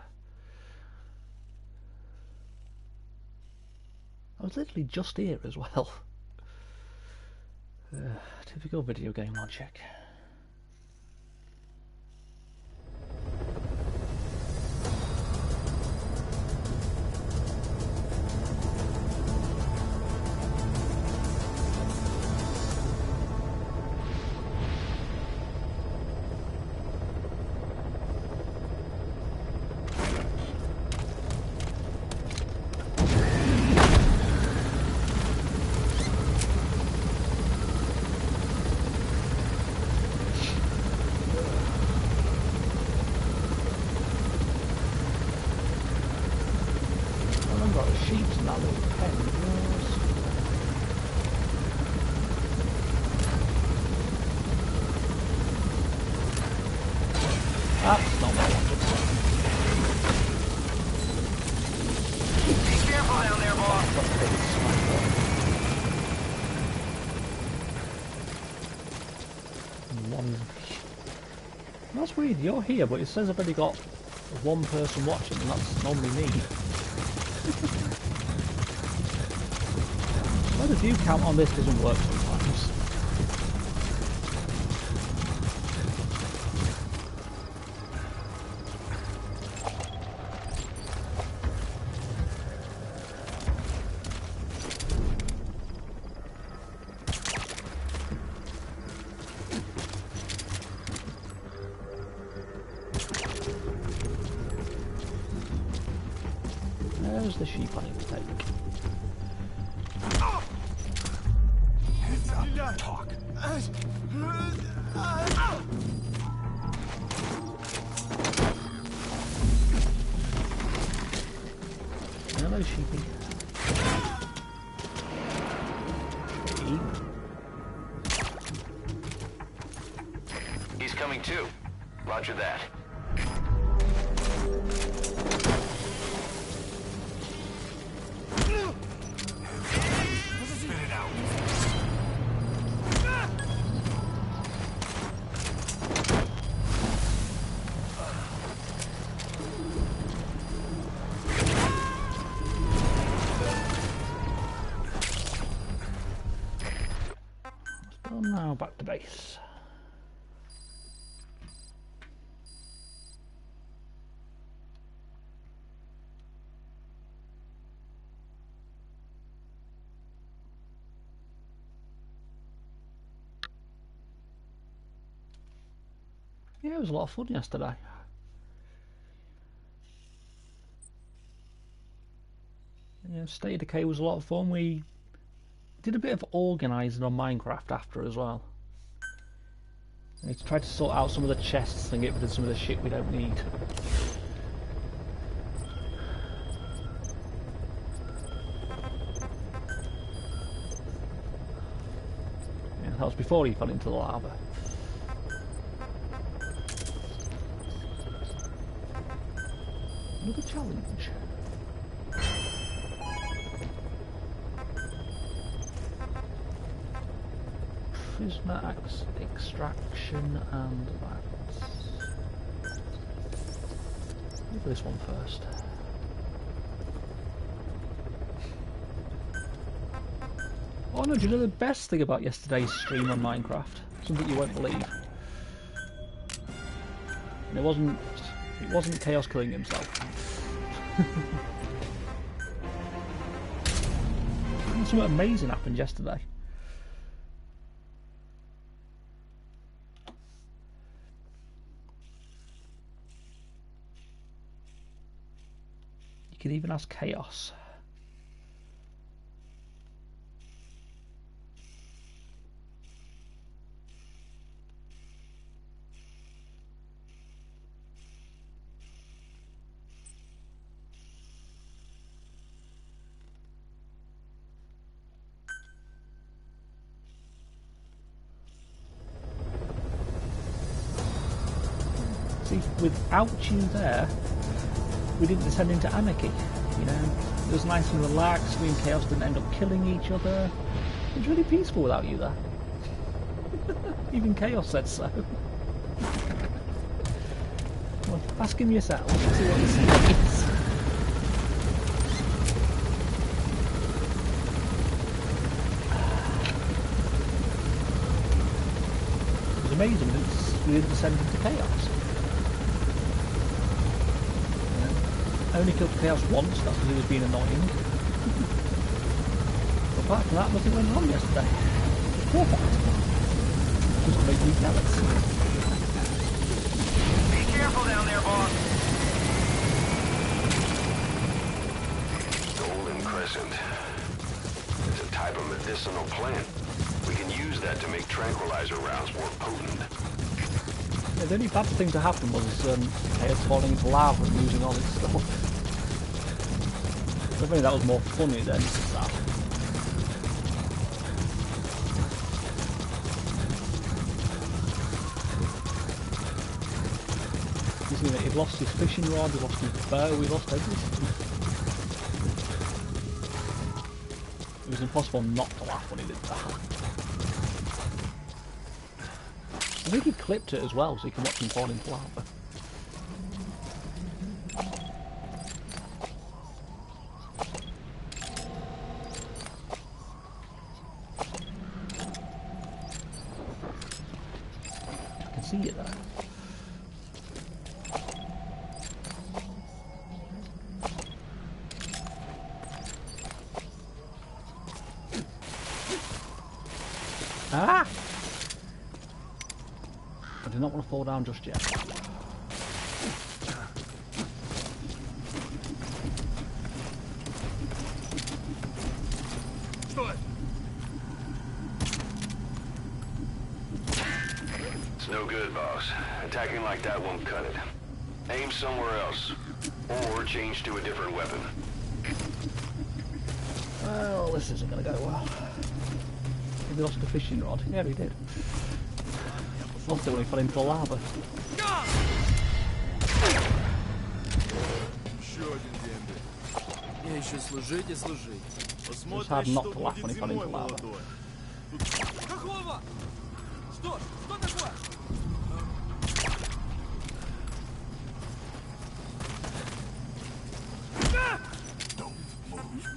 I was literally just here as well. Typical video game logic. That's not what I wanted. Be careful down there, boss. That's weird, you're here, but it says I've only got one person watching, and that's normally me. Well, the view count on this doesn't work sometimes. Where's the sheep I need to take? Heads up, talk. Hello, sheepy. He's coming too. Roger that. Spit it out. So now back to base. Yeah, it was a lot of fun yesterday. Yeah, State of Decay was a lot of fun. We did a bit of organising on Minecraft after as well. We tried to sort out some of the chests and get rid of some of the shit we don't need. Yeah, that was before he fell into the lava. Another challenge. Prisoner extraction and that. Look at this one first. Oh no, do you know the best thing about yesterday's stream on Minecraft? Something you won't believe. And it wasn't Chaos killing himself. Something amazing happened yesterday. You can even ask Chaos. See, without you there, we didn't descend into anarchy. You know, it was nice and relaxed. We and Chaos didn't end up killing each other. It was really peaceful without you there. Even Chaos said so. Well, ask him yourself. See what he says. It was amazing that we didn't descend into Chaos. I only killed Chaos once, that's because he was being annoying. But apart from that, nothing went wrong yesterday. Perfect. Just to make me jealous. Be careful down there, boss. Golden Crescent. It's a type of medicinal plant. We can use that to make tranquilizer rounds more potent. Yeah, the only bad thing to happen was Chaos falling into lava and losing all his stuff. I think that was more funny than sad. You see, he'd lost his fishing rod, he lost his bow, he lost everything. It was impossible not to laugh when he did that. I think he clipped it as well, so you can watch him fall into lava. I can see it there. Ah! I do not want to fall down just yet. Attacking like that won't cut it. Aim somewhere else. Or change to a different weapon. Well, this isn't going to go well. He lost the fishing rod. Yeah, he did. Lost it when he fell into the lava. Мне еще служить и служить. It's hard not to laugh when he fell into lava. Какого? Что? Что такое?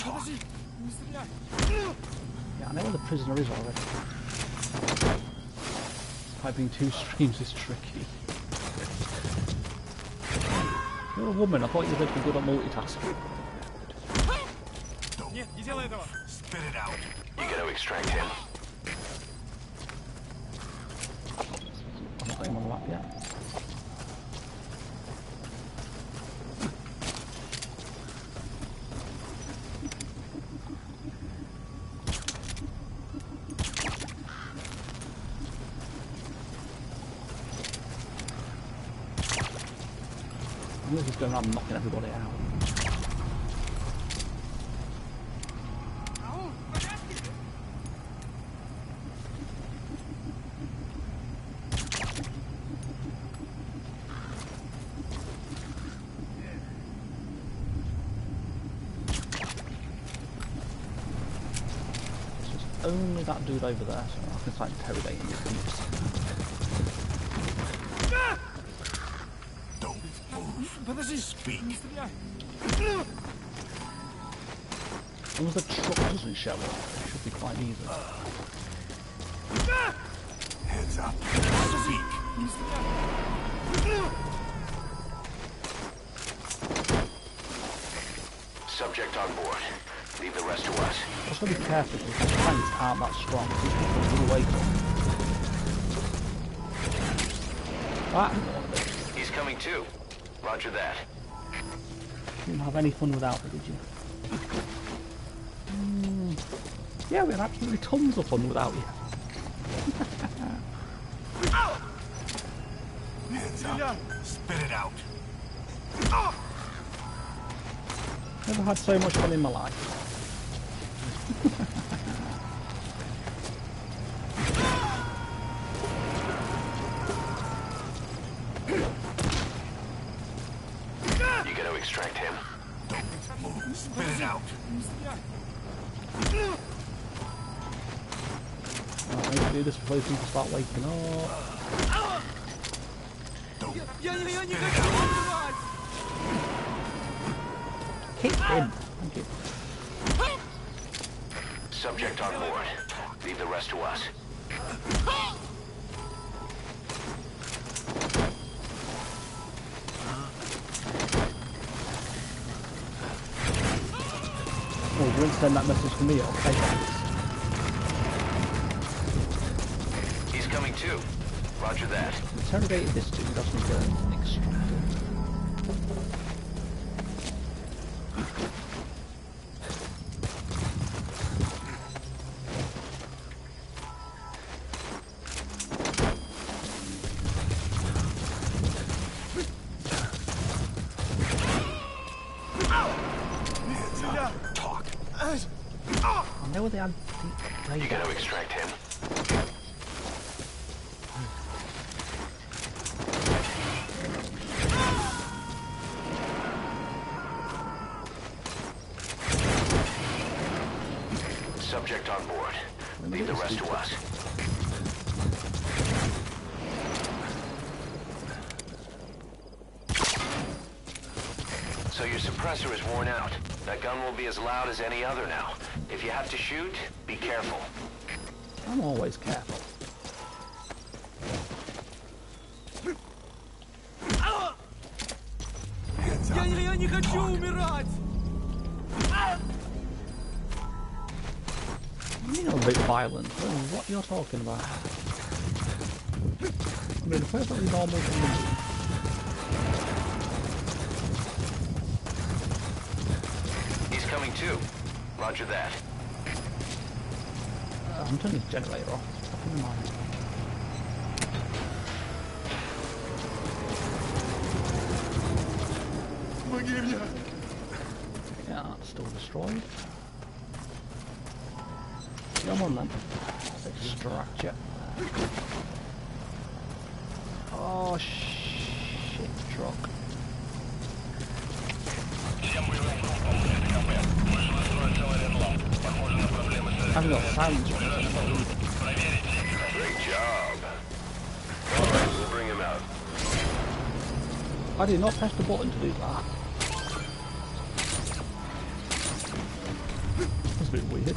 Подожди, не стреляй. Yeah, I know where the prisoner is already. Typing two streams is tricky. You're a woman, I thought you were going to be good at multitasking. Нет, не делай этого. Spit it out. You gotta extract him. I'm not getting on the lap yet. I'm just going around knocking everybody out. Only that dude over there, so I can start interrogating his thieves. Don't move. Подожди. Speak. Не стреляй. As long as the truck doesn't show up, it should be quite easy. Heads up. Speak. Не стреляй. Subject on board. Leave the rest to us. Just gotta be careful because the tanks aren't that strong. These people will wake up. Ah, He's coming too. Roger that. you didn't have any fun without me, did you? Yeah, we had absolutely tons of fun without you. Hands up. Spit it out. Never had so much fun in my life. You gotta extract him. Move. Spit it out. I need to do this before these people start waking up. Я не хочу умирать. Kick him. Thank you. Subject on board. Leave the rest to us. Oh, you want to send that message to me? Okay, thanks. He's coming too. Roger that. Interrogated this dude, that's me going extracted. I know where they had the You gotta extract him. Subject on board. Leave the rest to us. So your suppressor is worn out. That gun will be as loud as any other now. If you have to shoot, be careful. I'm always careful. Я не хочу умирать. You're a bit violent. I don't know what you're talking about. I mean, a perfectly normal thing. He's coming too. Roger that. I'm turning his generator off. Fucking mind. still destroyed. Come on then. Extract you. Oh shit, truck. I haven't got sounds on it. Great job. Alright, we'll bring him out. I did not press the button to do that. That's a bit weird.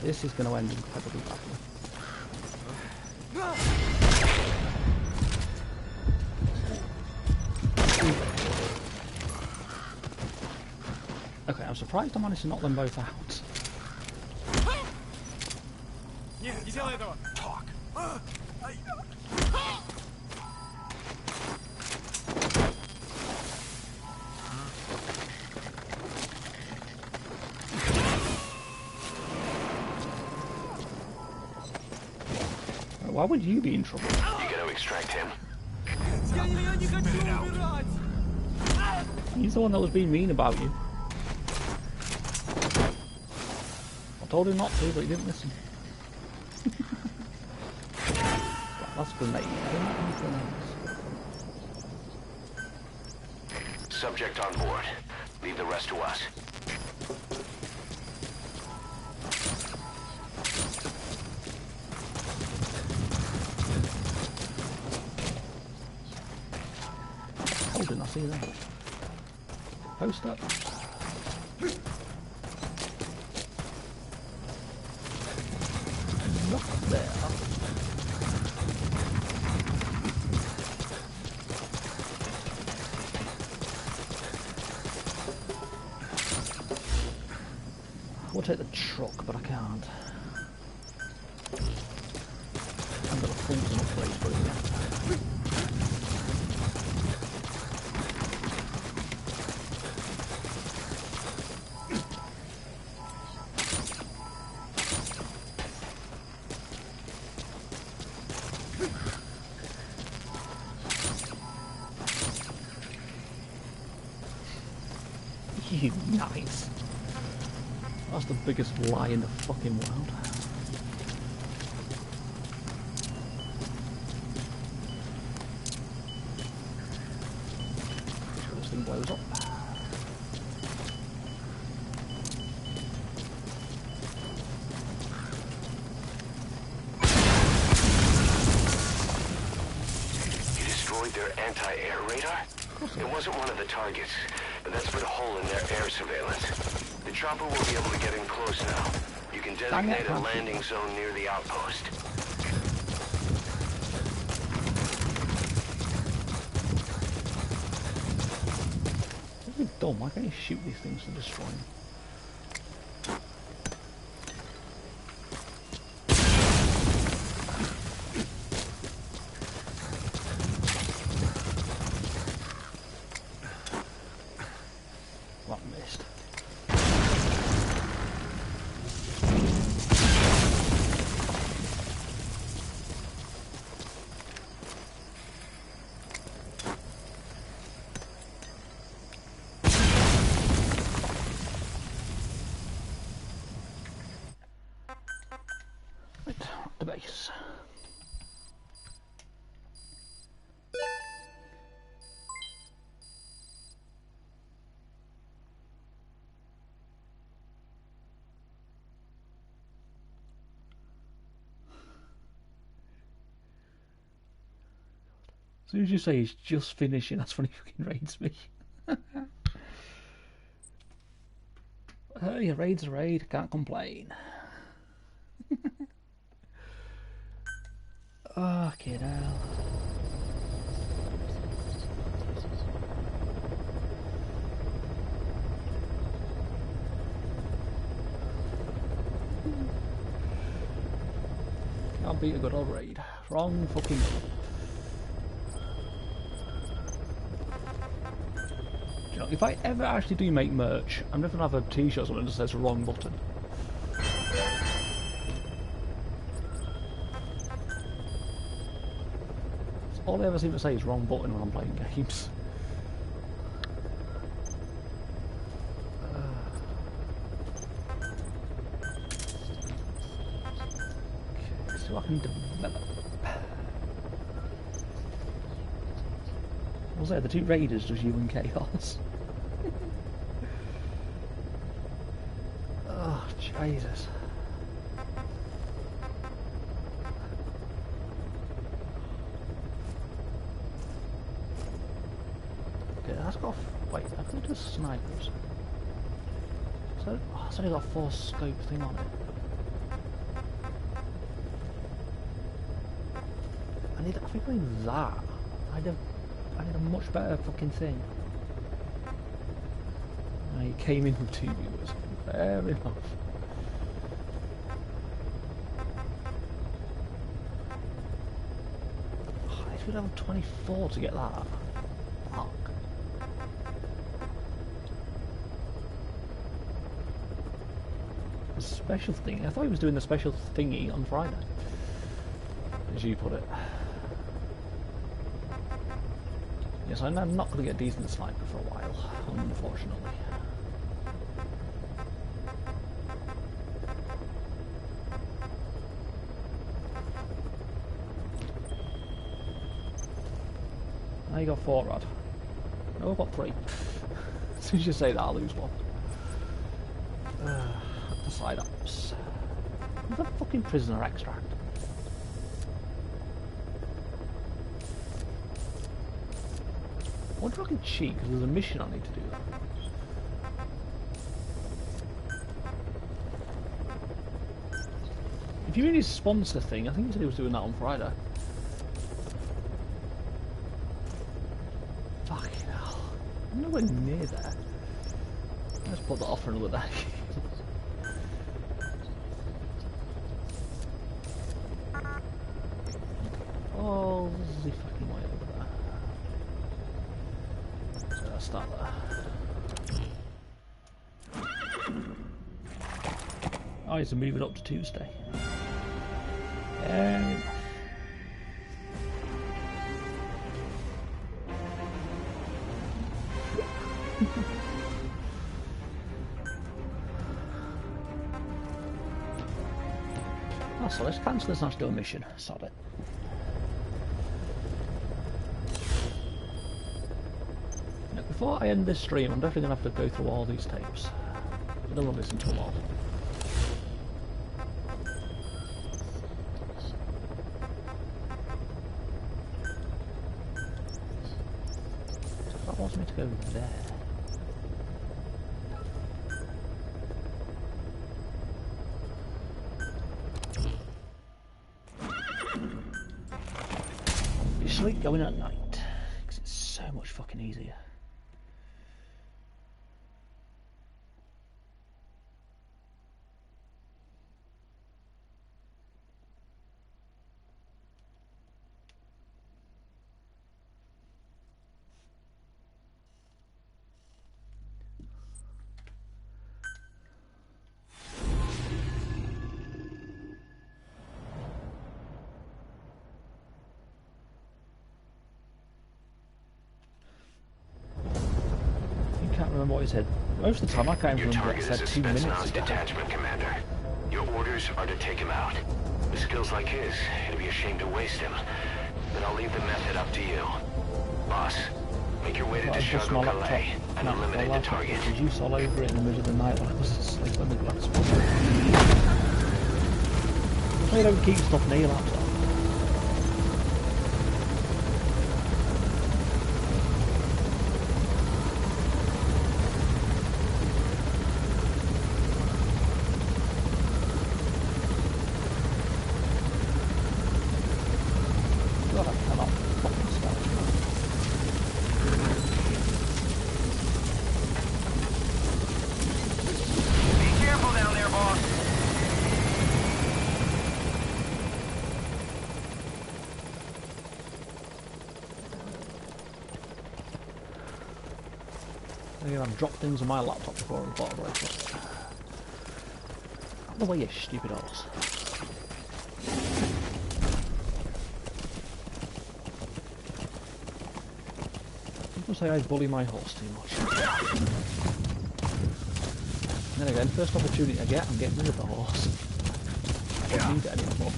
This is going to end incredibly badly. Okay, I'm surprised I managed to knock them both out. Нет, не делай этого! Talk. Why would you be in trouble? You gotta extract him. Я не хочу умирать! He's the one that was being mean about you. I told him not to, but he didn't listen. That's a grenade. I don't like these grenades. Subject on board. Leave the rest to us. How didn't I see that? Post up. Not there. I will take the truck, but I can't. I've got a full enough place for it yet. You nice. That's the biggest lie in the fucking world. Sure this thing blows up. You destroyed their anti-air radar? It wasn't one of the targets, but that's put a hole in their air surveillance. The chopper will be able to get in close now. You can designate a landing zone near the outpost. You're dumb. Why can't you shoot these things to destroy them? That missed. Right, the base. As soon as you say he's just finishing, that's when he fucking raids me. Yeah, raid's a raid, can't complain. Oh, kid hell. Can't beat a good old raid. Wrong fucking. You know, if I ever actually do make merch, I'm never gonna have a t-shirt or something that says wrong button. All I ever seem to say is wrong button when I'm playing games. Okay, so I can develop. What was that? The two raiders, just you and Chaos. Oh, Jesus. That's got. Wait, I think it's snipers. So, oh, it's only got a 4 scope thing on it. I think I need that. I need a much better fucking thing. I came in with 2 viewers. Fair enough. Oh, I should have 24 to get that. Fuck. Special thing. I thought he was doing the special thingy on Friday, as you put it. Yes, I'm not going to get a decent sniper for a while, unfortunately. Now you got 4 rod. No, I've got 3. As soon as you say that, I'll lose one. Side ups. The fucking prisoner extract. I wonder if I can cheat because there's a mission I need to do that. If you mean his sponsor thing, I think he said he was doing that on Friday. Fucking hell. I'm nowhere near there. Let's put that off for another day. Oh, the fucking way over there. So I'll start there. Oh, he's moving up to Tuesday. Oh, so let's cancel this national mission. Sod it. Now, before I end this stream, I'm definitely going to have to go through all these tapes. I don't want to listen to them all. So that wants me to go there. Sleep going at night, because it's so much fucking easier. What he said. Most of the time I can't even remember what I said 2 minutes ago. Detachment commander. Your orders are to take him out. With skills like his, it'd be a shame to waste him. But I'll leave the method up to you. Boss, make your way to Dishago Calais and eliminate the target. There's use all over it in the middle of the night when I was asleep on the glass. Why don't keep stuff near your laptop? Again, I've dropped things on my laptop before and thought about it. Out of the way, you stupid horse. People say I bully my horse too much. And then again, first opportunity I get, I'm getting rid of the horse. I don't need it anymore.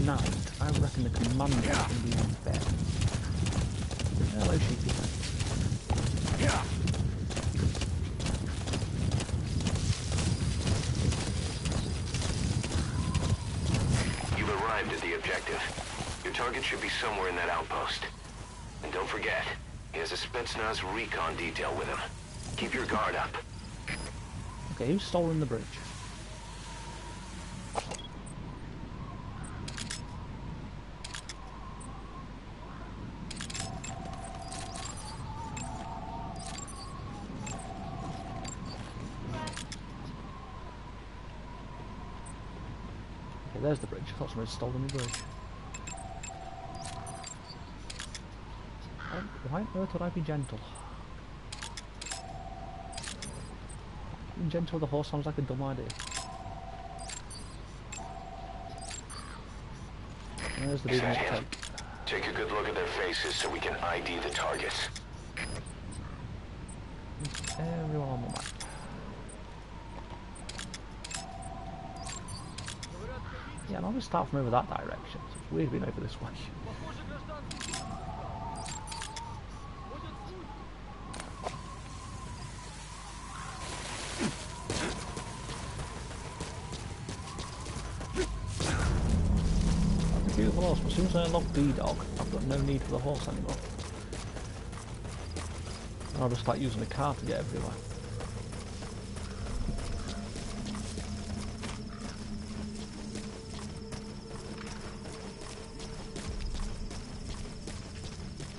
Night, I reckon the commander is going to be in bed. Hello, sheepy. You've arrived at the objective. Your target should be somewhere in that outpost. And don't forget, he has a Spetsnaz recon detail with him. Keep your guard up. Okay, who's stolen the bridge? There's the bridge. I thought someone had stolen the bridge. Why on earth would I be gentle? Being gentle with a horse sounds like a dumb idea. There's the dude on the tank. Take a good look at their faces so we can ID the targets. Everyone on the map. Yeah, and I'll just start from over that direction. So it's weird being over this way. That's a beautiful horse, but as soon as I unlock D-Dog, I've got no need for the horse anymore. And I'll just start using the car to get everywhere.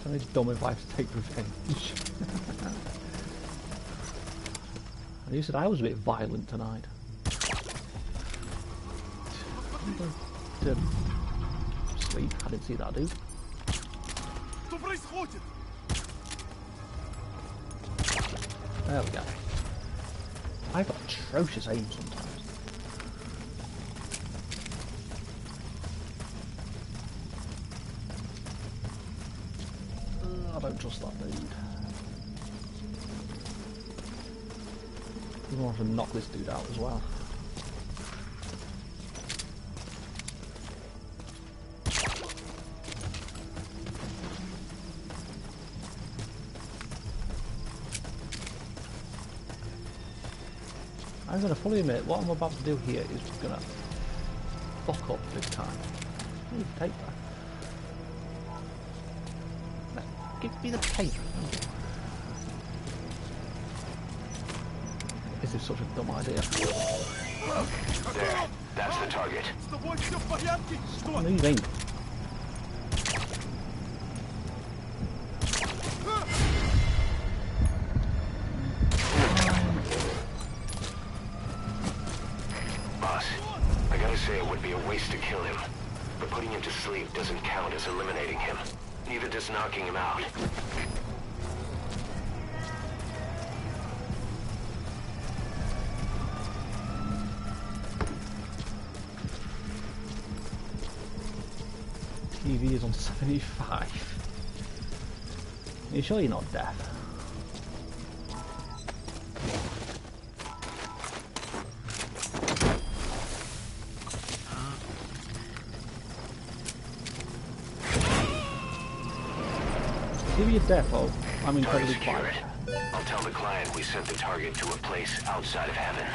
It's dumb if I have to take revenge. And you said I was a bit violent tonight. To sleep. I didn't see that dude. There we go. I've got atrocious aim sometimes. I don't trust that dude. We want to knock this dude out as well. I'm going to fully admit, what I'm about to do here is going to fuck up big time. Ooh, take that. Give me the paper. This is such a dumb idea. There, that's the target. Stop moving. Boss, I gotta say it would be a waste to kill him. But putting him to sleep doesn't count as eliminating him. Neither does knocking him out. TV is on 75. Are you sure you're not deaf? If you're deaf, oh, I'm incredibly quiet. I'll tell the client we sent the target to a place outside of heaven.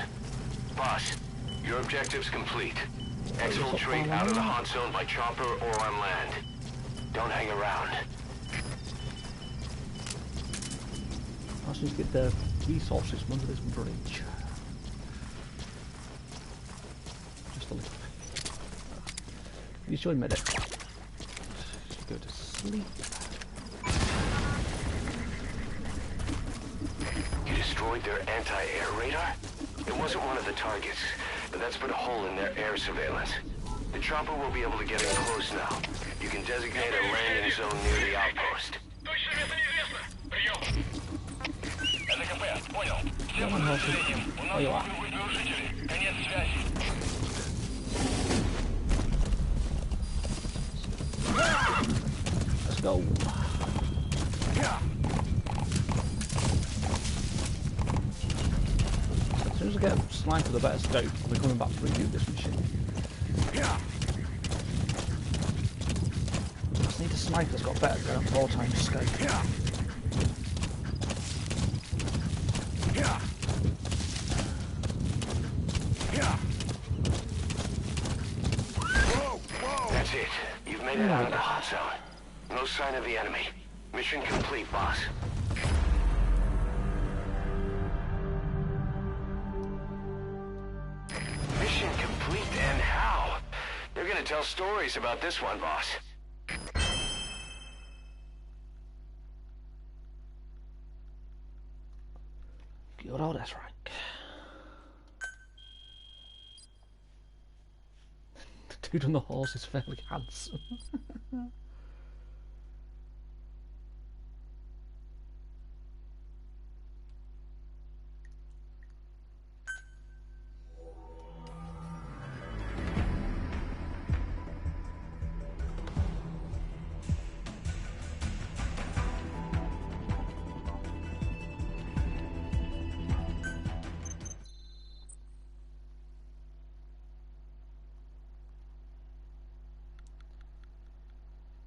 Boss, your objective's complete. Exfiltrate out of the hot zone by chopper or on land. Don't hang around. Let's just get the resources from under this bridge. Just a little bit. You join medic. Just go to sleep. You destroyed their anti-air radar? It wasn't one of the targets, but that's put a hole in their air surveillance. The chopper will be able to get in close now. You can designate a landing zone near the outpost. Let's go. As soon as I get a sniper with a better scope, we're coming back to review this mission. I just need a sniper that's got better than a 4x scope. That's it. You've made it out of the hot zone. No sign of the enemy. Mission complete, boss. Mission complete, and how? They're gonna tell stories about this one, boss. Good old S-Rank. The dude on the horse is fairly handsome.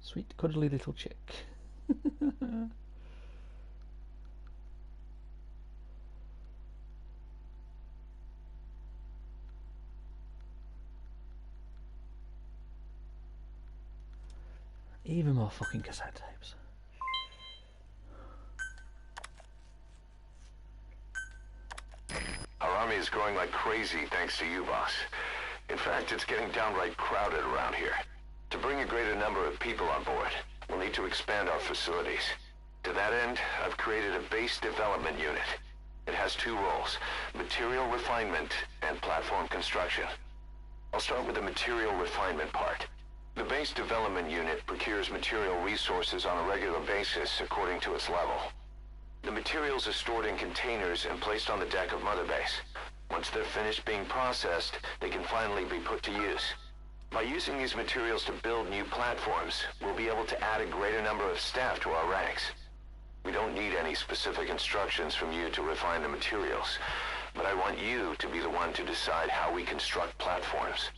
Sweet, cuddly little chick. Even more fucking cassette tapes. Our army is growing like crazy thanks to you, boss. In fact, it's getting downright crowded around here. To bring a greater number of people on board, we'll need to expand our facilities. To that end, I've created a base development unit. It has two roles, material refinement and platform construction. I'll start with the material refinement part. The base development unit procures material resources on a regular basis according to its level. The materials are stored in containers and placed on the deck of Mother Base. Once they're finished being processed, they can finally be put to use. By using these materials to build new platforms, we'll be able to add a greater number of staff to our ranks. We don't need any specific instructions from you to refine the materials, but I want you to be the one to decide how we construct platforms.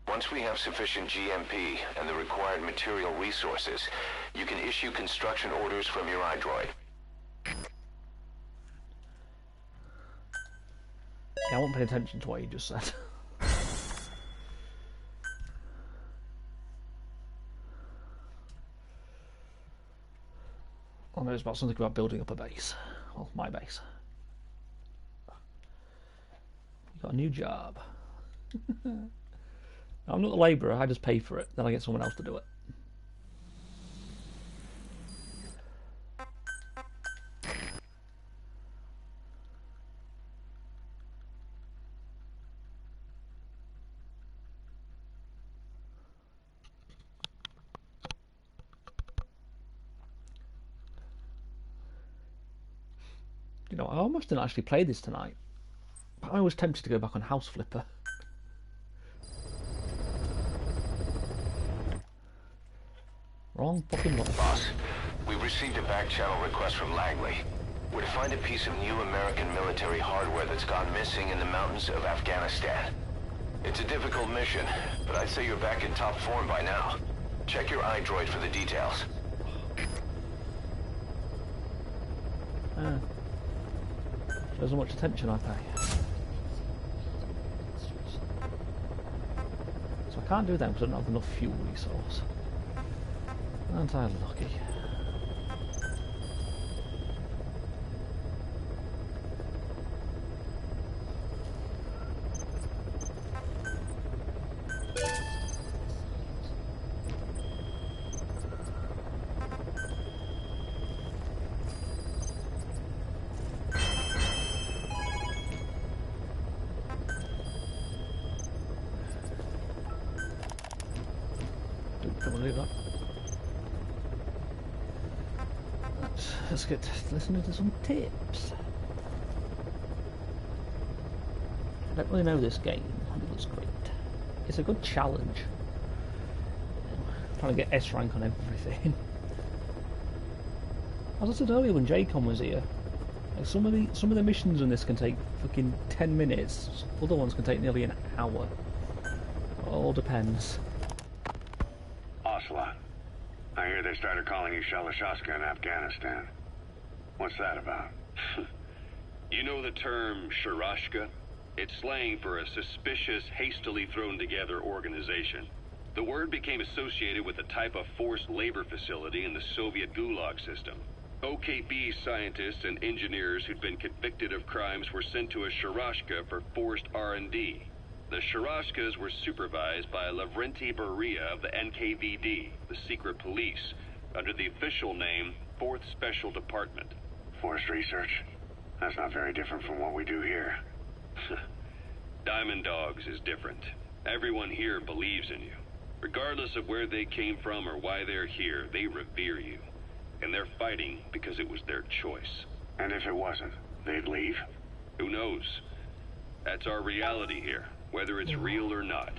Once we have sufficient GMP and the required material resources, you can issue construction orders from your iDroid. Yeah, I won't pay attention to what you just said. I know it's about something about building up a base. Well, my base. You got a new job. I'm not the labourer, I just pay for it, then I get someone else to do it. You know, I almost didn't actually play this tonight, but I was tempted to go back on House Flipper. Wrong fucking one. Boss, we've received a back-channel request from Langley. We're to find a piece of new American military hardware that's gone missing in the mountains of Afghanistan. It's a difficult mission, but I'd say you're back in top form by now. Check your iDroid for the details. Shows how much attention I pay. So I can't do them because I don't have enough fuel resource. Aren't I lucky? Don't want to do that. Let's get listening to some tips. I don't really know this game, and it looks great. It's a good challenge. Trying to get S rank on everything. As I said earlier when J-Con was here, like some of the missions in this can take fucking 10 minutes. Other ones can take nearly an hour. All depends. Ocelot, I hear they started calling you Shalashaska in Afghanistan. What's that about? You know the term Sharashka? It's slang for a suspicious, hastily thrown together organization. The word became associated with a type of forced labor facility in the Soviet Gulag system. OKB scientists and engineers who'd been convicted of crimes were sent to a Sharashka for forced R&D. The Sharashkas were supervised by Lavrenti Beria of the NKVD, the secret police, under the official name 4th Special Department. Forced research? That's not very different from what we do here. Diamond Dogs is different. Everyone here believes in you. Regardless of where they came from or why they're here, they revere you. And they're fighting because it was their choice. And if it wasn't, they'd leave? Who knows? That's our reality here, whether it's real or not.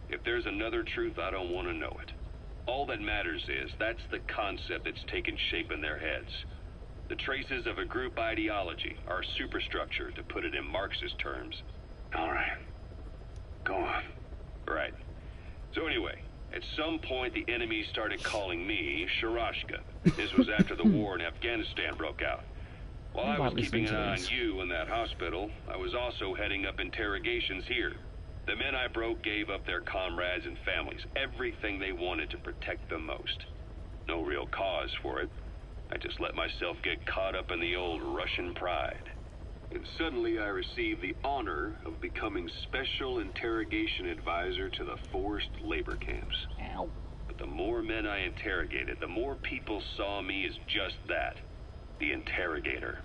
If there's another truth, I don't want to know it. All that matters is that's the concept that's taken shape in their heads. The traces of a group ideology, our superstructure, to put it in Marxist terms. All right. Go on. Right. So anyway, at some point the enemy started calling me Sharashka. This was after the war in Afghanistan broke out. While I was keeping an eye on you in that hospital, I was also heading up interrogations here. The men I broke gave up their comrades and families, everything they wanted to protect them most. No real cause for it. I just let myself get caught up in the old Russian pride. And suddenly I received the honor of becoming Special Interrogation Advisor to the forced labor camps. Ow. But the more men I interrogated, the more people saw me as just that, the interrogator.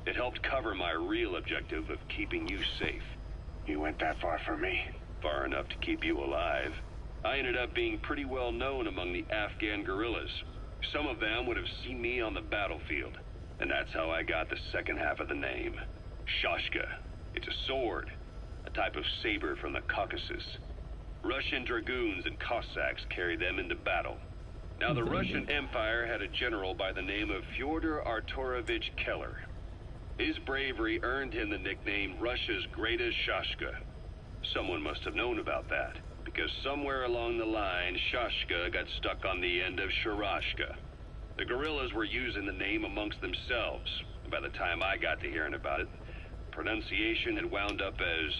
It helped cover my real objective of keeping you safe. You went that far for me? Far enough to keep you alive. I ended up being pretty well known among the Afghan guerrillas. Some of them would have seen me on the battlefield, and that's how I got the second half of the name. Shashka. It's a sword, a type of saber from the Caucasus. Russian dragoons and Cossacks carried them into battle. Now, the Russian Empire had a general by the name of Fyodor Arturovich Keller. His bravery earned him the nickname Russia's Greatest Shashka. Someone must have known about that, because somewhere along the line, Shashka got stuck on the end of Sharashka. The guerrillas were using the name amongst themselves, and by the time I got to hearing about it, pronunciation had wound up as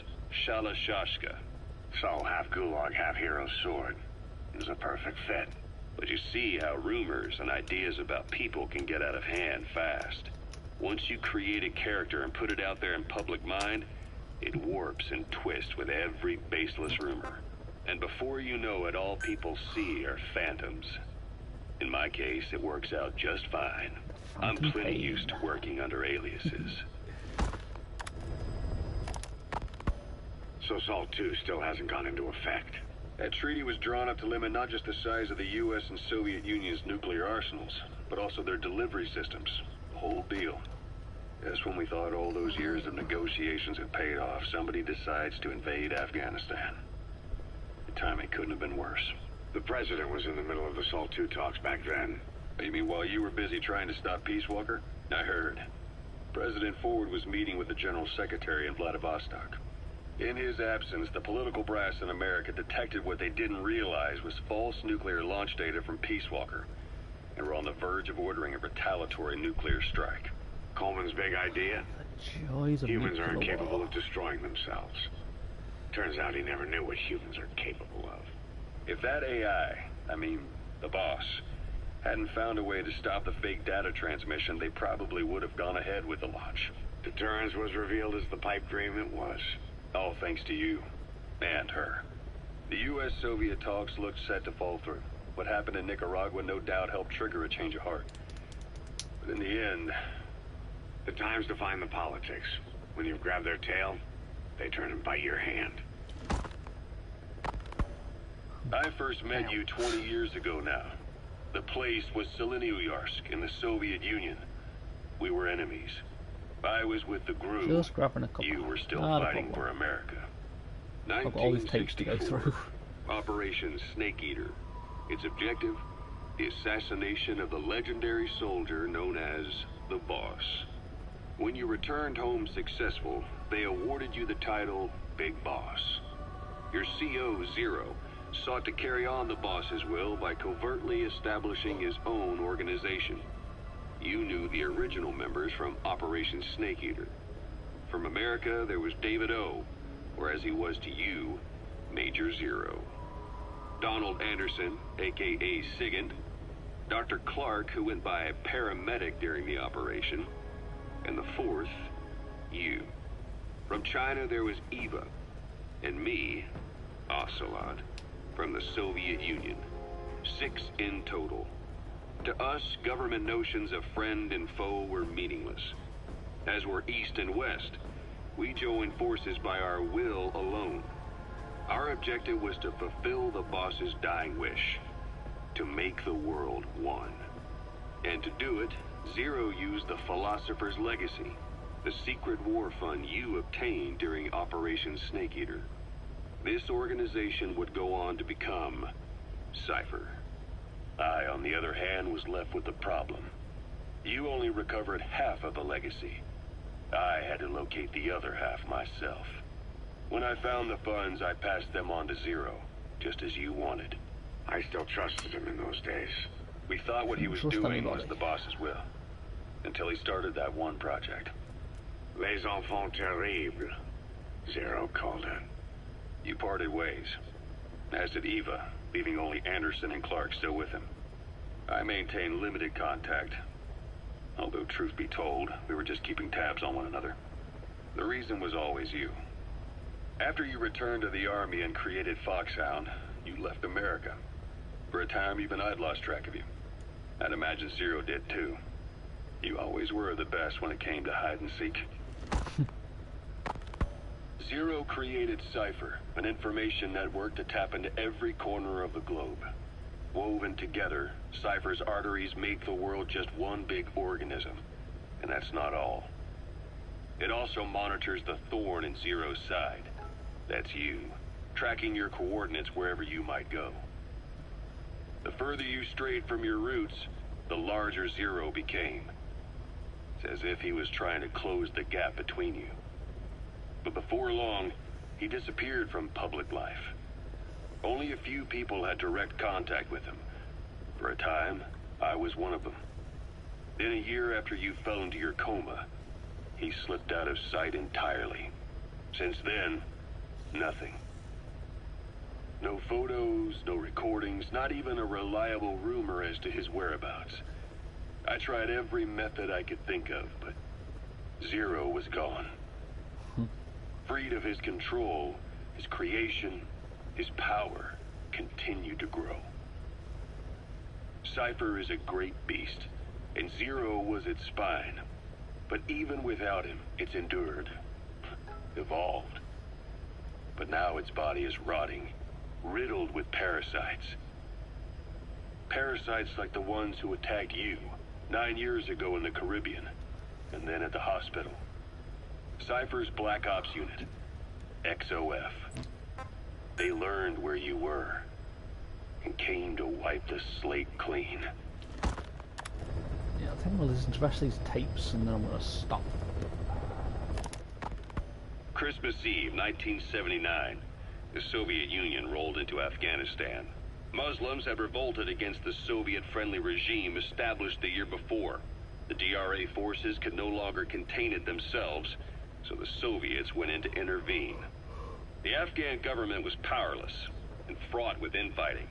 Shalashashka. So, half Gulag, half hero sword. It was a perfect fit. But you see how rumors and ideas about people can get out of hand fast. Once you create a character and put it out there in public mind, it warps and twists with every baseless rumor. And before you know it, all people see are phantoms. In my case, it works out just fine. I'm plenty used to working under aliases. So SALT II still hasn't gone into effect? That treaty was drawn up to limit not just the size of the U.S. and Soviet Union's nuclear arsenals, but also their delivery systems. The whole deal. Just when we thought all those years of negotiations had paid off, somebody decides to invade Afghanistan. The timing couldn't have been worse. The president was in the middle of the SALT II talks back then. You mean while you were busy trying to stop Peace Walker? I heard. President Ford was meeting with the General Secretary in Vladivostok. In his absence, the political brass in America detected what they didn't realize was false nuclear launch data from Peace Walker, and were on the verge of ordering a retaliatory nuclear strike. Coleman's big idea? Humans are incapable of destroying themselves. Turns out he never knew what humans are capable of. If that AI, the boss, hadn't found a way to stop the fake data transmission, they probably would have gone ahead with the launch. Deterrence was revealed as the pipe dream it was. All thanks to you. And her. The U.S.-Soviet talks looked set to fall through. What happened in Nicaragua no doubt helped trigger a change of heart. But in the end... The time's define the politics. When you've grabbed their tail, they turn and bite your hand. I first met you 20 years ago now. The place was Selenoyarsk in the Soviet Union. We were enemies. I was with the GRU. Just grabbing a couple. You were still Not a fighting problem. for America. I've got all these tapes to go through. Operation Snake Eater. Its objective? The assassination of the legendary soldier known as the Boss. When you returned home successful, they awarded you the title Big Boss. Your CO, Zero, sought to carry on the Boss's will by covertly establishing his own organization. You knew the original members from Operation Snake Eater. From America, there was David O, or as he was to you, Major Zero. Donald Anderson, aka Sigint. Dr. Clark, who went by paramedic during the operation. And the fourth, you. From China, there was Eva. And me, Ocelot, from the Soviet Union. 6 in total. To us, government notions of friend and foe were meaningless. As were East and West, we joined forces by our will alone. Our objective was to fulfill the Boss's dying wish, to make the world one. And to do it, Zero used the Philosopher's Legacy, the secret war fund you obtained during Operation Snake Eater. This organization would go on to become Cypher. I, on the other hand, was left with the problem. You only recovered half of the legacy. I had to locate the other half myself. When I found the funds, I passed them on to Zero, just as you wanted. I still trusted him in those days. We thought what he was doing was the Boss's will. Until he started that one project. Les Enfants Terribles, Zero called it. You parted ways, as did Eva, leaving only Anderson and Clark still with him. I maintained limited contact. Although, truth be told, we were just keeping tabs on one another. The reason was always you. After you returned to the Army and created Foxhound, you left America. For a time, even I'd lost track of you. I'd imagine Zero did too. You always were the best when it came to hide and seek. Zero created Cypher, an information network to tap into every corner of the globe. Woven together, Cypher's arteries make the world just one big organism. And that's not all. It also monitors the thorn in Zero's side. That's you, tracking your coordinates wherever you might go. The further you strayed from your roots, the larger Zero became. It's as if he was trying to close the gap between you. But before long, he disappeared from public life. Only a few people had direct contact with him. For a time, I was one of them. Then a year after you fell into your coma, he slipped out of sight entirely. Since then, nothing. No photos, no recordings, not even a reliable rumor as to his whereabouts. I tried every method I could think of, but Zero was gone. Freed of his control, his creation, his power continued to grow. Cypher is a great beast, and Zero was its spine. But even without him, it's endured, evolved. But now its body is rotting, riddled with parasites. Parasites like the ones who attacked you 9 years ago in the Caribbean, and then at the hospital. Cypher's Black Ops unit, XOF. They learned where you were, and came to wipe the slate clean. Yeah, I think we'll listen to the rest of these tapes and then I'm gonna stop. Christmas Eve, 1979. The Soviet Union rolled into Afghanistan. Muslims had revolted against the Soviet-friendly regime established the year before. The DRA forces could no longer contain it themselves, so the Soviets went in to intervene. The Afghan government was powerless and fraught with infighting.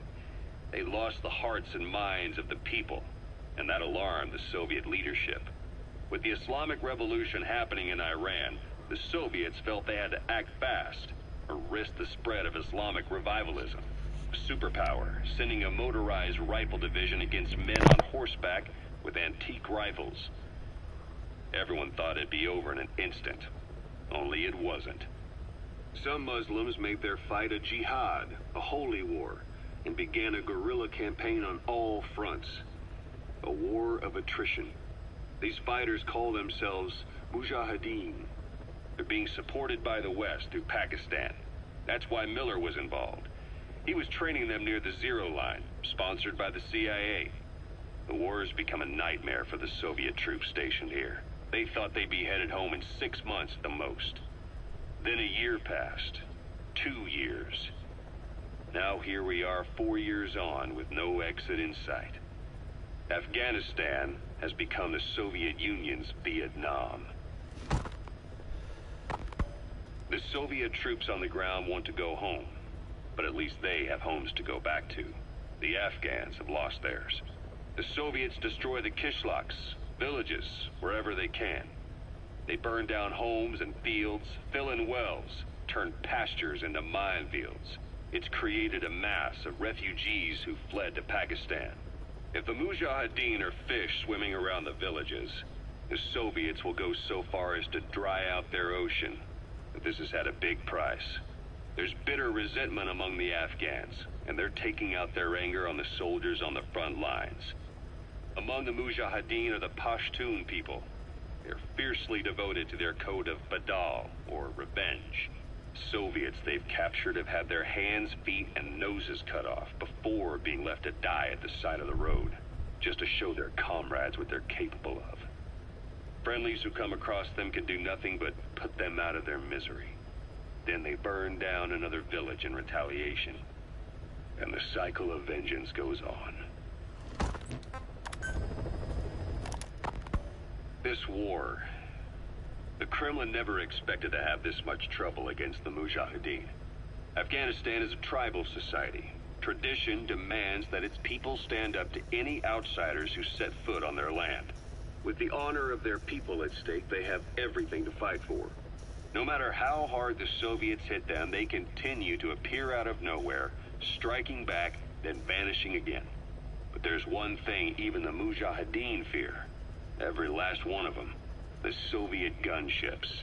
They lost the hearts and minds of the people, and that alarmed the Soviet leadership. With the Islamic Revolution happening in Iran, the Soviets felt they had to act fast or risk the spread of Islamic revivalism. A superpower, sending a motorized rifle division against men on horseback with antique rifles. Everyone thought it'd be over in an instant. Only it wasn't. Some Muslims made their fight a jihad, a holy war, and began a guerrilla campaign on all fronts. A war of attrition. These fighters call themselves Mujahideen. They're being supported by the West through Pakistan. That's why Miller was involved. He was training them near the Zero Line, sponsored by the CIA. The war has become a nightmare for the Soviet troops stationed here. They thought they'd be headed home in 6 months at the most. Then a year passed. 2 years. Now here we are 4 years on with no exit in sight. Afghanistan has become the Soviet Union's Vietnam. The Soviet troops on the ground want to go home, but at least they have homes to go back to. The Afghans have lost theirs. The Soviets destroy the kishlaks, villages, wherever they can. They burn down homes and fields, fill in wells, turn pastures into minefields. It's created a mass of refugees who fled to Pakistan. If the Mujahideen are fish swimming around the villages, the Soviets will go so far as to dry out their ocean. But this has had a big price. There's bitter resentment among the Afghans, and they're taking out their anger on the soldiers on the front lines. Among the Mujahideen are the Pashtun people. They're fiercely devoted to their code of Badal, or revenge. Soviets they've captured have had their hands, feet, and noses cut off before being left to die at the side of the road, just to show their comrades what they're capable of. Friendlies who come across them can do nothing but put them out of their misery. Then they burn down another village in retaliation. And the cycle of vengeance goes on. This war, the Kremlin never expected to have this much trouble against the Mujahideen. Afghanistan is a tribal society. Tradition demands that its people stand up to any outsiders who set foot on their land. With the honor of their people at stake, they have everything to fight for. No matter how hard the Soviets hit them, they continue to appear out of nowhere, striking back, then vanishing again. But there's one thing even the Mujahideen fear. Every last one of them. The Soviet gunships.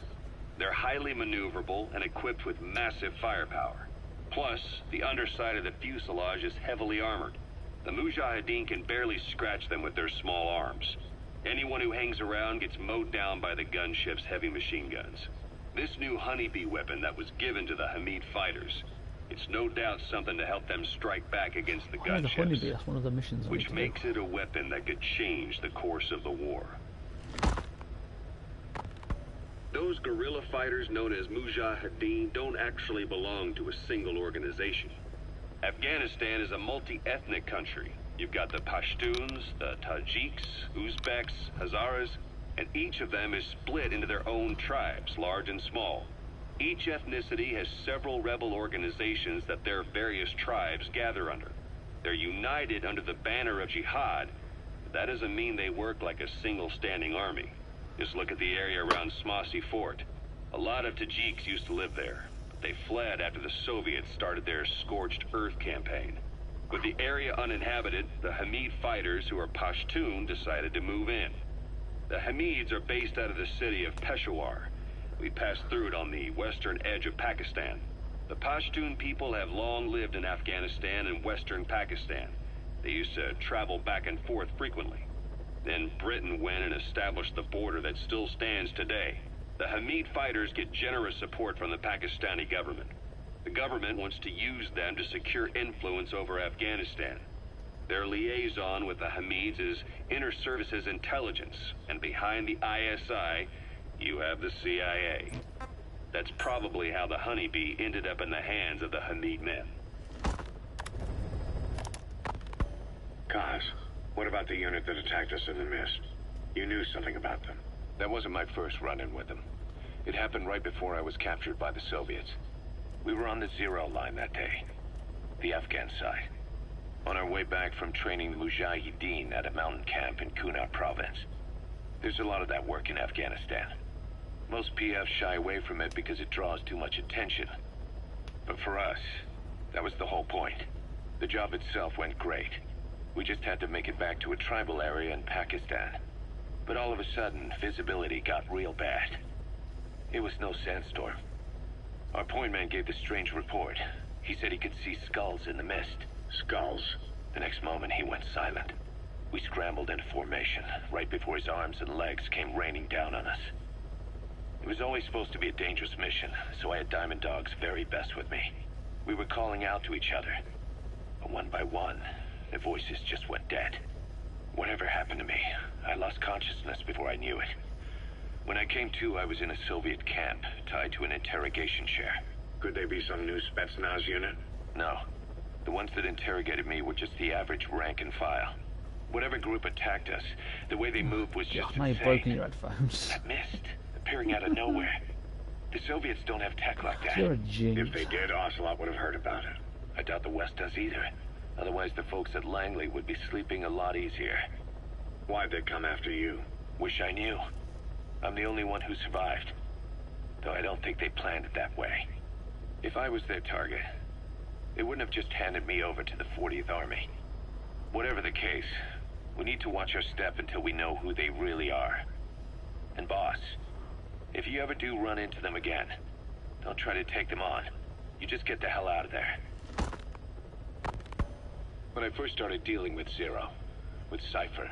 They're highly maneuverable and equipped with massive firepower. Plus, the underside of the fuselage is heavily armored. The Mujahideen can barely scratch them with their small arms. Anyone who hangs around gets mowed down by the gunship's heavy machine guns. This new honeybee weapon that was given to the Hamid fighters, it's no doubt something to help them strike back against the gunships. The honeybee, that's one of the missions. Which makes it a weapon that could change the course of the war. Those guerrilla fighters known as Mujahideen don't actually belong to a single organization. Afghanistan is a multi-ethnic country. You've got the Pashtuns, the Tajiks, Uzbeks, Hazaras, and each of them is split into their own tribes, large and small. Each ethnicity has several rebel organizations that their various tribes gather under. They're united under the banner of jihad, but that doesn't mean they work like a single standing army. Just look at the area around Smasy Fort. A lot of Tajiks used to live there, but they fled after the Soviets started their Scorched Earth campaign. With the area uninhabited, the Hamid fighters, who are Pashtun, decided to move in. The Hamids are based out of the city of Peshawar. We passed through it on the western edge of Pakistan. The Pashtun people have long lived in Afghanistan and western Pakistan. They used to travel back and forth frequently. Then Britain went and established the border that still stands today. The Hamid fighters get generous support from the Pakistani government. The government wants to use them to secure influence over Afghanistan. Their liaison with the Hamids is Inter-Services Intelligence, and behind the ISI, you have the CIA. That's probably how the honeybee ended up in the hands of the Hamid men. Kaz, what about the unit that attacked us in the mist? You knew something about them. That wasn't my first run-in with them. It happened right before I was captured by the Soviets. We were on the Zero Line that day, the Afghan side, on our way back from training the Mujahideen at a mountain camp in Kunar province. There's a lot of that work in Afghanistan. Most PFs shy away from it because it draws too much attention. But for us, that was the whole point. The job itself went great. We just had to make it back to a tribal area in Pakistan. But all of a sudden, visibility got real bad. It was no sandstorm. Our point man gave this strange report. He said he could see skulls in the mist, Skulls. The next moment, he went silent. We scrambled into formation, right before his arms and legs came raining down on us. It was always supposed to be a dangerous mission, so I had Diamond Dog's very best with me. We were calling out to each other. But one by one, the voices just went dead. Whatever happened to me, I lost consciousness before I knew it. When I came to, I was in a Soviet camp, tied to an interrogation chair. Could they be some new Spetsnaz unit? No. The ones that interrogated me were just the average rank and file. Whatever group attacked us, the way they moved was just now you've insane. broken your headphones. That mist, appearing out of nowhere. The Soviets don't have tech like that. You're a genius. If they did, Ocelot would have heard about it. I doubt the West does either. Otherwise, the folks at Langley would be sleeping a lot easier. Why'd they come after you? Wish I knew. I'm the only one who survived. Though I don't think they planned it that way. If I was their target, they wouldn't have just handed me over to the 40th Army. Whatever the case, we need to watch our step until we know who they really are. And boss, if you ever do run into them again, don't try to take them on. You just get the hell out of there. When I first started dealing with Zero, with Cypher,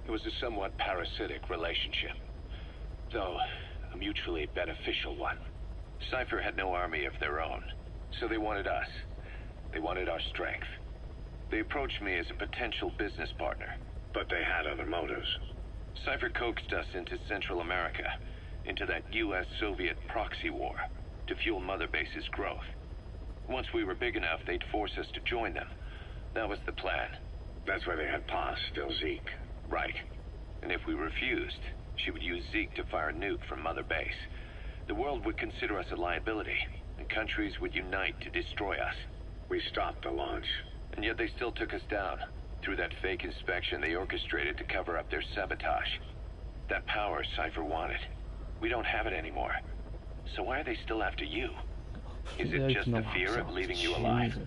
it was a somewhat parasitic relationship. Though, a mutually beneficial one. Cypher had no army of their own, so they wanted us. They wanted our strength. They approached me as a potential business partner. But they had other motives. Cypher coaxed us into Central America, into that US-Soviet proxy war, to fuel Mother Base's growth. Once we were big enough, they'd force us to join them. That was the plan. That's why they had Paz, still Zeke. Right. And if we refused, she would use Zeke to fire a nuke from Mother Base. The world would consider us a liability, and countries would unite to destroy us. We stopped the launch. And yet they still took us down, through that fake inspection they orchestrated to cover up their sabotage. That power Cypher wanted. We don't have it anymore. So why are they still after you? Is it just the fear of leaving you alive?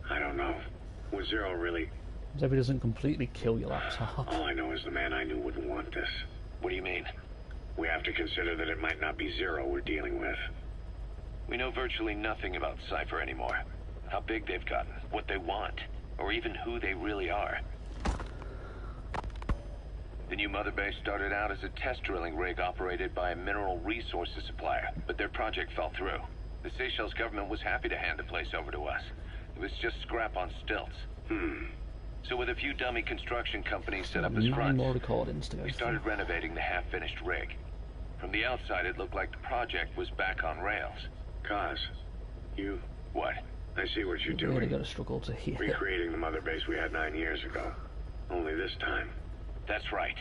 I don't know. Was Zero really... As if he doesn't completely kill your laptop. All I know is the man I knew wouldn't want this. What do you mean? We have to consider that it might not be Zero we're dealing with. We know virtually nothing about Cypher anymore. How big they've gotten, what they want, or even who they really are. The new Mother Base started out as a test drilling rig operated by a mineral resources supplier, but their project fell through. The Seychelles government was happy to hand the place over to us. It was just scrap on stilts. So with a few dummy construction companies set up as fronts, more recordings to go we started renovating the half-finished rig. From the outside, it looked like the project was back on rails. Kaz, you... What? I see what you're Really doing. got to struggle to hear. Recreating the Mother Base we had 9 years ago. Only this time. That's right.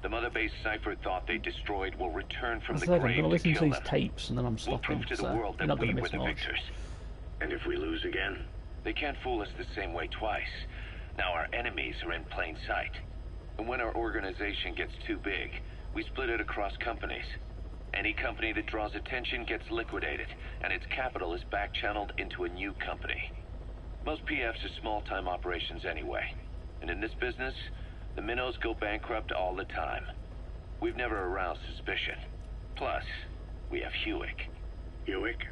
The Mother Base Cypher thought they destroyed will return from I the said, I'm grave going to listen to kill these them. tapes and then I'm We'll stopping. prove to the So world you're that not we going to were miss the much. victors. And if we lose again? They can't fool us the same way twice. Now our enemies are in plain sight. And when our organization gets too big, we split it across companies. Any company that draws attention gets liquidated, and its capital is back-channeled into a new company. Most PFs are small-time operations anyway. And in this business, the minnows go bankrupt all the time. We've never aroused suspicion. Plus, we have Hewick. Hewick?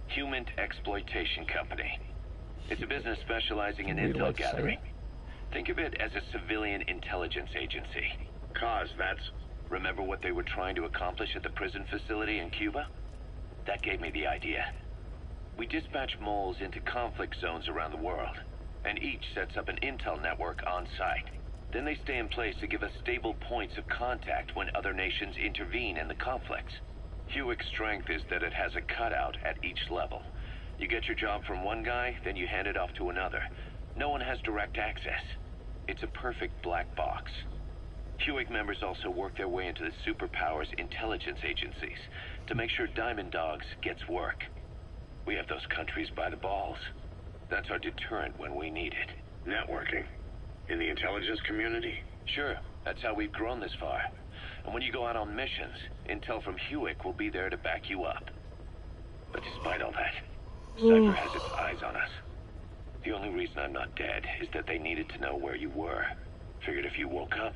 Human Exploitation Company. It's a business specializing in Weird way intel to say gathering. Think of it as a civilian intelligence agency. Kaz, that's... Remember what they were trying to accomplish at the prison facility in Cuba? That gave me the idea. We dispatch moles into conflict zones around the world, and each sets up an intel network on site. Then they stay in place to give us stable points of contact when other nations intervene in the conflicts. Hewick's strength is that it has a cutout at each level. You get your job from one guy, then you hand it off to another. No one has direct access. It's a perfect black box. Hewick members also work their way into the superpowers intelligence agencies to make sure Diamond Dogs gets work. We have those countries by the balls. That's our deterrent when we need it. Networking? In the intelligence community? Sure, that's how we've grown this far. And when you go out on missions, intel from Hewick will be there to back you up. But despite all that, Cypher has its eyes on us. The only reason I'm not dead is that they needed to know where you were. Figured if you woke up,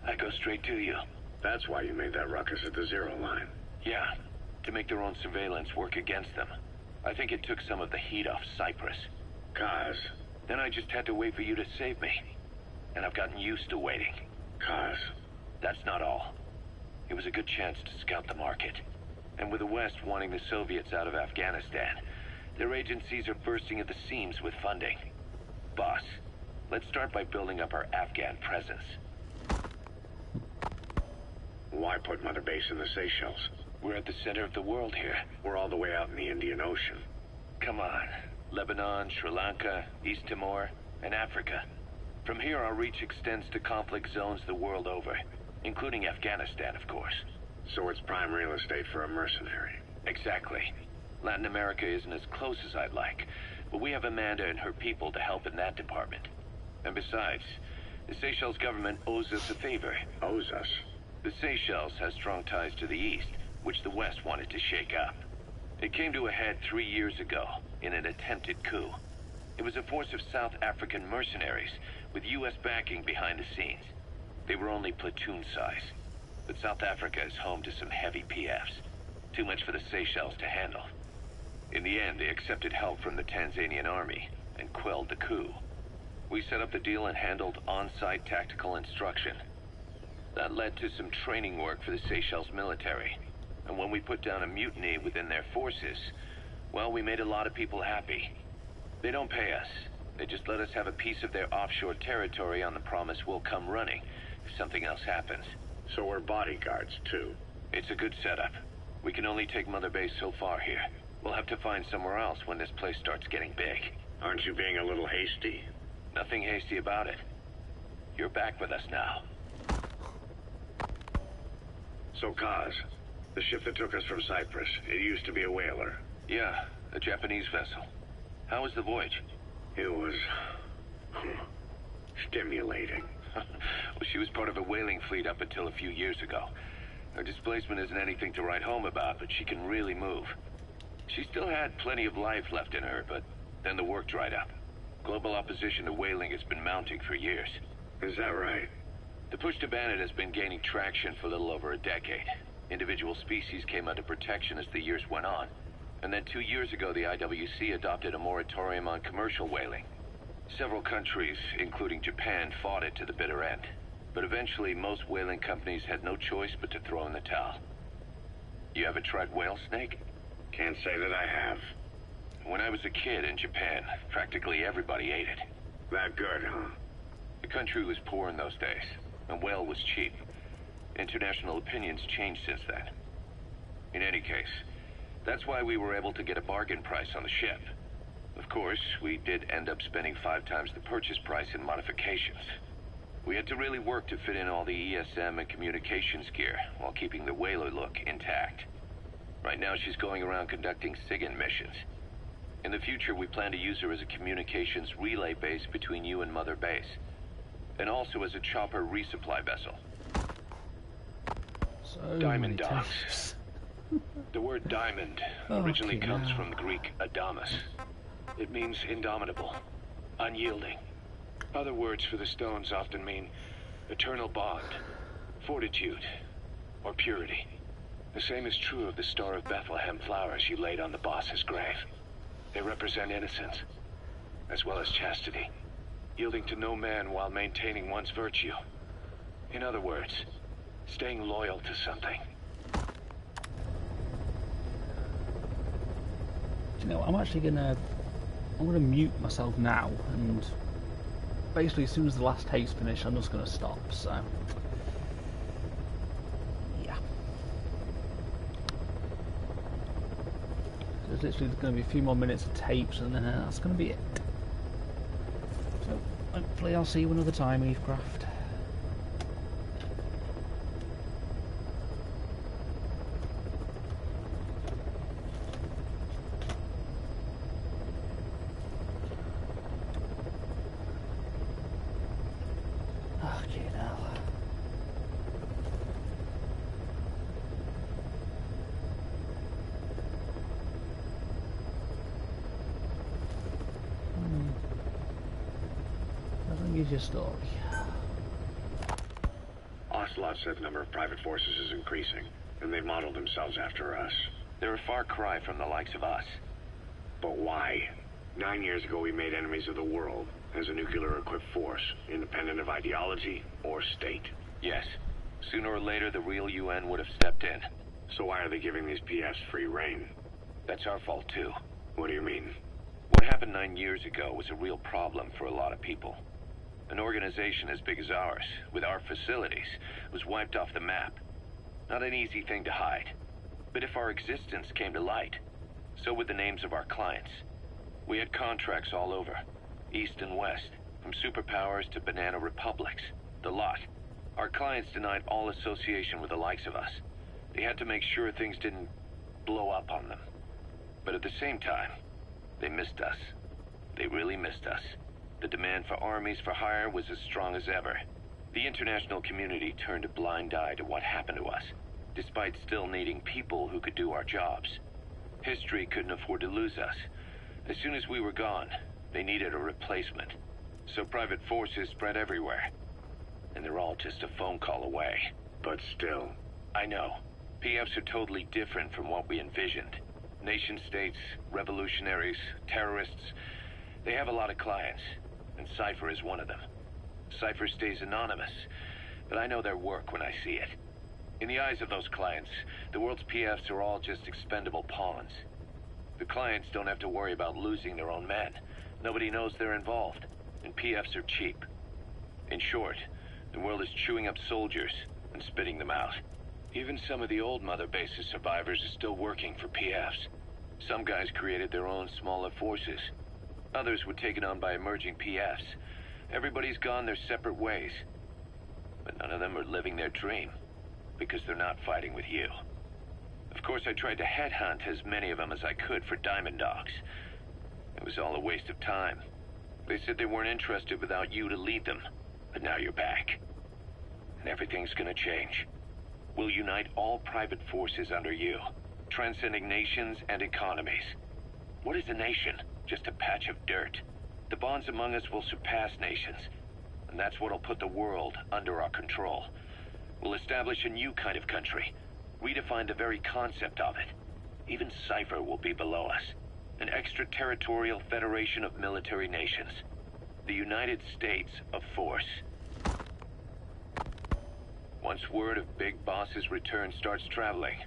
I'd go straight to you. That's why you made that ruckus at the Zero line. Yeah, to make their own surveillance work against them. I think it took some of the heat off Cyprus. Kaz, Then I just had to wait for you to save me. And I've gotten used to waiting. Kaz. That's not all. It was a good chance to scout the market. And with the West wanting the Soviets out of Afghanistan, their agencies are bursting at the seams with funding. Boss, let's start by building up our Afghan presence. Why put Mother Base in the Seychelles? We're at the center of the world here. We're all the way out in the Indian Ocean. Come on. Lebanon, Sri Lanka, East Timor, and Africa. From here, our reach extends to conflict zones the world over, including Afghanistan, of course. So it's prime real estate for a mercenary. Exactly. Latin America isn't as close as I'd like, but we have Amanda and her people to help in that department. And besides, the Seychelles government owes us a favor. Owes us? The Seychelles has strong ties to the east, which the West wanted to shake up. It came to a head 3 years ago, in an attempted coup. It was a force of South African mercenaries, with U.S. backing behind the scenes. They were only platoon size, but South Africa is home to some heavy PFs. Too much for the Seychelles to handle. In the end, they accepted help from the Tanzanian army, and quelled the coup. We set up the deal and handled on-site tactical instruction. That led to some training work for the Seychelles military. And when we put down a mutiny within their forces, well, we made a lot of people happy. They don't pay us. They just let us have a piece of their offshore territory on the promise we'll come running if something else happens. So we're bodyguards, too. It's a good setup. We can only take Mother Base so far here. We'll have to find somewhere else when this place starts getting big. Aren't you being a little hasty? Nothing hasty about it. You're back with us now. So, Kaz, the ship that took us from Cyprus, it used to be a whaler. Yeah, a Japanese vessel. How was the voyage? It was... stimulating. Well, she was part of a whaling fleet up until a few years ago. Her displacement isn't anything to write home about, but she can really move. She still had plenty of life left in her, but then the work dried up. Global opposition to whaling has been mounting for years. Is that right? The push to ban it has been gaining traction for a little over a decade. Individual species came under protection as the years went on. And then 2 years ago, the IWC adopted a moratorium on commercial whaling. Several countries, including Japan, fought it to the bitter end. But eventually, most whaling companies had no choice but to throw in the towel. You ever tried whale snake? Can't say that I have. When I was a kid in Japan, practically everybody ate it. That good, huh? The country was poor in those days, and whale was cheap. International opinions changed since then. In any case, that's why we were able to get a bargain price on the ship. Of course, we did end up spending 5 times the purchase price in modifications. We had to really work to fit in all the ESM and communications gear while keeping the whaler look intact. Right now, she's going around conducting SIGINT missions. In the future, we plan to use her as a communications relay base between you and Mother Base, and also as a chopper resupply vessel. So Diamond Dogs. The word diamond originally comes from the Greek adamas. It means indomitable, unyielding. Other words for the stones often mean eternal bond, fortitude, or purity. The same is true of the Star of Bethlehem flowers you laid on the boss's grave. They represent innocence, as well as chastity, yielding to no man while maintaining one's virtue. In other words, staying loyal to something. You know, I'm actually gonna mute myself now, and basically as soon as the last tape's finished, I'm just gonna stop. So yeah, there's literally going to be a few more minutes of tapes, and then that's going to be it. So hopefully I'll see you another time, Eavecraft. Your story. Ocelot said the number of private forces is increasing, and they've modeled themselves after us. They're a far cry from the likes of us. But why? 9 years ago, we made enemies of the world as a nuclear-equipped force, independent of ideology or state. Yes. Sooner or later, the real UN would have stepped in. So why are they giving these PFs free reign? That's our fault, too. What do you mean? What happened 9 years ago was a real problem for a lot of people. An organization as big as ours, with our facilities, was wiped off the map. Not an easy thing to hide. But if our existence came to light, so would the names of our clients. We had contracts all over, east and west, from superpowers to banana republics, the lot. Our clients denied all association with the likes of us. They had to make sure things didn't blow up on them. But at the same time, they missed us. They really missed us. The demand for armies for hire was as strong as ever. The international community turned a blind eye to what happened to us, despite still needing people who could do our jobs. History couldn't afford to lose us. As soon as we were gone, they needed a replacement. So private forces spread everywhere. And they're all just a phone call away. But still. I know. PFs are totally different from what we envisioned. Nation-states, revolutionaries, terrorists. They have a lot of clients, and Cypher is one of them. Cypher stays anonymous, but I know their work when I see it. In the eyes of those clients, the world's PFs are all just expendable pawns. The clients don't have to worry about losing their own men. Nobody knows they're involved, and PFs are cheap. In short, the world is chewing up soldiers and spitting them out. Even some of the old Mother Base's survivors are still working for PFs. Some guys created their own smaller forces. Others were taken on by emerging PFs. Everybody's gone their separate ways. But none of them are living their dream, because they're not fighting with you. Of course, I tried to headhunt as many of them as I could for Diamond Dogs. It was all a waste of time. They said they weren't interested without you to lead them, but now you're back. And everything's gonna change. We'll unite all private forces under you, transcending nations and economies. What is a nation? Just a patch of dirt. The bonds among us will surpass nations, and that's what'll put the world under our control. We'll establish a new kind of country, redefine the very concept of it. Even Cypher will be below us, an extraterritorial federation of military nations. The United States of Force. Once word of Big Boss's return starts traveling,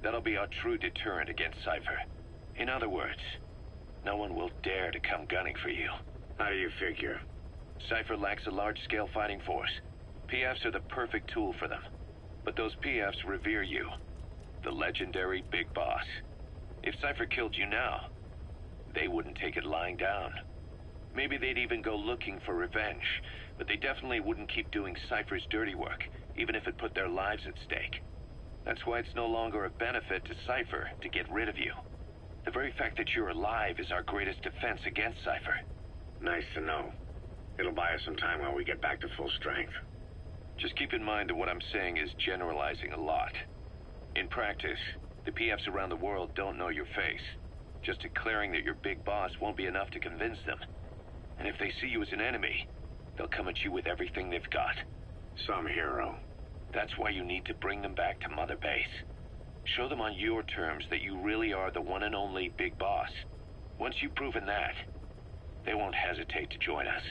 that'll be our true deterrent against Cypher. In other words, no one will dare to come gunning for you. How do you figure? Cypher lacks a large-scale fighting force. PFs are the perfect tool for them. But those PFs revere you, the legendary Big Boss. If Cypher killed you now, they wouldn't take it lying down. Maybe they'd even go looking for revenge, but they definitely wouldn't keep doing Cypher's dirty work, even if it put their lives at stake. That's why it's no longer a benefit to Cypher to get rid of you. The very fact that you're alive is our greatest defense against Cypher. Nice to know. It'll buy us some time while we get back to full strength. Just keep in mind that what I'm saying is generalizing a lot. In practice, the PFs around the world don't know your face. Just declaring that you're Big Boss won't be enough to convince them. And if they see you as an enemy, they'll come at you with everything they've got. Some hero. That's why you need to bring them back to Mother Base. Show them on your terms that you really are the one and only Big Boss. Once you've proven that, they won't hesitate to join us.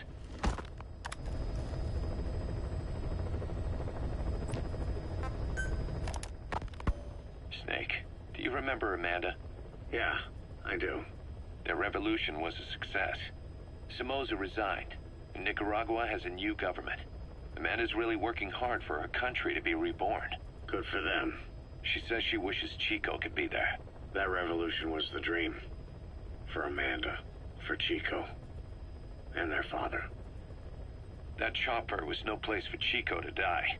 Snake, do you remember Amanda? Yeah, I do. Their revolution was a success. Somoza resigned, and Nicaragua has a new government. Amanda's really working hard for her country to be reborn. Good for them. She says she wishes Chico could be there. That revolution was the dream. For Amanda, for Chico, and their father. That chopper was no place for Chico to die.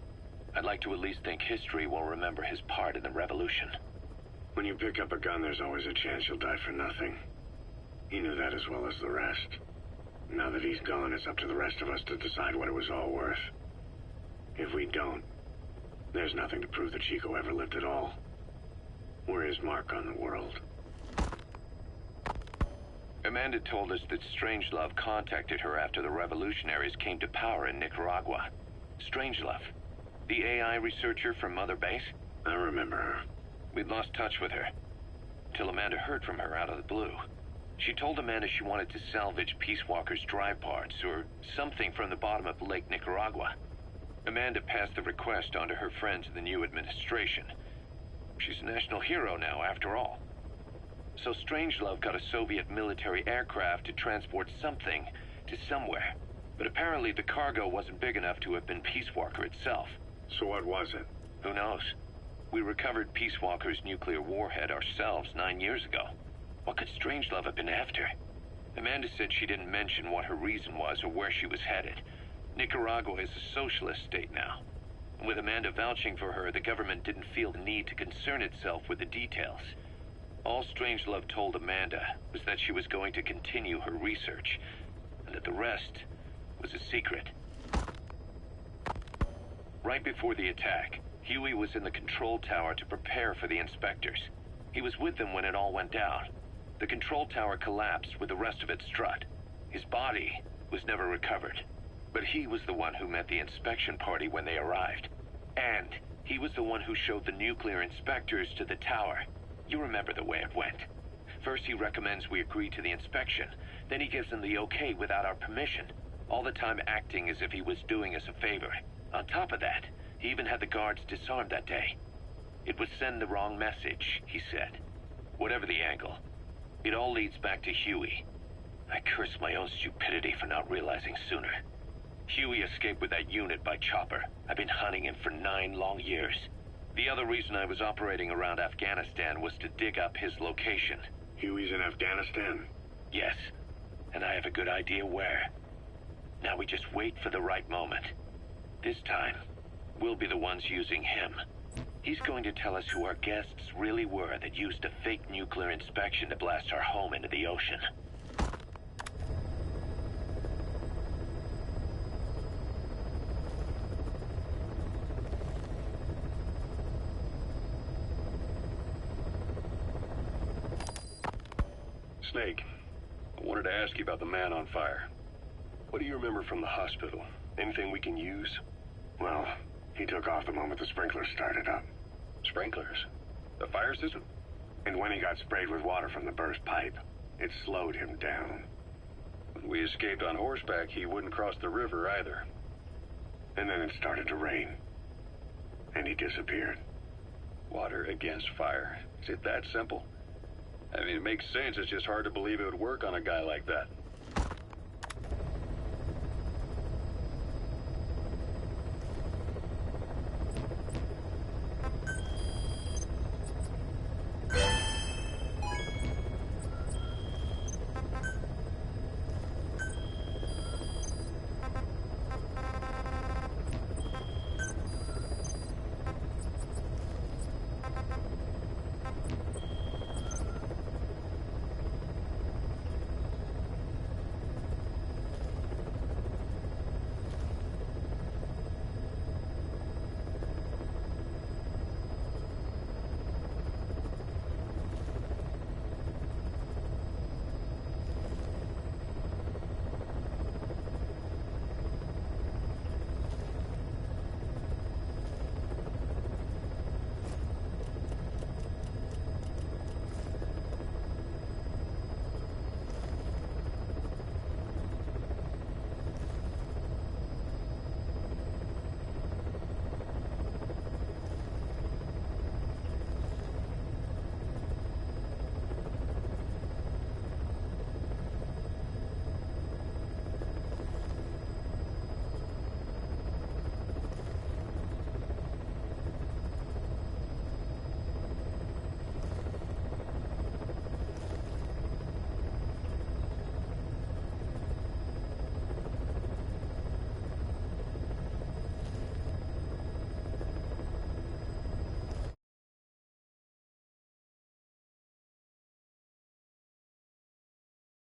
I'd like to at least think history will remember his part in the revolution. When you pick up a gun, there's always a chance you'll die for nothing. He knew that as well as the rest. Now that he's gone, it's up to the rest of us to decide what it was all worth. If we don't, there's nothing to prove that Chico ever lived at all. We're his mark on the world. Amanda told us that Strangelove contacted her after the revolutionaries came to power in Nicaragua. Strangelove, the AI researcher from Mother Base? I remember her. We'd lost touch with her, till Amanda heard from her out of the blue. She told Amanda she wanted to salvage Peace Walker's drive parts, or something from the bottom of Lake Nicaragua. Amanda passed the request on to her friends in the new administration. She's a national hero now, after all. So Strangelove got a Soviet military aircraft to transport something to somewhere. But apparently the cargo wasn't big enough to have been Peace Walker itself. So what was it? Who knows? We recovered Peace Walker's nuclear warhead ourselves 9 years ago. What could Strangelove have been after? Amanda said she didn't mention what her reason was or where she was headed. Nicaragua is a socialist state now. And with Amanda vouching for her, the government didn't feel the need to concern itself with the details. All Strangelove told Amanda was that she was going to continue her research, and that the rest was a secret. Right before the attack, Huey was in the control tower to prepare for the inspectors. He was with them when it all went down. The control tower collapsed with the rest of it strut. His body was never recovered. But he was the one who met the inspection party when they arrived. And he was the one who showed the nuclear inspectors to the tower. You remember the way it went. First he recommends we agree to the inspection. Then he gives them the okay without our permission. All the time acting as if he was doing us a favor. On top of that, he even had the guards disarmed that day. It would send the wrong message, he said. Whatever the angle, it all leads back to Huey. I curse my own stupidity for not realizing sooner. Huey escaped with that unit by chopper. I've been hunting him for 9 long years. The other reason I was operating around Afghanistan was to dig up his location. Huey's in Afghanistan? Yes, and I have a good idea where. Now we just wait for the right moment. This time, we'll be the ones using him. He's going to tell us who our guests really were that used a fake nuclear inspection to blast our home into the ocean. Snake, I wanted to ask you about the man on fire. What do you remember from the hospital? Anything we can use? Well, he took off the moment the sprinklers started up. Sprinklers? The fire system? And when he got sprayed with water from the burst pipe, it slowed him down. When we escaped on horseback, he wouldn't cross the river either. And then it started to rain. And he disappeared. Water against fire. Is it that simple? I mean, it makes sense. It's just hard to believe it would work on a guy like that.